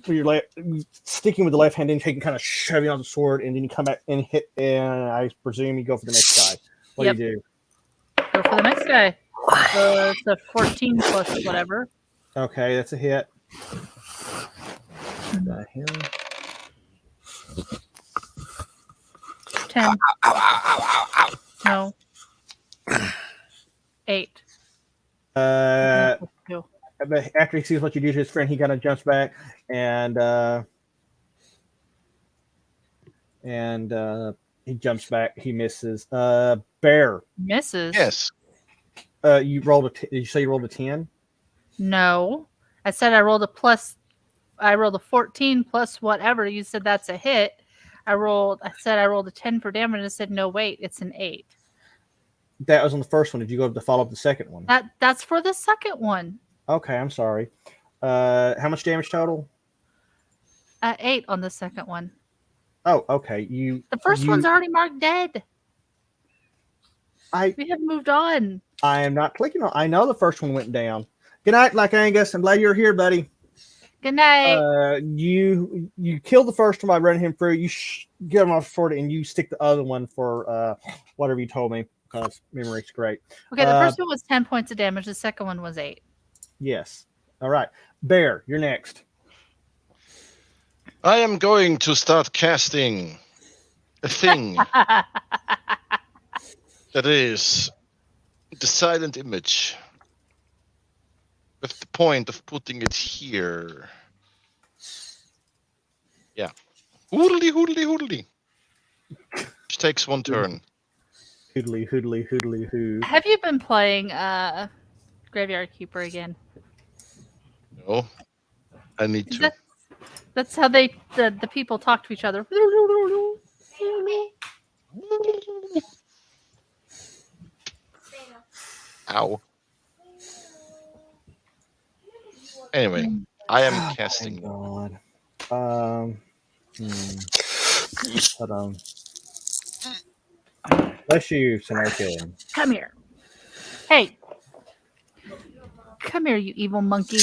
You're sticking with the left hand and taking kind of shoving on the sword, and then you come back and hit. And I presume you go for the next guy. What do you do? Go for the next guy. So it's a 14 plus whatever. Okay, that's a hit. The hell? 10. Ow. No. 8. But after he sees what you do to his friend, he kind of jumps back and he jumps back. He misses. Bear. Misses? Yes. You rolled did you say you rolled a 10? No. I said I rolled a 14 plus whatever. You said that's a hit. I said I rolled a 10 for damage. I said, no, wait, it's an 8. That was on the first one. Did you go to follow up the second one? That's for the second one. Okay, I'm sorry. How much damage total? 8 on the second one. Oh, okay. The first one's already marked dead. We have moved on. I am not clicking on. I know the first one went down. Good night, Black Angus. I'm glad you're here, buddy. Good Good night. You kill the first one by running him through. You get him off the sword, and you stick the other one for whatever you told me, because memory's great. Okay, the first one was 10 points of damage. The second one was 8. Yes. All right. Bear, you're next. I am going to start casting a thing that is the silent image, with the point of putting it here. Yeah. Hoodly, hoodly, hoodly. Which takes 1 turn. Hoodly, hoodly, hoodly, hoo. Have you been playing Graveyard Keeper again? No. I need to. That's how the people talk to each other. Ow. Anyway, I am casting. God. Hold on. Bless you, Sanokin. Come here. Hey. Come here, you evil monkey.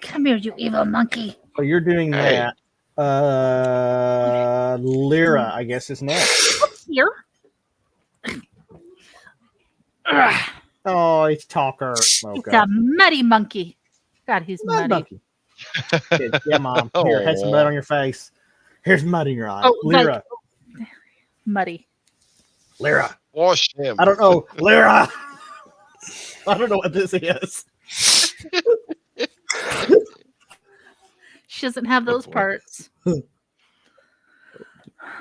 Come here, you evil monkey. So you're doing Hey. that. Lyra, I guess, is next. Here. Oh, it's Talker. It's a muddy monkey. God, he's muddy. Yeah, Mom. Here, have some mud on your face. Here's mud in your eye. Oh, Lyra. Muddy. Lyra. Wash him. I don't know. Lyra. I don't know what this is. She doesn't have those parts.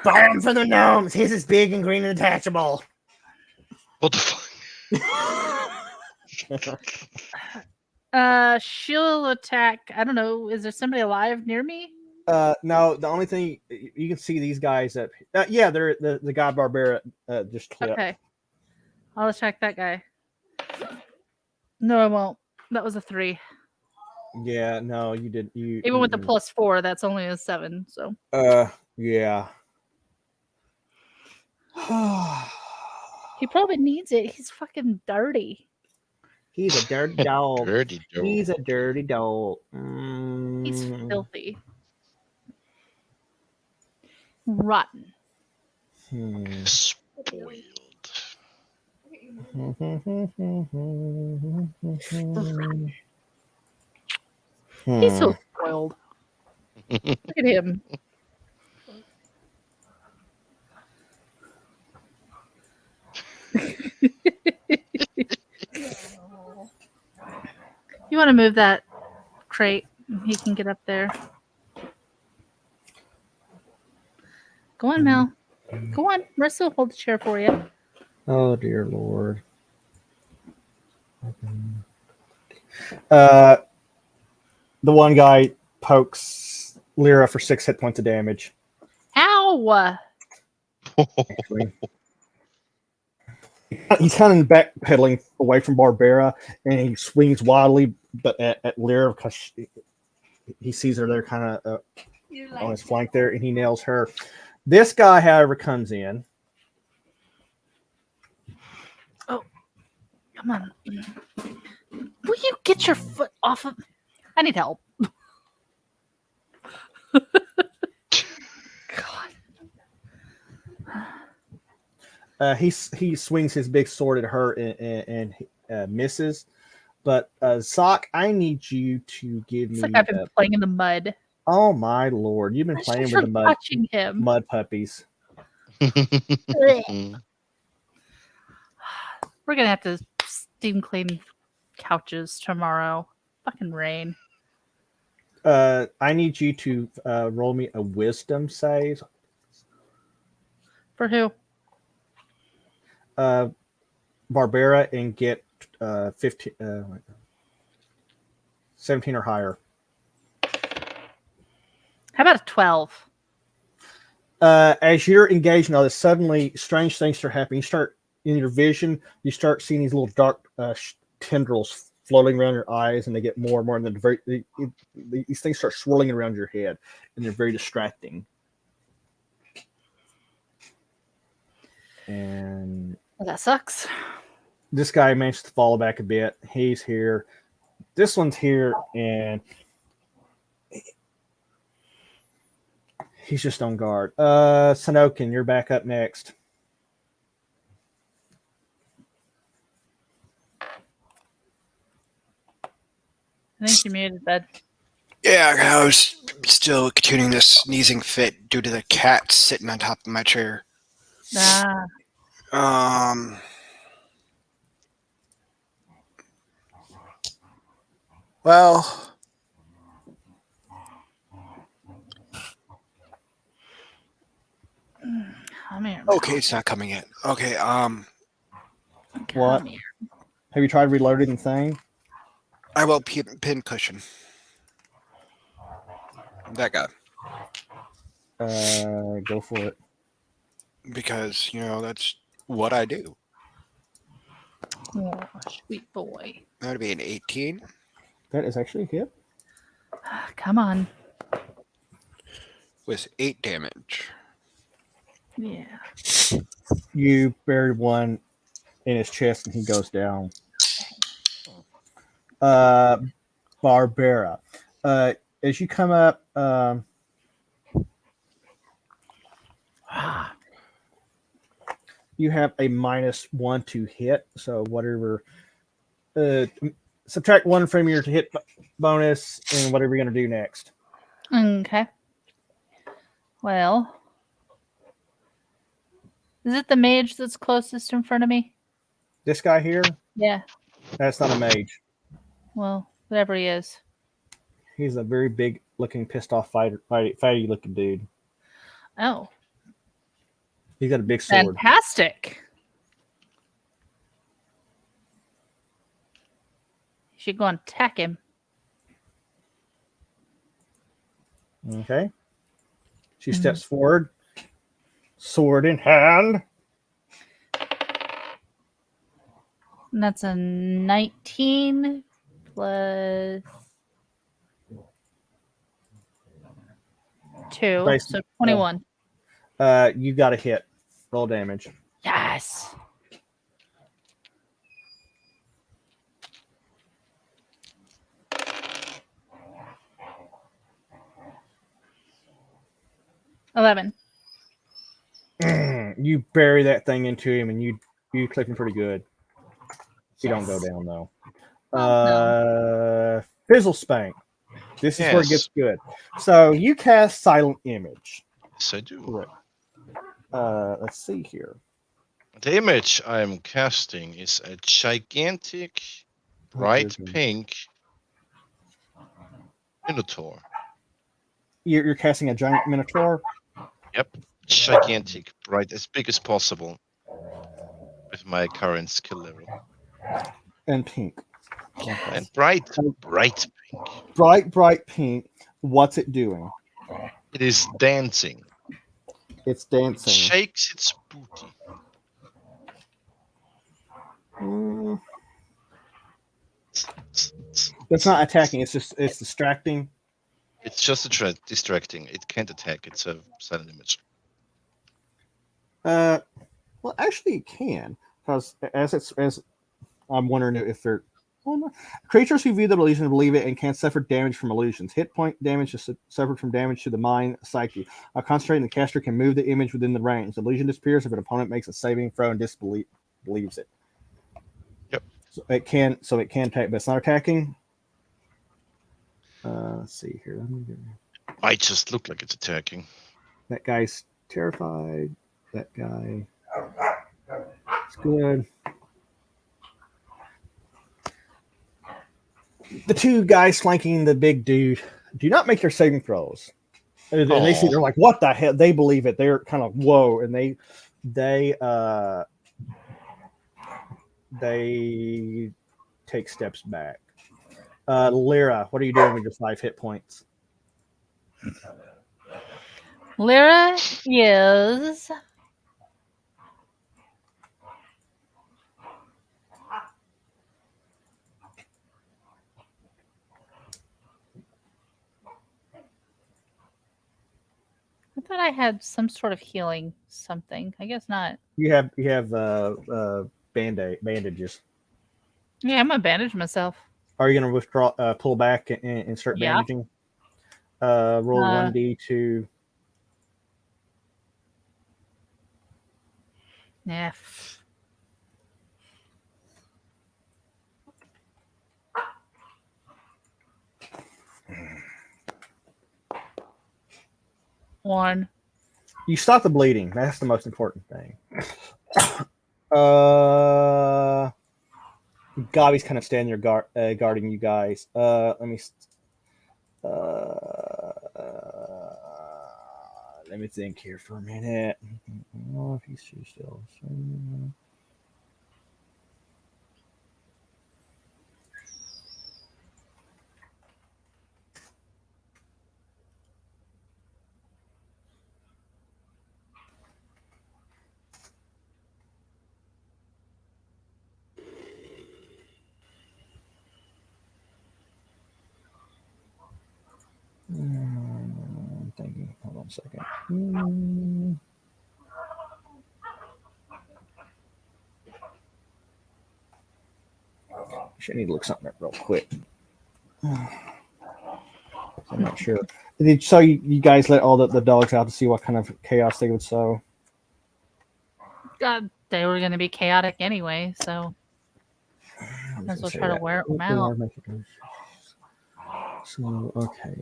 Buy him for the gnomes. His is big and green and detachable. What the fuck? She'll attack. I don't know. Is there somebody alive near me? No, the only thing you can see these guys up. Yeah, they're the guy Barbara just clipped. Okay. I'll attack that guy. No, I won't. That was a 3. Yeah, no, you did. Even with the +4, that's only a 7. So. Yeah. He probably needs it. He's fucking dirty. He's a dirty dog. Dirty dog. He's a dirty dog. He's filthy. Rotten. Spoiled. He's so spoiled. Look at him. You want to move that crate? He can get up there. Go on, Mel. Go on. Marissa will hold the chair for you. Oh, dear Lord. The one guy pokes Lyra for 6 hit points of damage. Ow! Actually. He's kind of backpedaling away from Barbara, and he swings wildly, but at Lyra because he sees her there kind of on his flank there, and he nails her. This guy, however, comes in. Oh, come on. Will you get your foot off of... I need help. God. He swings his big sword at her and misses. But Sock, I need you to give me. It's like I've been playing in the mud. Oh my Lord! You've been playing with the touching him. mud puppies. We're gonna have to steam clean couches tomorrow. Fucking rain. I need you to roll me a wisdom save. For who? Barbara, and get 17 or higher. How about a 12? As you're engaged in all this, suddenly strange things start happening. You start in your vision, you start seeing these little dark tendrils floating around your eyes, and they get more and more. And then these things start swirling around your head, and they're very distracting. And well, that sucks. This guy managed to fall back a bit. He's here. This one's here, and He's just on guard. Sanokin, you're back up next. I think you muted that. Yeah, I was still continuing this sneezing fit due to the cat sitting on top of my chair. Ah, Well, come here. okay, it's not coming in. Okay, Come What? here. Have you tried reloading the thing? I will pin cushion. That guy. Go for it. Because, that's what I do. Oh, sweet boy. That would be an 18 That is actually a hit. Come on. with 8 damage. Yeah. You buried one in his chest and he goes down. Barbara. As you come up, you have a -1 to hit. So whatever, subtract 1 from your hit bonus and whatever you're going to do next. Okay. Well, is it the mage that's closest in front of me? This guy here, Yeah. that's not a mage. Well, whatever he is. He's a very big looking, pissed off fighty looking dude. Oh, He's got a big sword. fantastic. You should go and attack him. Okay. She steps forward, sword in hand. And that's a 19 plus 2, Nice. so 21. You got a hit. Roll damage. Yes. $11. You bury that thing into him, and you clip him pretty good. You don't go down though. No. Fizzle Spank. This is where it gets good. So you cast Silent Image. Yes, I do. Correct. Let's see here. The image I'm casting is a gigantic, bright pink minotaur. You're casting a giant minotaur. Yep, gigantic, bright, as big as possible. With my current skill level. And pink. And bright pink. Bright pink. What's it doing? It is dancing. It's dancing. Shakes its booty. It's not attacking. It's distracting. It's just distracting. It can't attack. It's a silent image. Well, actually, it can, because as I'm wondering if they're creatures who view the illusion believe it and can suffer damage from illusions. Hit point damage is suffered from damage to the mind psyche. While concentrating, the caster can move the image within the range. The illusion disappears if an opponent makes a saving throw and disbelieves it. Yep. So it can attack, but it's not attacking. Let's see here. Might just look like it's attacking. That guy's terrified. That guy. It's good. The two guys flanking the big dude do not make their saving throws. And they see, they're like, "What the hell?" They believe it. They're kind of whoa, and they take steps back. Lyra, what are you doing with your 5 hit points? Lyra is I thought I had some sort of healing something. I guess not. You have bandages. Yeah, I'm gonna bandage myself. Are you going to pull back and start Yeah. bandaging? Roll 1d to Yeah. One. You stop the bleeding. That's the most important thing. Gabi's kind of standing there guarding you guys. Let me think here for a minute. Oh, if he's still. I'm thinking. Hold on a second. I need to look something up real quick. I'm not sure. So you guys let all the dogs out to see what kind of chaos they would sow? God, they were going to be chaotic anyway, so might as well try to wear them out. So, okay.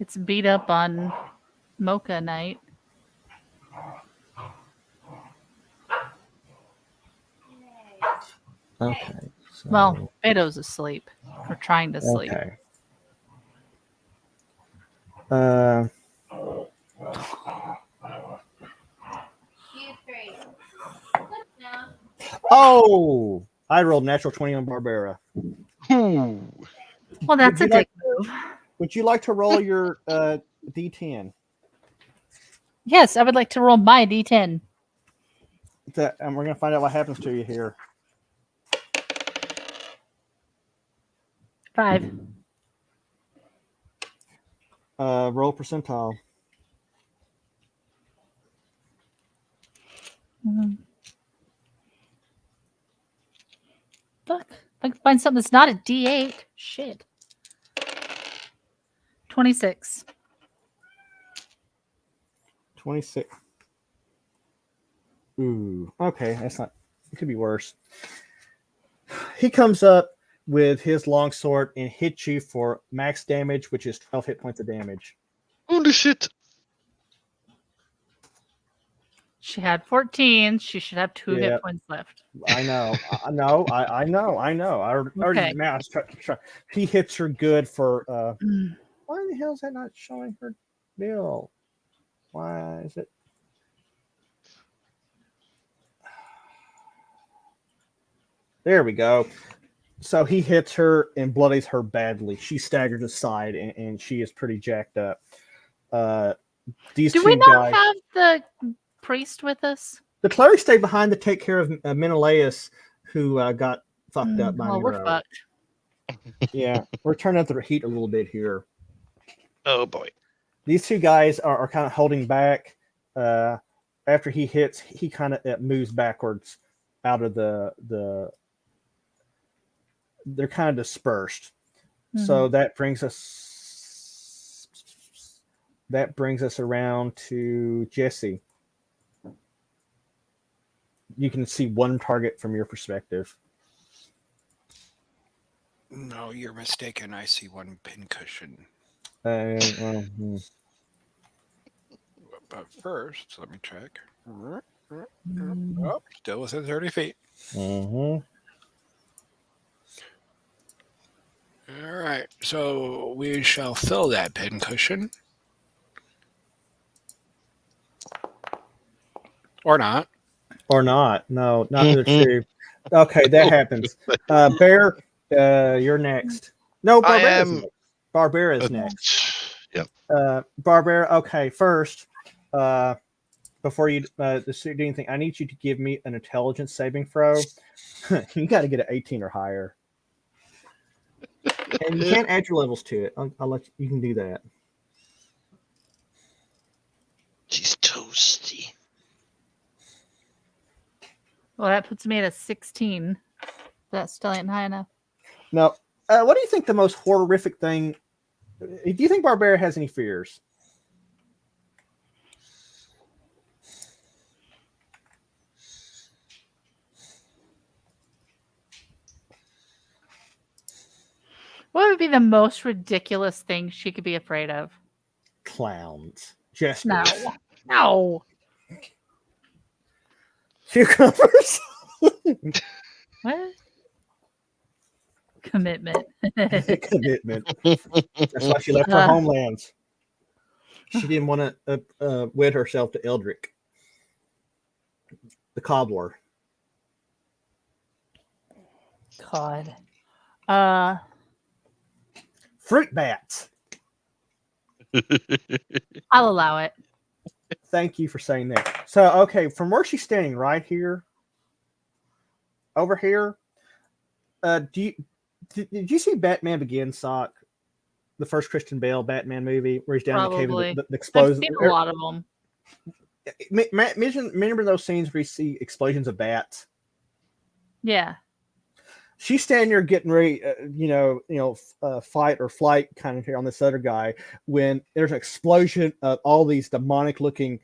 It's beat up on Mocha night. Okay. So, well, Beto's asleep. Or trying to sleep. Okay. Oh, I rolled natural 20 on Barbara. Ooh. Well, that's a dick move. Would you like to roll your D10? Yes, I would like to roll my D10. And we're going to find out what happens to you here. 5. Roll percentile. Fuck. If I can find something that's not a D8. Shit. 26. 26. Ooh. Okay, that's not. It could be worse. He comes up with his longsword and hits you for max damage, which is 12 hit points of damage. Holy shit! She had 14. She should have 2 hit points left. I know. I know. I already matched. He hits her good for. Why the hell is that not showing her bill? Why is it? There we go. So he hits her and bloodies her badly. She staggers aside and she is pretty jacked up. These Do two we not guys, have the priest with us? the cleric stayed behind to take care of Menelaus, who got fucked up by Well, we're Nero. fucked. Yeah, we're turning up the heat a little bit here. Oh boy. These two guys are kind of holding back. After he hits, he kind of moves backwards out of the they're kind of dispersed. Mm-hmm. So that brings us around to Jesse. You can see one target from your perspective. No, you're mistaken. I see one pincushion. But first, let me check. Oh, still within 30 feet. Mm-hmm. All right, so we shall fill that pincushion. Or not. Or not. No, not the two. Okay, that happens. Bear, you're next. No, Barbara's next. Barbara's next. Yep. Barbara, okay, first, before you do anything, I need you to give me an intelligence saving throw. You got to get an 18 or higher. And you can't add your levels to it. I'll let you can do that. She's toasty. Well, that puts me at a 16. That still ain't high enough. Now, what do you think the most horrific thing? Do you think Barbara has any fears? What would be the most ridiculous thing she could be afraid of? Clowns. Just No. cucumbers. What? Commitment. Commitment. That's why she left her homelands. She didn't want to wed herself to Eldrick, the cobbler. God. Fruit bats. I'll allow it. Thank you for saying that. So, okay, from where she's standing right here, over here, did you see Batman Begins, Sock? The first Christian Bale Batman movie where he's down in the cave and the explosions. I've seen a lot of them. Remember those scenes where you see explosions of bats? Yeah. She's standing there getting ready, fight or flight kind of here on this other guy when there's an explosion of all these demonic-looking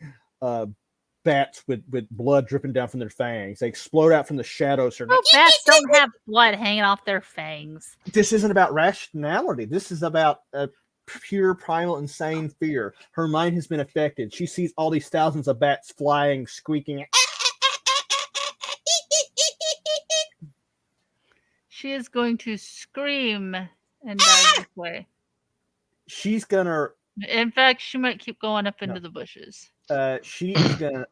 bats with blood dripping down from their fangs. They explode out from the shadows. Well, bats don't have blood hanging off their fangs. This isn't about rationality. This is about pure, primal, insane fear. Her mind has been affected. She sees all these thousands of bats flying, squeaking. She is going to scream and die this way. She's gonna. In fact, she might keep going up into the bushes. She's gonna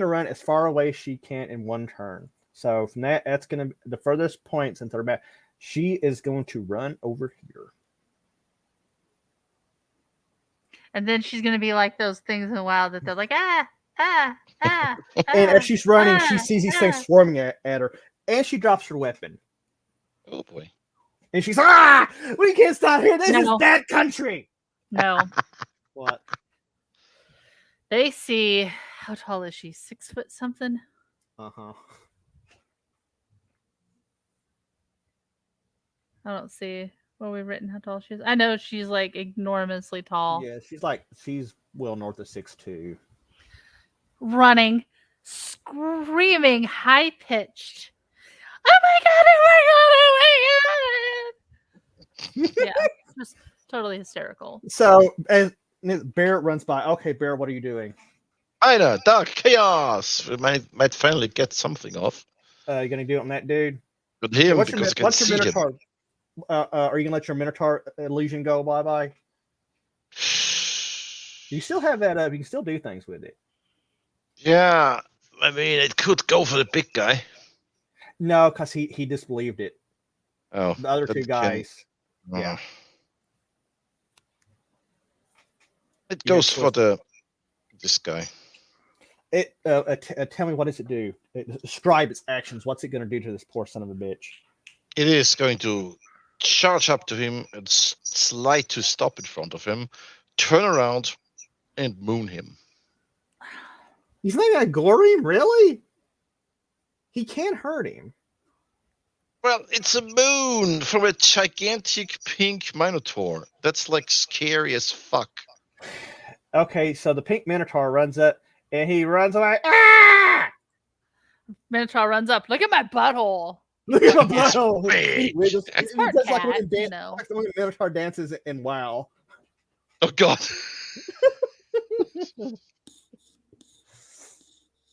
run as far away as she can in one turn. So from that's gonna be the furthest point since her back. She is going to run over here. And then she's gonna be like those things in the wild that they're like, ah. And as she's running, she sees these things swarming at her. And she drops her weapon. Oh boy. And she's we can't stop here. This is that country. No. What? They see, how tall is she? 6 foot something? Uh-huh. I don't see what we've written how tall she is. I know she's like enormously tall. Yeah, she's well north of 6'2". Running, screaming, high pitched. Oh my god! Yeah, just totally hysterical. So as Barrett runs by, okay, Barrett, what are you doing? I know, dark chaos. We might finally get something off. You gonna do it on that dude? With him, What's because I can your see him. Minotaur? Are you gonna let your Minotaur illusion go bye? You still have that up. You can still do things with it. Yeah, I mean, it could go for the big guy. No, because he disbelieved it. Oh, the other two guys. Yeah. It goes for this guy. Tell me, what does it do? Describe its actions. What's it going to do to this poor son of a bitch? It is going to charge up to him and slide to stop in front of him, turn around, and moon him. He's not going to gore him, really? He can't hurt him. Well, it's a moon from a gigantic pink Minotaur. That's like scary as fuck. Okay, so the pink Minotaur runs up and he runs away. Ah! Minotaur runs up. Look at my butthole. Look at my butthole. It's part cat, like the way Minotaur dances in WoW. Oh god.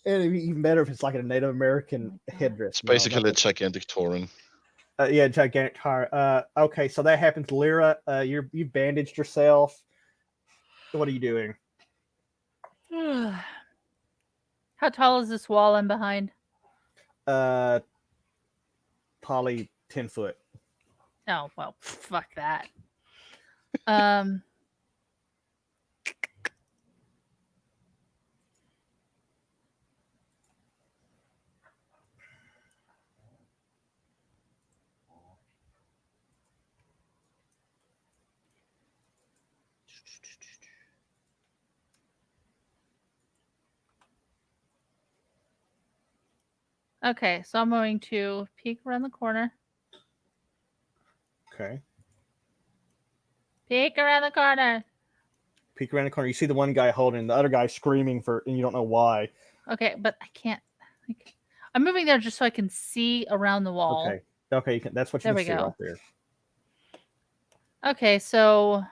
And it'd be even better if it's like a Native American headdress. It's basically a gigantic Tauren. Yeah, gigantic Tauren. Okay, so that happens. Lyra, you bandaged yourself. What are you doing? How tall is this wall I'm behind? Probably 10 foot. Oh, well, fuck that. Okay, so I'm going to peek around the corner. Okay. Peek around the corner. Peek around the corner. You see the one guy holding, the other guy screaming and you don't know why. Okay, but I can't. I'm moving there just so I can see around the wall. Okay, you can. That's what you can see go. right there. Okay, so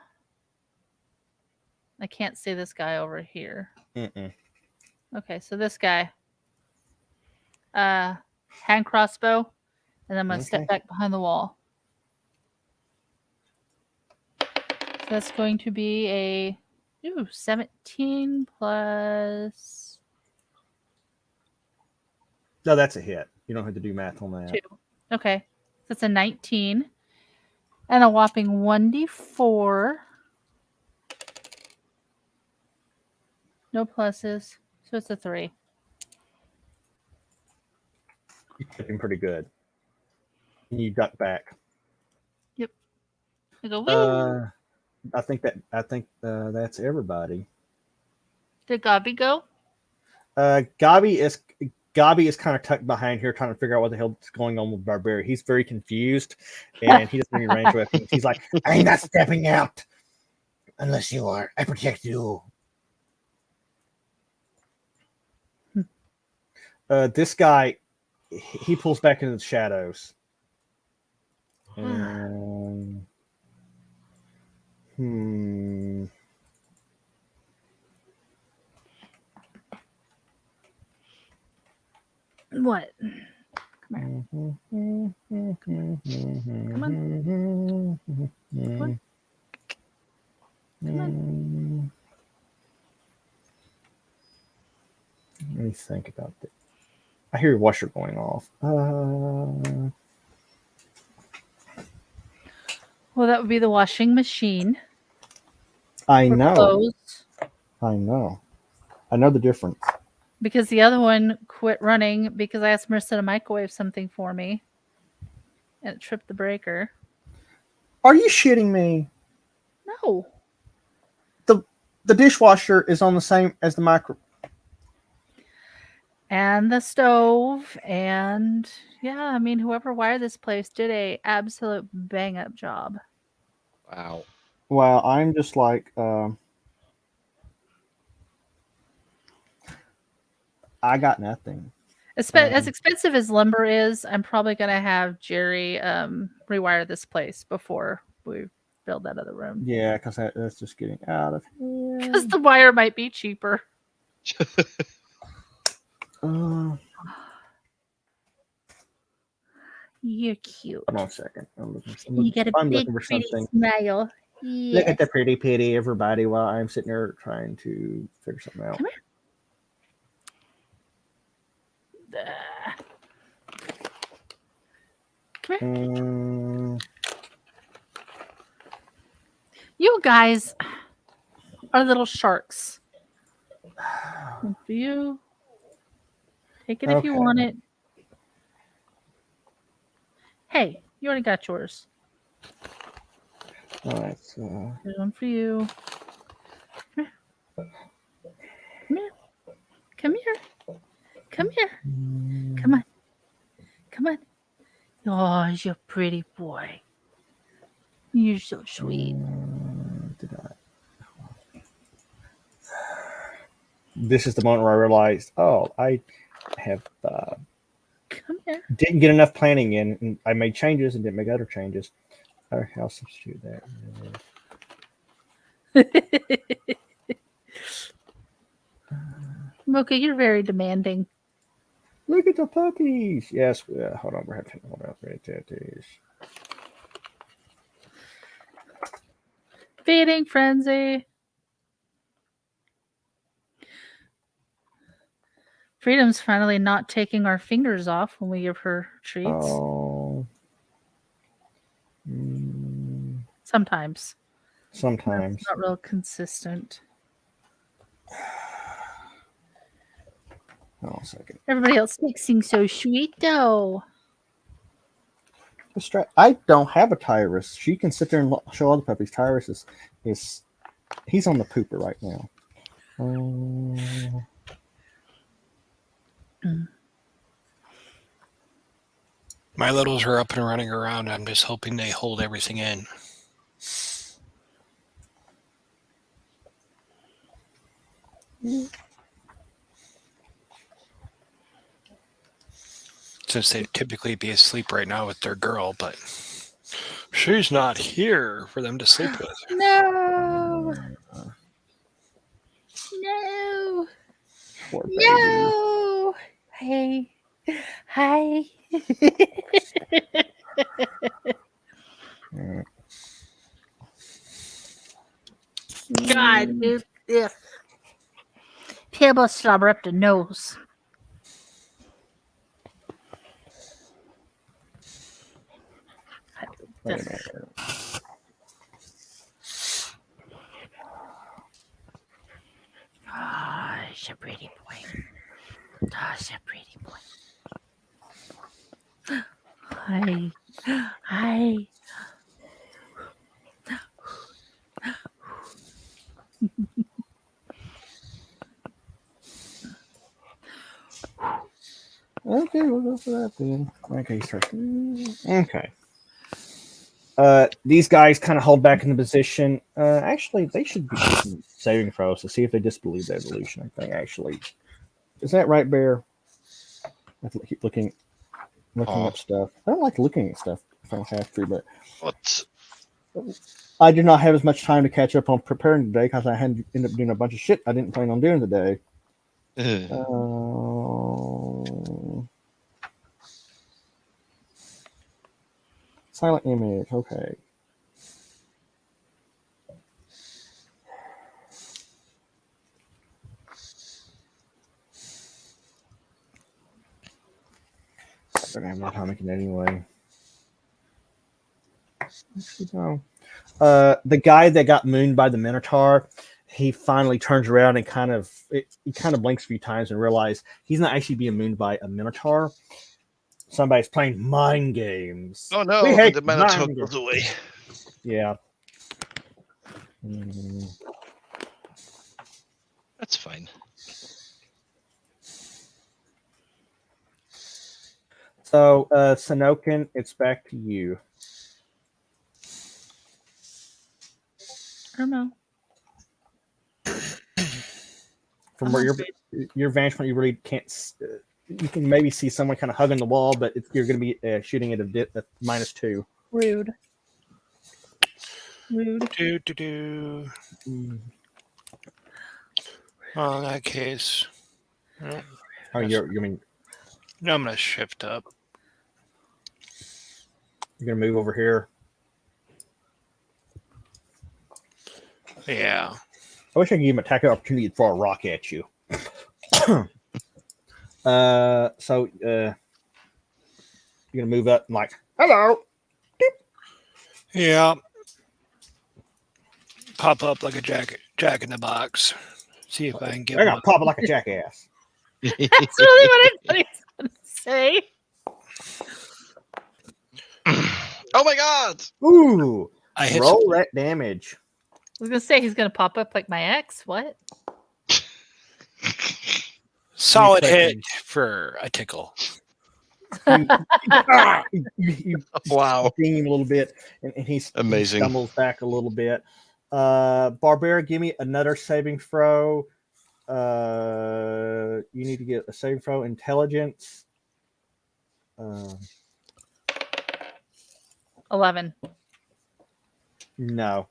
I can't see this guy over here. Mm-mm. Okay, so this guy, hand crossbow, and I'm gonna step Okay. back behind the wall. So that's going to be a 17 plus No, that's a hit. You don't have to do math on that. 2. Okay, so that's a 19 and a whopping 1d4. No pluses, so it's a 3. You hit him pretty good. And you duck back. Yep. I go, woo! I think that's everybody. Did Gobby go? Gabi is kind of tucked behind here, trying to figure out what the hell is going on with Barbarian. He's very confused, and he doesn't have any range weapons. He's like, I'm not stepping out unless you are. I protect you. this guy, he pulls back into the shadows. And, What? Come on. Come on. Let me think about that. I hear your washer going off. Well, that would be the washing machine. I for know. clothes, I know. I know the difference. because the other one quit running because I asked Marissa to microwave something for me, and it tripped the breaker. Are you shitting me? No. The dishwasher is on the same as the micro. And the stove, and yeah, I mean, whoever wired this place did a absolute bang up job. Wow. Well, I'm just like, I got nothing. As expensive as lumber is, I'm probably going to have Jerry rewire this place before we build that other room. Yeah, because that's just getting out of here. Because the wire might be cheaper. You're cute. Hold on a second. You got a big, pretty smile. Yes. Look at the pretty pitty, everybody, while I'm sitting there trying to figure something out. Come here. Come here. You guys are little sharks. One for you. Take it if you want it. Hey, you already got yours. All right. Here's one for you. Come here. Come here. Come here. Come on. Come on. Oh, you're a pretty boy. You're so sweet. This is the moment where I realized, I have Come here. didn't get enough planning in, and I made changes and didn't make other changes. I'll substitute that. Mocha, you're very demanding. Look at the puppies. Yes. Hold on. We're having to hold on. Feeding frenzy. Freedom's finally not taking our fingers off when we give her treats. Oh. Sometimes. Sometimes. It's not real consistent. Hold on a second. Everybody else mixing so sweet though. I don't have a Tyrus. She can sit there and show other puppies. Tyrus is he's on the pooper right now. My littles are up and running around. I'm just hoping they hold everything in. Since they'd typically be asleep right now with their girl, but She's not here for them to sleep with. No. No. Poor baby. No. Hey. Hi. God, dude. Ugh. People slobber up the nose. Wait a minute. Oh, he's a pretty boy. Oh, he's a pretty boy. Hi. Hi. Okay, we'll go for that then. Okay, start. Okay. These guys kind of hold back in the position. Actually, they should be using saving throws to see if they disbelieve the evolution. I think actually, is that right, Bear? I have to keep looking up stuff. I don't like looking at stuff if I don't have to, but What? I did not have as much time to catch up on preparing today because I had to end up doing a bunch of shit I didn't plan on doing today. Silent image. Okay. I don't have no time making it anyway. Actually, no. The guy that got mooned by the Minotaur, he finally turns around and he kind of blinks a few times and realizes he's not actually being mooned by a Minotaur. Somebody's playing mind games. Oh no, We hate the Minotaur mind goes games. away. Yeah. That's fine. So, Sanokin, it's back to you. I don't know. From where your vantage point, you really can't. You can maybe see someone kind of hugging the wall, but you're going to be shooting at a -2. Rude. Rude. Do. Well, in that case, Oh, you mean I'm gonna shift up. you're going to move over here? Yeah. I wish I could give him an attack opportunity to throw a rock at you. So you're gonna move up and like, hello. Yeah. Pop up like a jack in the box. See if I can get I got one. pop it like a jackass. That's really what I thought he was going to say. Oh my god! Ooh, I hit roll that damage. I was going to say he's going to pop up like my ex. What? solid You hit for a tickle. You Wow. sting him a little bit, and he Amazing. stumbles back a little bit. Barbara, give me another saving throw. You need to get a saving throw. Intelligence. 11. No.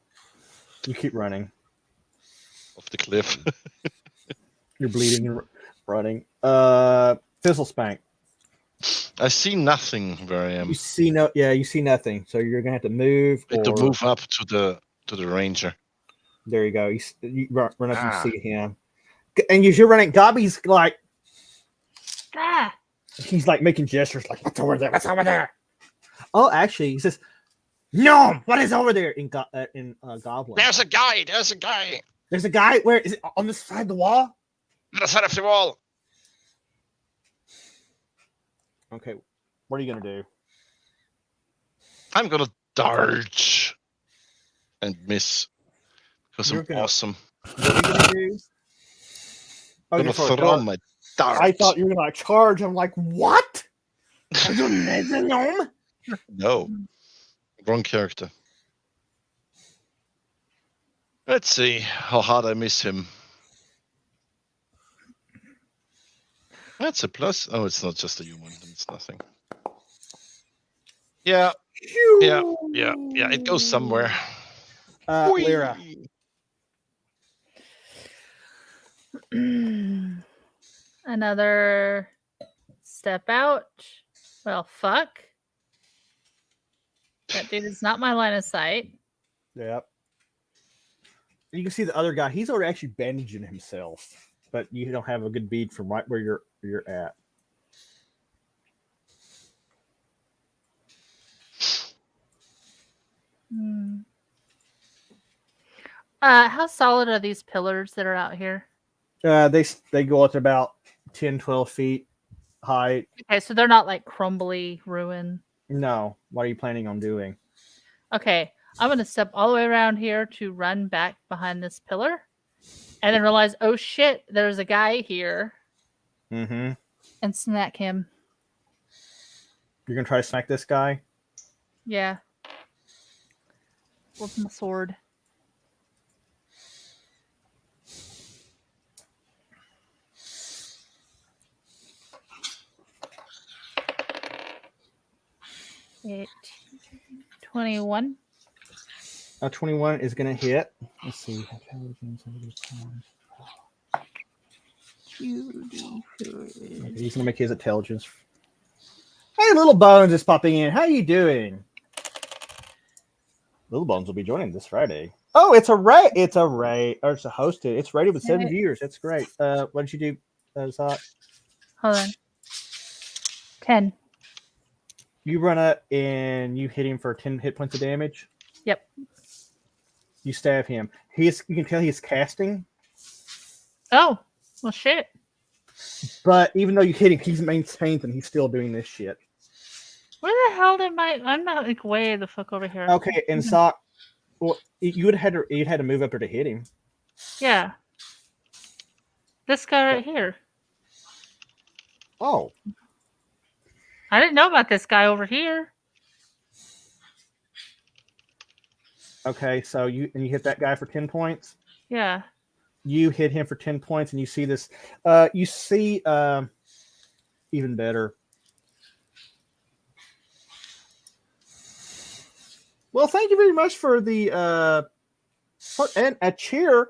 You keep running. Off the cliff. You're bleeding and running. Fizzle Spank. I see nothing where I am. You see nothing. So you're gonna have to move. I need to move up to the ranger. There you go. You run up and see him. And as you're running, Gobby's like, he's like making gestures like, what's over there? What's over there? Oh, actually, he says, no, what is over there in Goblin? There's a guy. There's a guy. Where is it? On this side of the wall? On the side of the wall. Okay, what are you gonna do? I'm gonna dodge and miss because I'm awesome. What are you gonna do? I'm gonna throw my dart. I thought you were gonna charge. I'm like, what? Are you metronome? No, wrong character. Let's see how hard I miss him. That's a plus. Oh, it's not just a human. It's nothing. Yeah, Yeah. It goes somewhere. Lyra. Another step out. Well, fuck. That dude is not my line of sight. Yep. You can see the other guy. He's already actually bandaging himself, but you don't have a good bead from right where you're at. How solid are these pillars that are out here? They go up to about 10, 12 feet high. Okay, so they're not like crumbly ruin. No. What are you planning on doing? Okay, I'm gonna step all the way around here to run back behind this pillar, and then realize, oh shit, there's a guy here, Mm-hmm. and smack him. You're gonna try to smack this guy? Yeah. With my sword. It 21. 21 is gonna hit. Let's see. Okay, he's gonna make his intelligence. Hey, Little Bones is popping in. How you doing? Little Bones will be joining this Friday. Oh, it's a Ray. It's a Ray. Or it's a hosted. It's rated with 7 viewers. That's great. What did you do, Zach? Hold on. 10. You run up and you hit him for 10 hit points of damage. Yep. You stab him. You can tell he's casting. Oh, well, shit. But even though you hit him, he's maintained and he's still doing this shit. Where the hell did I'm not like way the fuck over here. Okay, and Sock, well, you'd had to move up there to hit him. Yeah. This guy right here. Oh. I didn't know about this guy over here. Okay, so you hit that guy for 10 points. Yeah. You hit him for 10 points, and you see this. You see even better. Well, thank you very much for the and a cheer,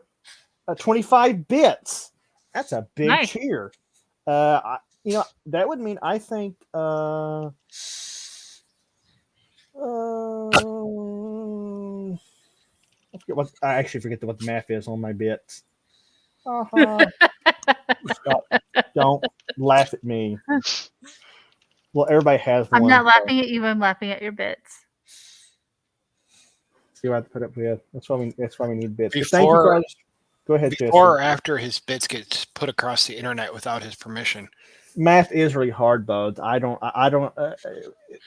25 bits. That's a big cheer. That would mean I think I actually forget what the math is on my bits. Stop. Don't laugh at me. Well, everybody has one. I'm not laughing at you. I'm laughing at your bits. See what I have to put up with. That's why we need bits. Go ahead, before or after his bits get put across the internet without his permission. Math is really hard, Bud. I don't.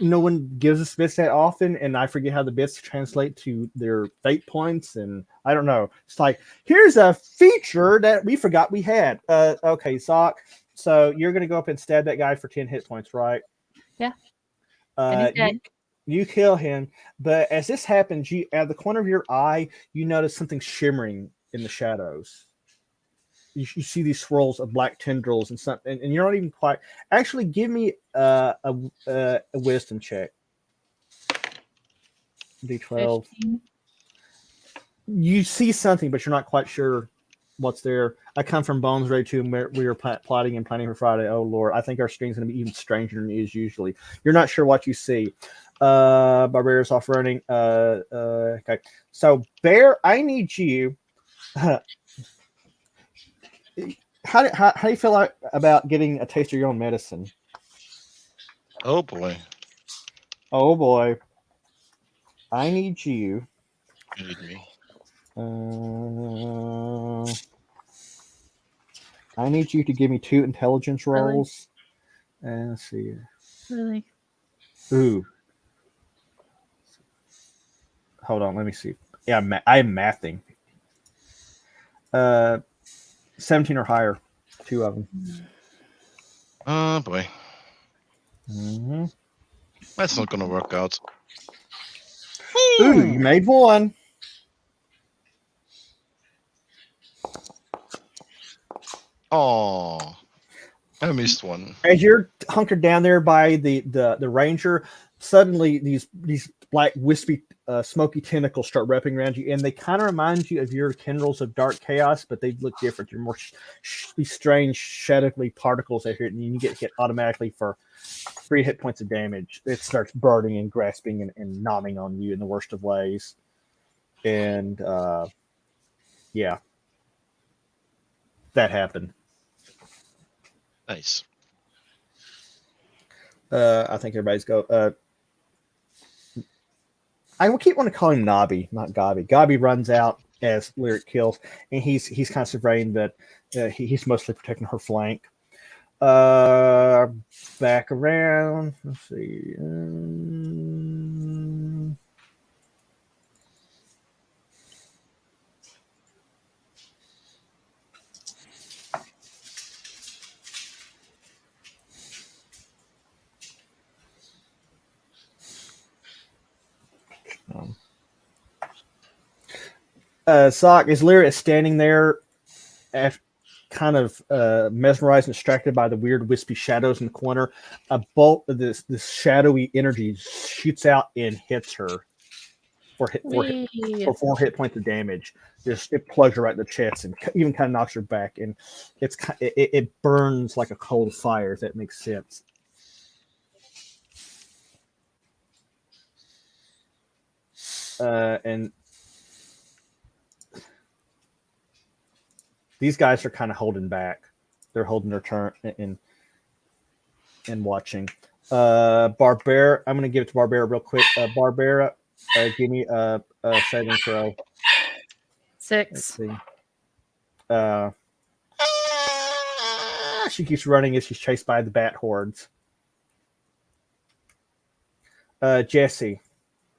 No one gives us bits that often, and I forget how the bits translate to their fate points, and I don't know. It's like, here's a feature that we forgot we had. Okay, Sock. So you're gonna go up and stab that guy for 10 hit points, right? Yeah. And he's dead. You kill him, but as this happens, you out of the corner of your eye, you notice something shimmering in the shadows. You see these swirls of black tendrils and something, and you're not even quite. Actually, give me a wisdom check. D12. 15. You see something, but you're not quite sure what's there. I come from Bones Ray 2, where we were plotting and planning for Friday. Oh Lord, I think our stream's going to be even stranger than it is usually. You're not sure what you see. Barbarian's off running. Okay, so Bear, I need you. How do you feel about getting a taste of your own medicine? Oh boy. Oh boy. I need you. You need me. I need you to give me 2 intelligence rolls. And let's see. Really? Ooh. Hold on, let me see. Yeah, I'm mathing. 17 or higher. 2 of them. Oh boy. Mm-hmm. That's not gonna work out. Ooh, you made 1. Oh, I missed one. As you're hunkered down there by the ranger, suddenly these black wispy smoky tentacles start wrapping around you, and they kind of remind you of your tendrils of dark chaos, but they look different. They're more these strange shadowy particles that hit, and you get hit automatically for 3 hit points of damage. It starts burning and grasping and gnawing on you in the worst of ways. And yeah, that happened. Nice. I think everybody's go. I will keep wanting to call him Nobby, not Gobby. Gobby runs out as Lyric kills, and he's kind of surveying, but he's mostly protecting her flank. Back around. Let's see. Sock is Lyra standing there, kind of mesmerized and distracted by the weird wispy shadows in the corner. A bolt of this shadowy energy shoots out and hits her for 4 hit points of damage. It plugs her right in the chest and even kind of knocks her back, and it burns like a cold fire, if that makes sense. And these guys are kind of holding back. They're holding their turn and watching. Barbara, I'm going to give it to Barbara real quick. Barbara, give me a saving throw. 6. She keeps running as she's chased by the bat hordes. Jesse.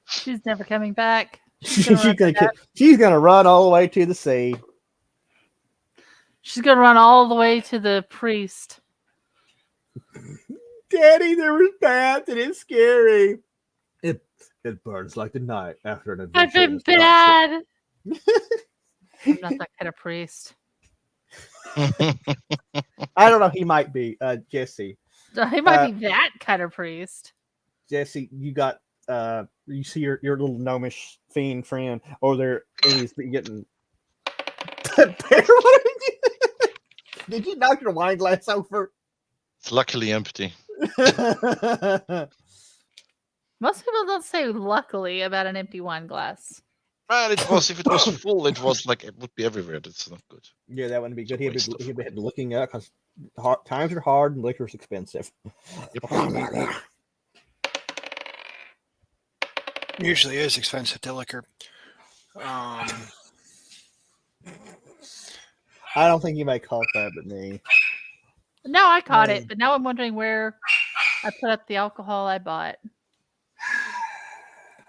She's never coming back. She's gonna run all the way to the sea. She's gonna run all the way to the priest. Daddy, there was bats and it's scary. It burns like the night after an adventure. I've been bad. I'm not that kind of priest. I don't know. He might be. Jesse. He might be that kind of priest. Jesse, you got you see your little gnomish fiend friend over there, and he's getting. Did you knock your wine glass over? It's luckily empty. Most people don't say luckily about an empty wine glass. Well, if it was full, it would be everywhere. That's not good. Yeah, that wouldn't be good. He'd be looking up because times are hard and liquor's expensive. Yep. Usually is expensive to liquor. I don't think you might caught that, but me. No, I caught it, but now I'm wondering where I put up the alcohol I bought.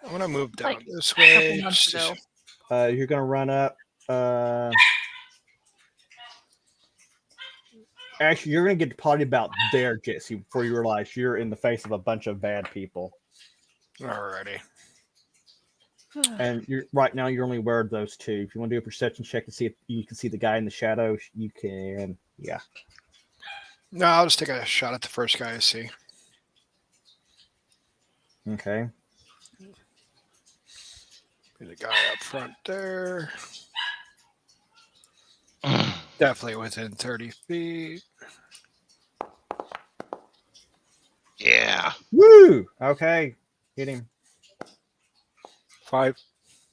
I'm gonna move down Like this way. You're gonna run up. Actually, you're gonna get to party about there, Jesse, before you realize you're in the face of a bunch of bad people. Alrighty. And you're right now. You're only aware of those two. If you want to do a perception check and see if you can see the guy in the shadows, you can. Yeah. No, I'll just take a shot at the first guy I see. Okay. Be the guy up front there. Definitely within 30 feet. Yeah. Woo! Okay. Hit him. 5.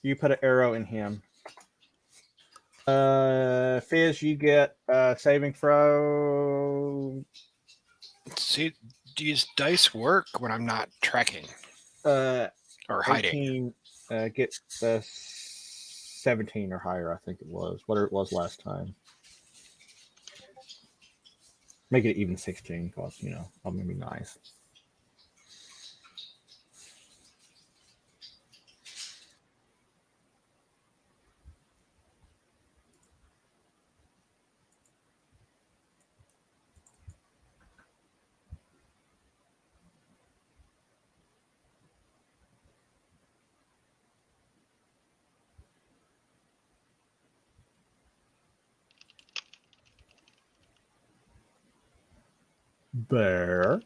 You put an arrow in him. Fizz, you get saving throw. See, these dice work when I'm not tracking or hiding. 18, get 17 or higher, I think it was. Whatever it was last time. Make it even 16, because, I'm going to be nice. Bear.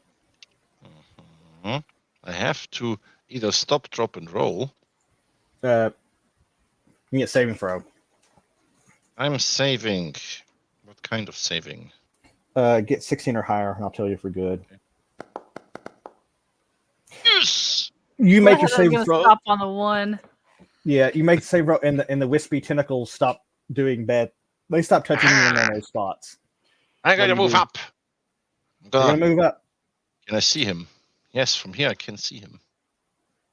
Mm-hmm. I have to either stop, drop, and roll. You get saving throw. I'm saving. What kind of saving? Get 16 or higher, and I'll tell you if we're good. Yes! You make your Go ahead, I'm saving gonna throw. stop on the 1. Yeah, you make the save throw, and the wispy tentacles stop doing bad. They stop touching you in those spots. I'm going to What do you move do? up. You're gonna move up. Can I see him? Yes, from here I can see him.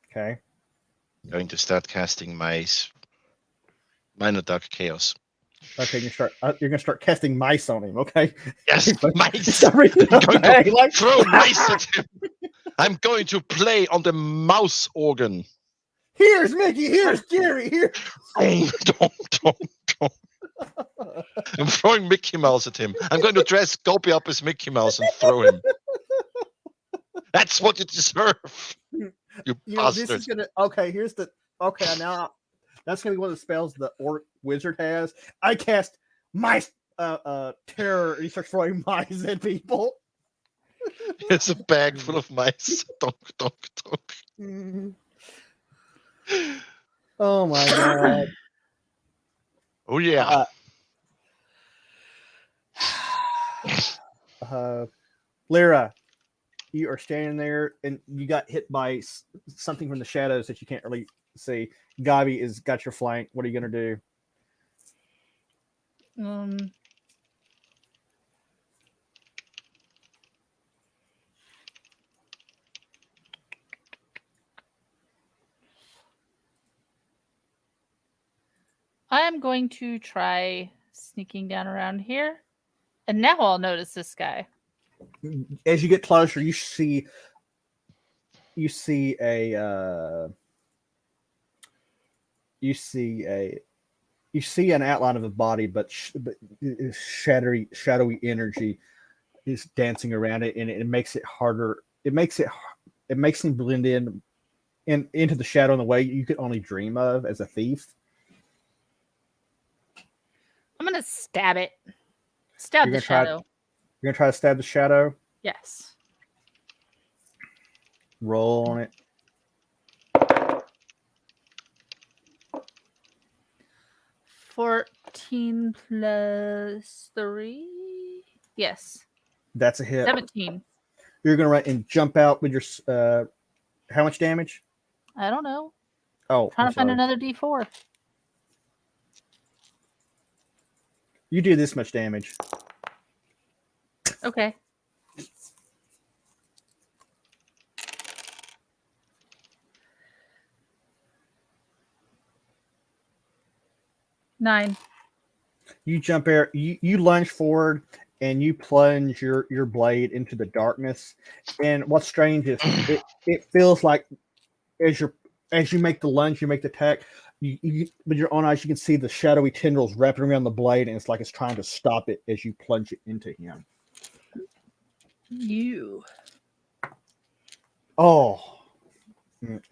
Okay. Going to start casting my Minor Dark Chaos. Okay, you're gonna start casting mice on him. Okay. Yes, mice. I'm I'm going to throw mice at him. I'm going to play on the mouse organ. Here's Mickey. Here's Jerry. Here. I'm throwing Mickey Mouse at him. I'm going to dress Gopi up as Mickey Mouse and throw him. That's what you deserve. You bastard. This is gonna. Okay, here's the. Okay, now that's gonna be one of the spells the orc wizard has. I cast mice. Terror. He starts throwing mice at people. It's a bag full of mice. Donk, donk, donk. Oh my god. Oh yeah. Lyra, you are standing there and you got hit by something from the shadows that you can't really see. Gabi is got your flank. What are you gonna do? I am going to try sneaking down around here. And now I'll notice this guy. As you get closer, you see an outline of a body, but shadowy energy is dancing around it, and it makes it harder. It makes him blend into the shadow in the way you could only dream of as a thief. I'm gonna stab it. Stab the shadow. You're gonna try to stab the shadow? Yes. Roll on it. 14 plus 3. Yes. That's a hit. 17. You're gonna run and jump out with your how much damage? I don't know. Oh, Trying to find another D4. You do this much damage. Okay. Nine. You jump there. You lunge forward and you plunge your blade into the darkness. And what's strange is it feels like as you make the lunge, you make the attack. With your own eyes, you can see the shadowy tendrils wrapping around the blade, and it's like it's trying to stop it as you plunge it into him. Oh.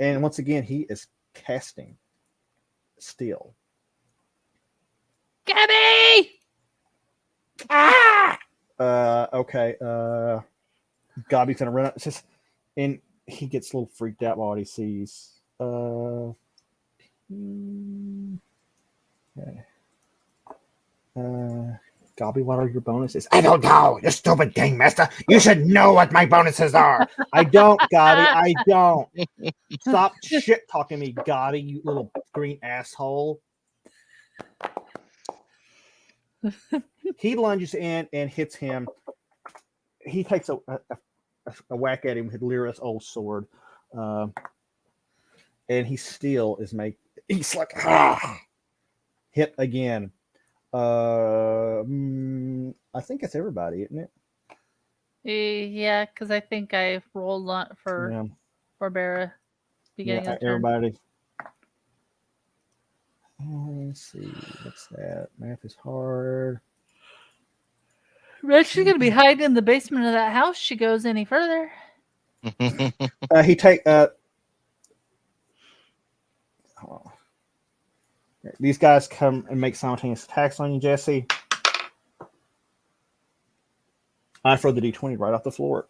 And once again, he is casting steel. Gabi! Ah! Okay. Gabi's gonna run up. It's just, and he gets a little freaked out by what he sees. Okay. Gabi, what are your bonuses? I don't know, you stupid game master. You should know what my bonuses are. I don't, Gabi. I don't. Stop shit talking me, Gabi, you little green asshole. He lunges in and hits him. He takes a whack at him with Lyra's old sword. And he still is he's like, hit again. I think it's everybody, isn't it? Yeah, because I think I rolled for Barbara beginning of the turn. Everybody. Let's see. What's that? Math is hard. She's going to be hiding in the basement of that house. She goes any further. These guys come and make simultaneous attacks on you, Jesse. I throw the D20 right off the floor.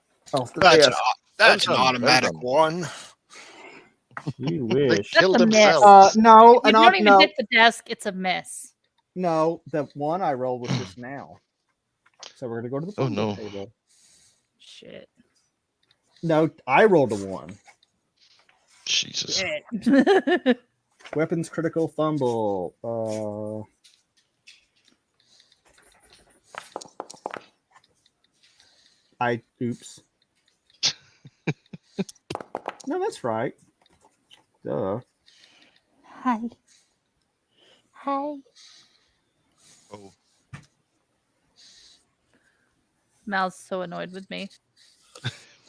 That's an Well done, automatic well one. You They wish. killed a miss. themselves. No, If you don't even hit the desk, it's a miss. no. The one I rolled was just now. So we're gonna go to the Oh, fumble no. table. Shit. No, I rolled a 1. Jesus. Shit. Weapons critical fumble. Oops. No, that's right. Duh. Hi. Hi. Oh, Mal's so annoyed with me.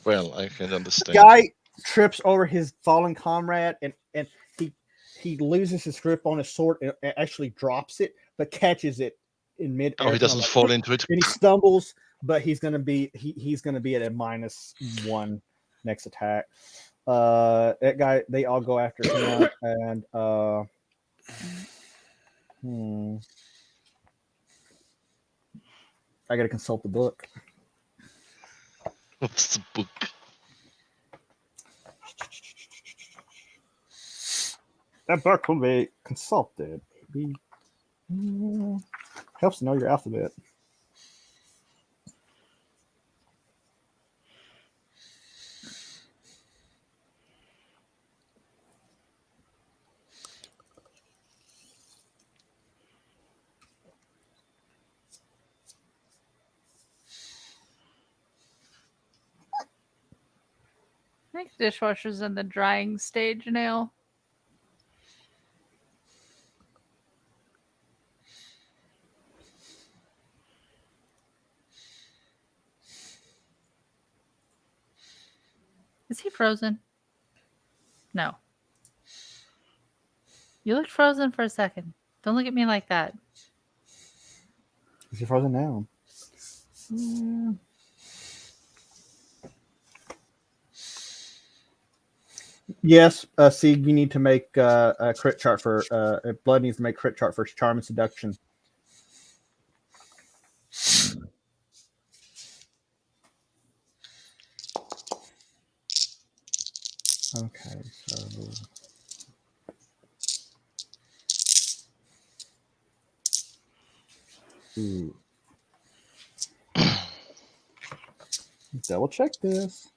well, I can understand. Guy trips over his fallen comrade and he loses his grip on his sword and actually drops it, but catches it in mid. Oh, he doesn't fall into it. And he stumbles, but he's gonna be he's gonna be at a -1 next attack. That guy, they all go after him, and I gotta consult the book. What's the book? That book will be consulted. Helps to know your alphabet. I think the dishwasher's in the drying stage now. Is he frozen? No. You looked frozen for a second. Don't look at me like that. Is he frozen now? Yes. See, you need to make a crit chart for Blood needs to make crit chart for charm and seduction. Okay, so double check this.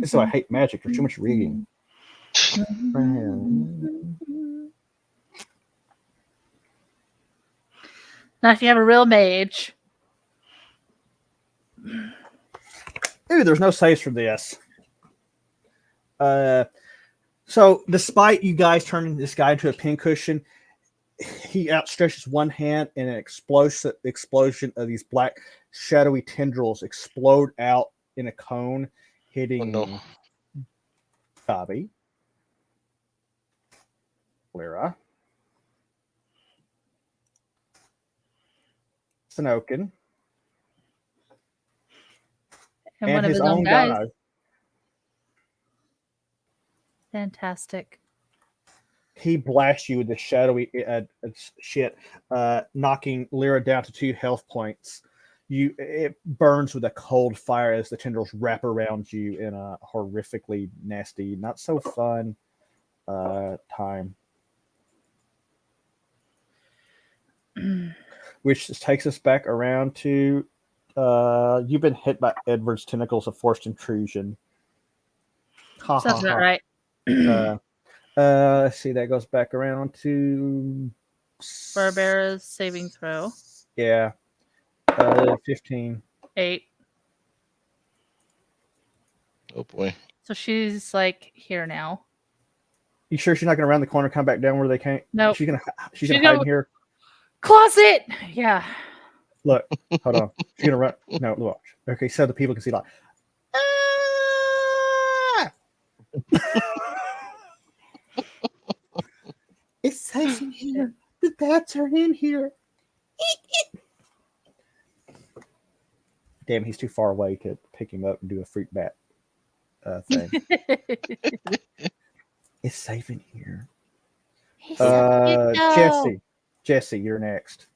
So I hate magic. There's too much reading. Not if you have a real mage. Ooh, there's no saves for this. So despite you guys turning this guy into a pincushion, he outstretches one hand and an explosion of these black shadowy tendrils explode out in a cone, hitting Bobby, Lyra, Sinokin, And one of his own guys. Fantastic. He blasts you with the shadowy shit, knocking Lyra down to 2 health points. It burns with a cold fire as the tendrils wrap around you in a horrifically nasty, not so fun time. Which takes us back around to you've been hit by Edward's tentacles of forced intrusion. Sounds about right. Let's see, that goes back around to Barbara's saving throw. Yeah. 15. 8. Oh boy. So she's like here now. You sure she's not gonna round the corner, come back down where they can't? No. She's gonna hide in here. Closet! Yeah. Look, hold on. She's gonna run. No, look. Okay, so the people can see like it's safe in here. The bats are in here. Damn, he's too far away to pick him up and do a fruit bat thing. It's safe in here. Jesse, you're next.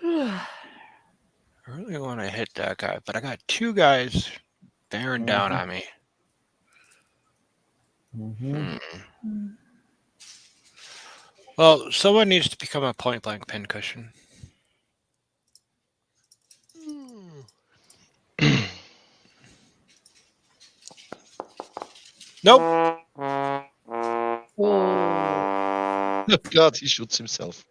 I really want to hit that guy, but I got two guys bearing down on me. Mm-hmm. Well, someone needs to become a point blank pincushion. Nope. Oh. God, he shoots himself.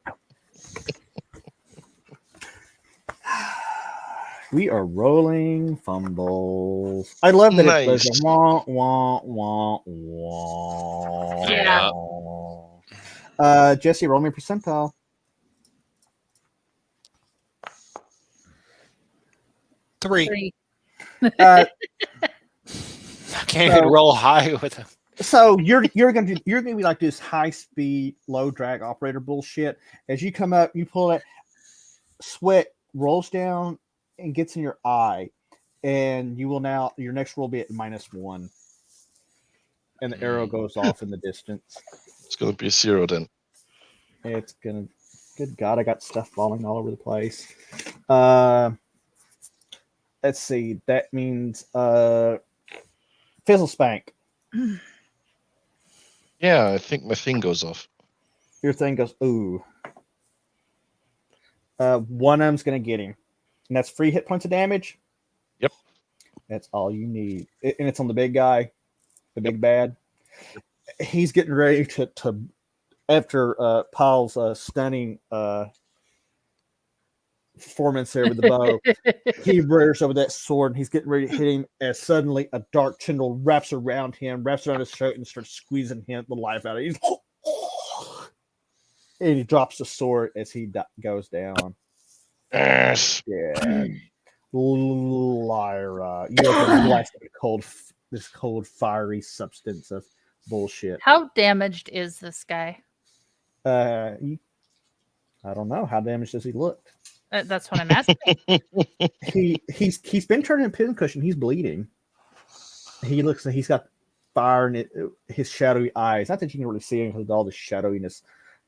We are rolling fumbles. I love that it goes Nice. wah wah wah wah. Yeah. Jesse, roll me a percentile. 3. Uh, I can't even roll high with him. So you're gonna be like this high speed, low drag operator bullshit. As you come up, you pull it, sweat rolls down and gets in your eye, and you will now your next roll be at -1, and the arrow goes off in the distance. It's going to be a 0 then. It's gonna. Good God, I got stuff falling all over the place. Let's see. That means fizzle spank. Yeah, I think my thing goes off. Your thing goes ooh. One of them's gonna get him, and that's 3 hit points of damage. Yep. That's all you need, and it's on the big guy, the big bad. He's getting ready to after Paul's stunning performance there with the bow. He rears over that sword, and he's getting ready to hit him. As suddenly a dark tendril wraps around his throat, and starts squeezing the life out of him. And he drops the sword as he goes down. Yes. Yeah, Lyra, you have blasted this cold, fiery substance of bullshit. How damaged is this guy? I don't know. How damaged does he look? That's what I'm asking. He's been turned into a pincushion. He's bleeding. He looks like he's got fire in his shadowy eyes. Not that you can really see him because of all the shadowiness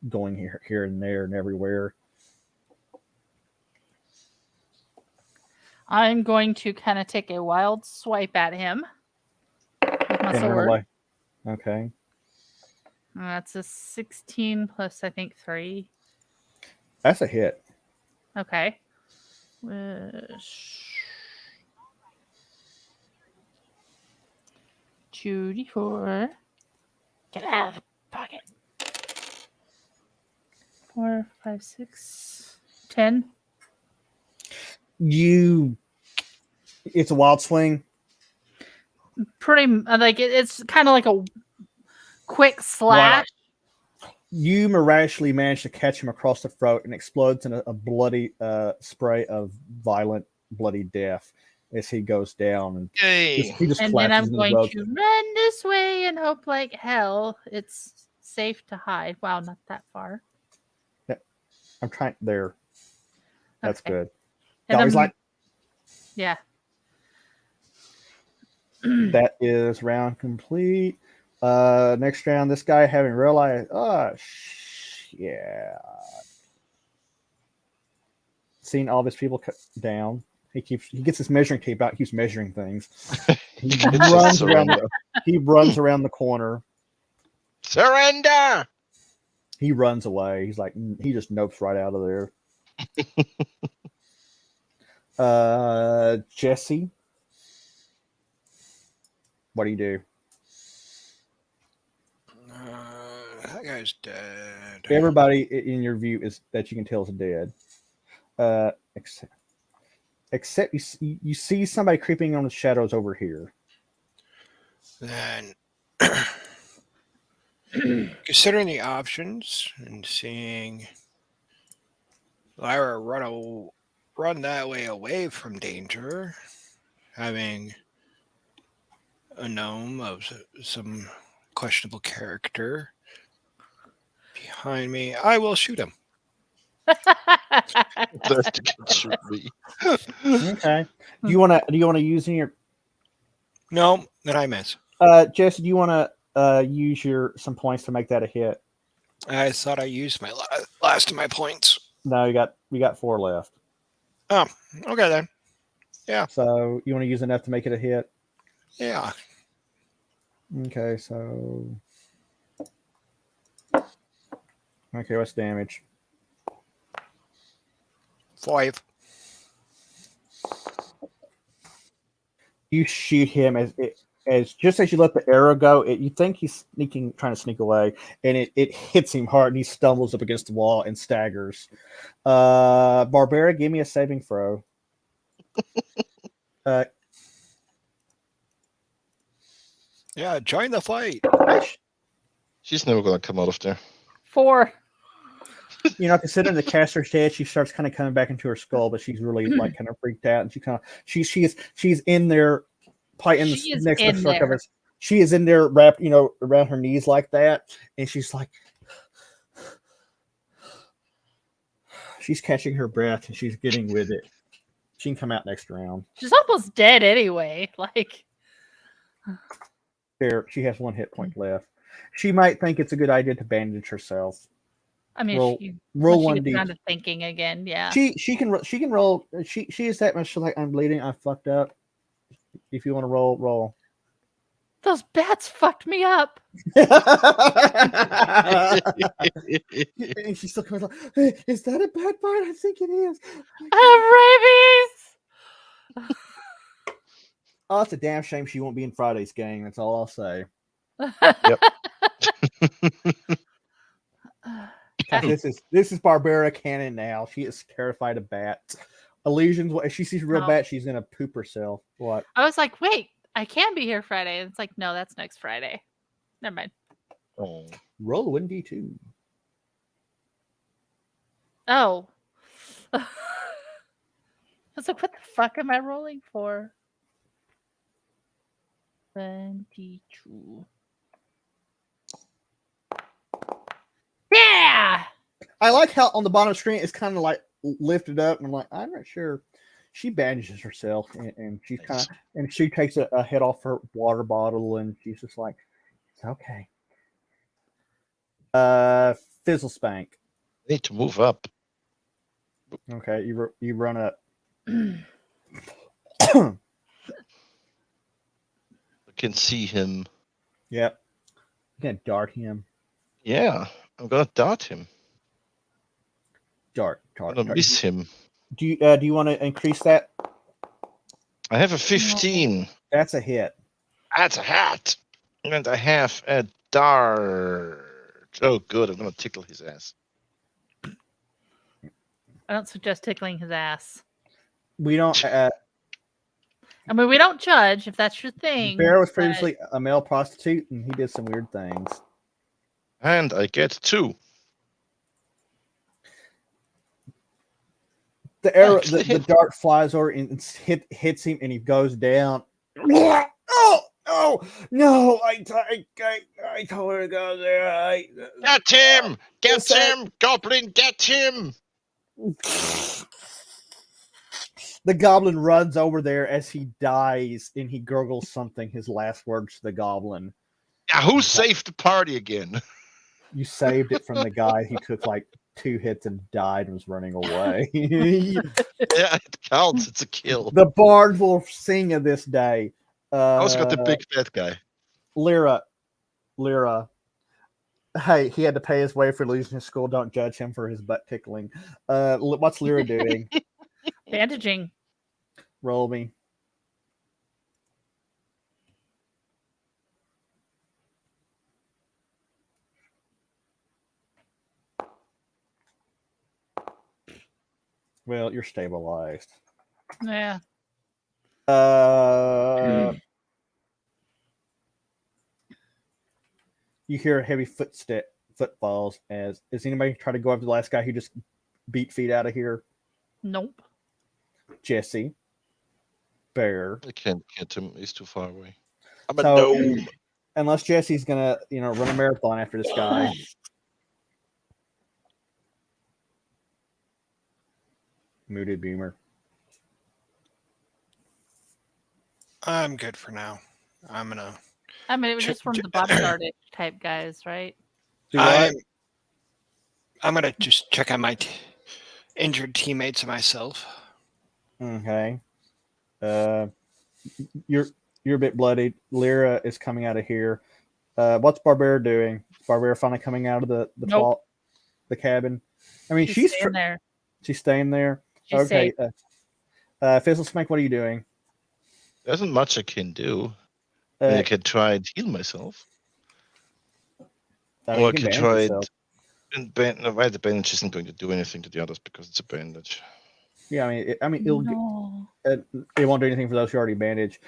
going here and there and everywhere. I'm going to kind of take a wild swipe at him with my sword. Okay. That's a 16 plus, I think, 3. That's a hit. Okay. 2d4. Get out of the pocket. 4, 5, 6, 10. It's a wild swing. Pretty like it's kind of like a quick slash. You miraculously manage to catch him across the throat and explodes in a bloody spray of violent, bloody death as he goes down. And he just and then I'm going to run this way and hope like hell it's safe to hide. Wow, not that far. Yeah, I'm trying there. That's okay. good. And Always like, yeah. That is round complete. Next round, this guy having realized, yeah, seeing all of his people cut down, he gets his measuring tape out, keeps measuring things. He runs around the corner. Surrender. He runs away. He's like, he just nopes right out of there. Jesse, what do you do? That guy's dead. Everybody in your view is that you can tell is dead. Except you see somebody creeping on the shadows over here. Then, considering the options and seeing Lyra run that way away from danger, having a gnome of some questionable character behind me, I will shoot him. Shoot me. Okay. Do you want to use your? No, then I miss. Jesse, do you want to use some points to make that a hit? I thought I used my last of my points. No, we got 4 left. Oh, okay then. So you want to use enough to make it a hit? Yeah. Okay, so what's damage? 5. You shoot him as just as you let the arrow go, you think he's trying to sneak away, and it hits him hard, and he stumbles up against the wall and staggers. Barbara, give me a saving throw. Yeah, join the fight. She's never gonna come out of there. 4. Considering the caster's dead, she starts kind of coming back into her skull, but she's really like kind of freaked out, and she's in there, probably in the next to the struck of her. She is in there wrapped, around her knees like that, and she's like, she's catching her breath and she's getting with it. She can come out next round. She's almost dead anyway. Like, there, she has 1 hit point left. She might think it's a good idea to bandage herself. I mean, roll she 1d. gets around to thinking again. Yeah, she can roll. She is that much like, I'm bleeding. I fucked up. If you want to roll. Those bats fucked me up. And she still comes like, hey, is that a bad bite? I think it is. I have rabies. Oh, it's a damn shame she won't be in Friday's game. That's all I'll say. Yep. This is Barbara Cannon now. She is terrified of bats. Illusions. If she sees a real bat, she's gonna poop herself. What? I was like, wait, I can be here Friday. And it's like, no, that's next Friday. Never mind. Oh. Roll 1d2. Oh. I was like, what the fuck am I rolling for? 22. Yeah. I like how on the bottom screen it's kind of like lifted up, and I'm like, I'm not sure. She bandages herself, and she's kind of, and she takes a head off her water bottle, and she's just like, it's okay. Fizzle Spank. Need to move up. Okay, you run up. I can see him. Yep. You can dart him. Yeah, I'm gonna dart him. Dart. I'm gonna miss him. Do you want to increase that? I have a 15. That's a hit. That's a hat. And I have a dart. Oh, good. I'm gonna tickle his ass. I don't suggest tickling his ass. We don't. I mean, we don't judge if that's your thing. Bear was previously a male prostitute, and he did some weird things. And I get 2. The arrow, the dart flies over and hits him, and he goes down. Oh no! I told her to go there. Get him! Get him! Goblin, get him! The goblin runs over there as he dies, and he gurgles something. His last words to the goblin. Yeah, who saved the party again? You saved it from the guy who took like 2 hits and died and was running away. Yeah, it counts. It's a kill. The bard will sing of this day. I also got the big fat guy. Lyra. Hey, he had to pay his way for losing his school. Don't judge him for his butt tickling. What's Lyra doing? Bandaging. Roll me. Well, you're stabilized. Yeah. You hear heavy footfalls. Is anybody try to go up to the last guy who just beat feet out of here? Nope. Jesse. Bear. I can't get him. He's too far away. I'm a gnome. Unless Jesse's gonna, run a marathon after this guy. Mooted Beamer. I'm good for now. I mean, it was just one of the bodyguard type guys, right? I'm I'm gonna just check on my injured teammates and myself. Okay. You're a bit bloodied. Lyra is coming out of here. What's Barbara doing? Is Barbara finally coming out of the Nope. the cabin? I mean, She's staying there. She's staying there. She's Okay. safe. Fizzle Smack, what are you doing? There isn't much I can do. I can try and heal myself. I mean, Or you I can can bandage try yourself. the bandage isn't going to do anything to the others because it's a bandage. Yeah, it No. won't do anything for those who already bandaged.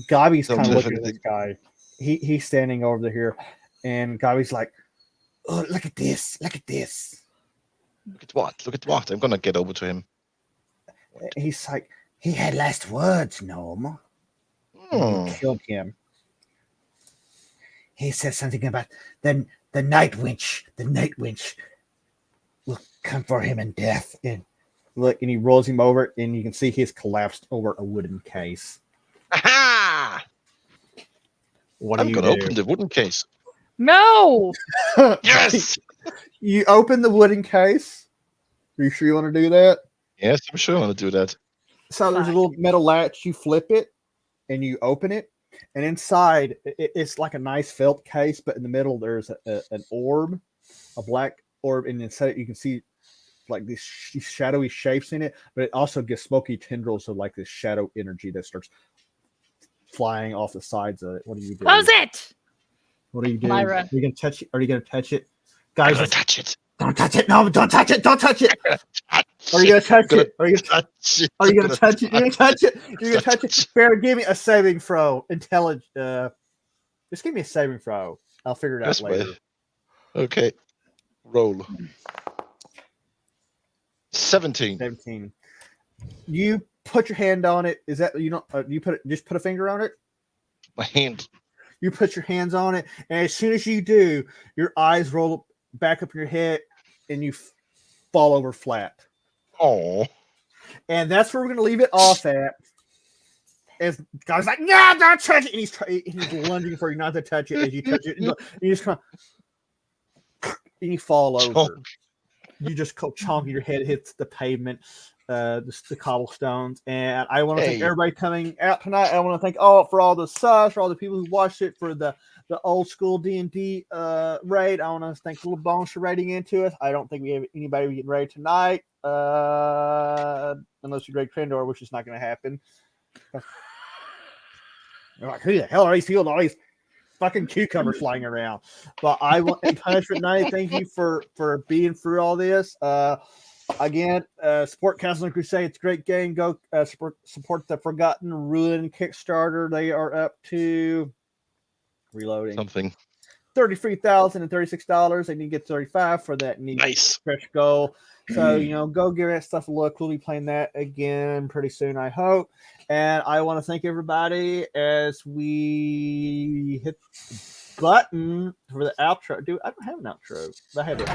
Gabi's Don't kind of have looking at this anything. guy. He's standing over here, and Gabi's like, "Oh, look at this! Look at this!" Look at what? Look at what? I'm gonna get over to him. He's like, "He had last words, Gnome. Hmm. You killed him." He said something about the night winch. The night winch will come for him in death. And look, and he rolls him over, and you can see he's collapsed over a wooden case. Aha! What I'm do you gonna do? open the wooden case. No. Yes! You open the wooden case. Are you sure you want to do that? Yes, I'm sure I want to do that. So there's a Fine. little metal latch. You flip it, and you open it. And inside, it's like a nice felt case, but in the middle there's an orb, a black orb, and inside you can see like these shadowy shapes in it, but it also gives smoky tendrils of like this shadow energy that starts flying off the sides of it. What do you do? Close it. What do you do? Lyra. Are you gonna touch it? Are you gonna touch it? I'm Guys, gonna touch it. don't touch it! No, don't touch it! Don't touch it! Touch Are you gonna it. touch Gonna it? Are you touch it. Are you I'm gonna touch it? You're gonna touch it. You're gonna touch touch it. Bear, give me a saving throw. Just give me a saving throw. I'll figure it out Yes, later. boy. Okay. Roll. 17. 17. You put your hand on it. Is that you don't? You just put a finger on it. My hand. You put your hands on it, and as soon as you do, your eyes roll back up in your head, and you fall over flat. Oh. And that's where we're gonna leave it off at. As the guy's like, "No, don't touch it," and he's lunging for you not to touch it. As you touch it, and you just kind of, and you fall over. You just go chonking, your head hits the pavement, the cobblestones. And I want to thank everybody coming out tonight. I want to thank for all the subs, for all the people who watched it for the old school D&D raid. I want to thank Little Bones for raiding into us. I don't think we have anybody getting raided tonight, unless you're Greg Trendor, which is not going to happen. You're like, who the hell are these people? All these fucking cucumbers flying around. But I want and Punishment Night. Thank you for being through all this. Again, support Castle and Crusade. It's a great game. Go support the Forgotten Ruin Kickstarter. They are up to reloading Something. $33,036. They need to get 35 for that neat Nice. stretch goal. So, go give that stuff a look. We'll be playing that again pretty soon, I hope. And I want to thank everybody as we hit the button for the outro. Dude, I don't have an outro. I have it.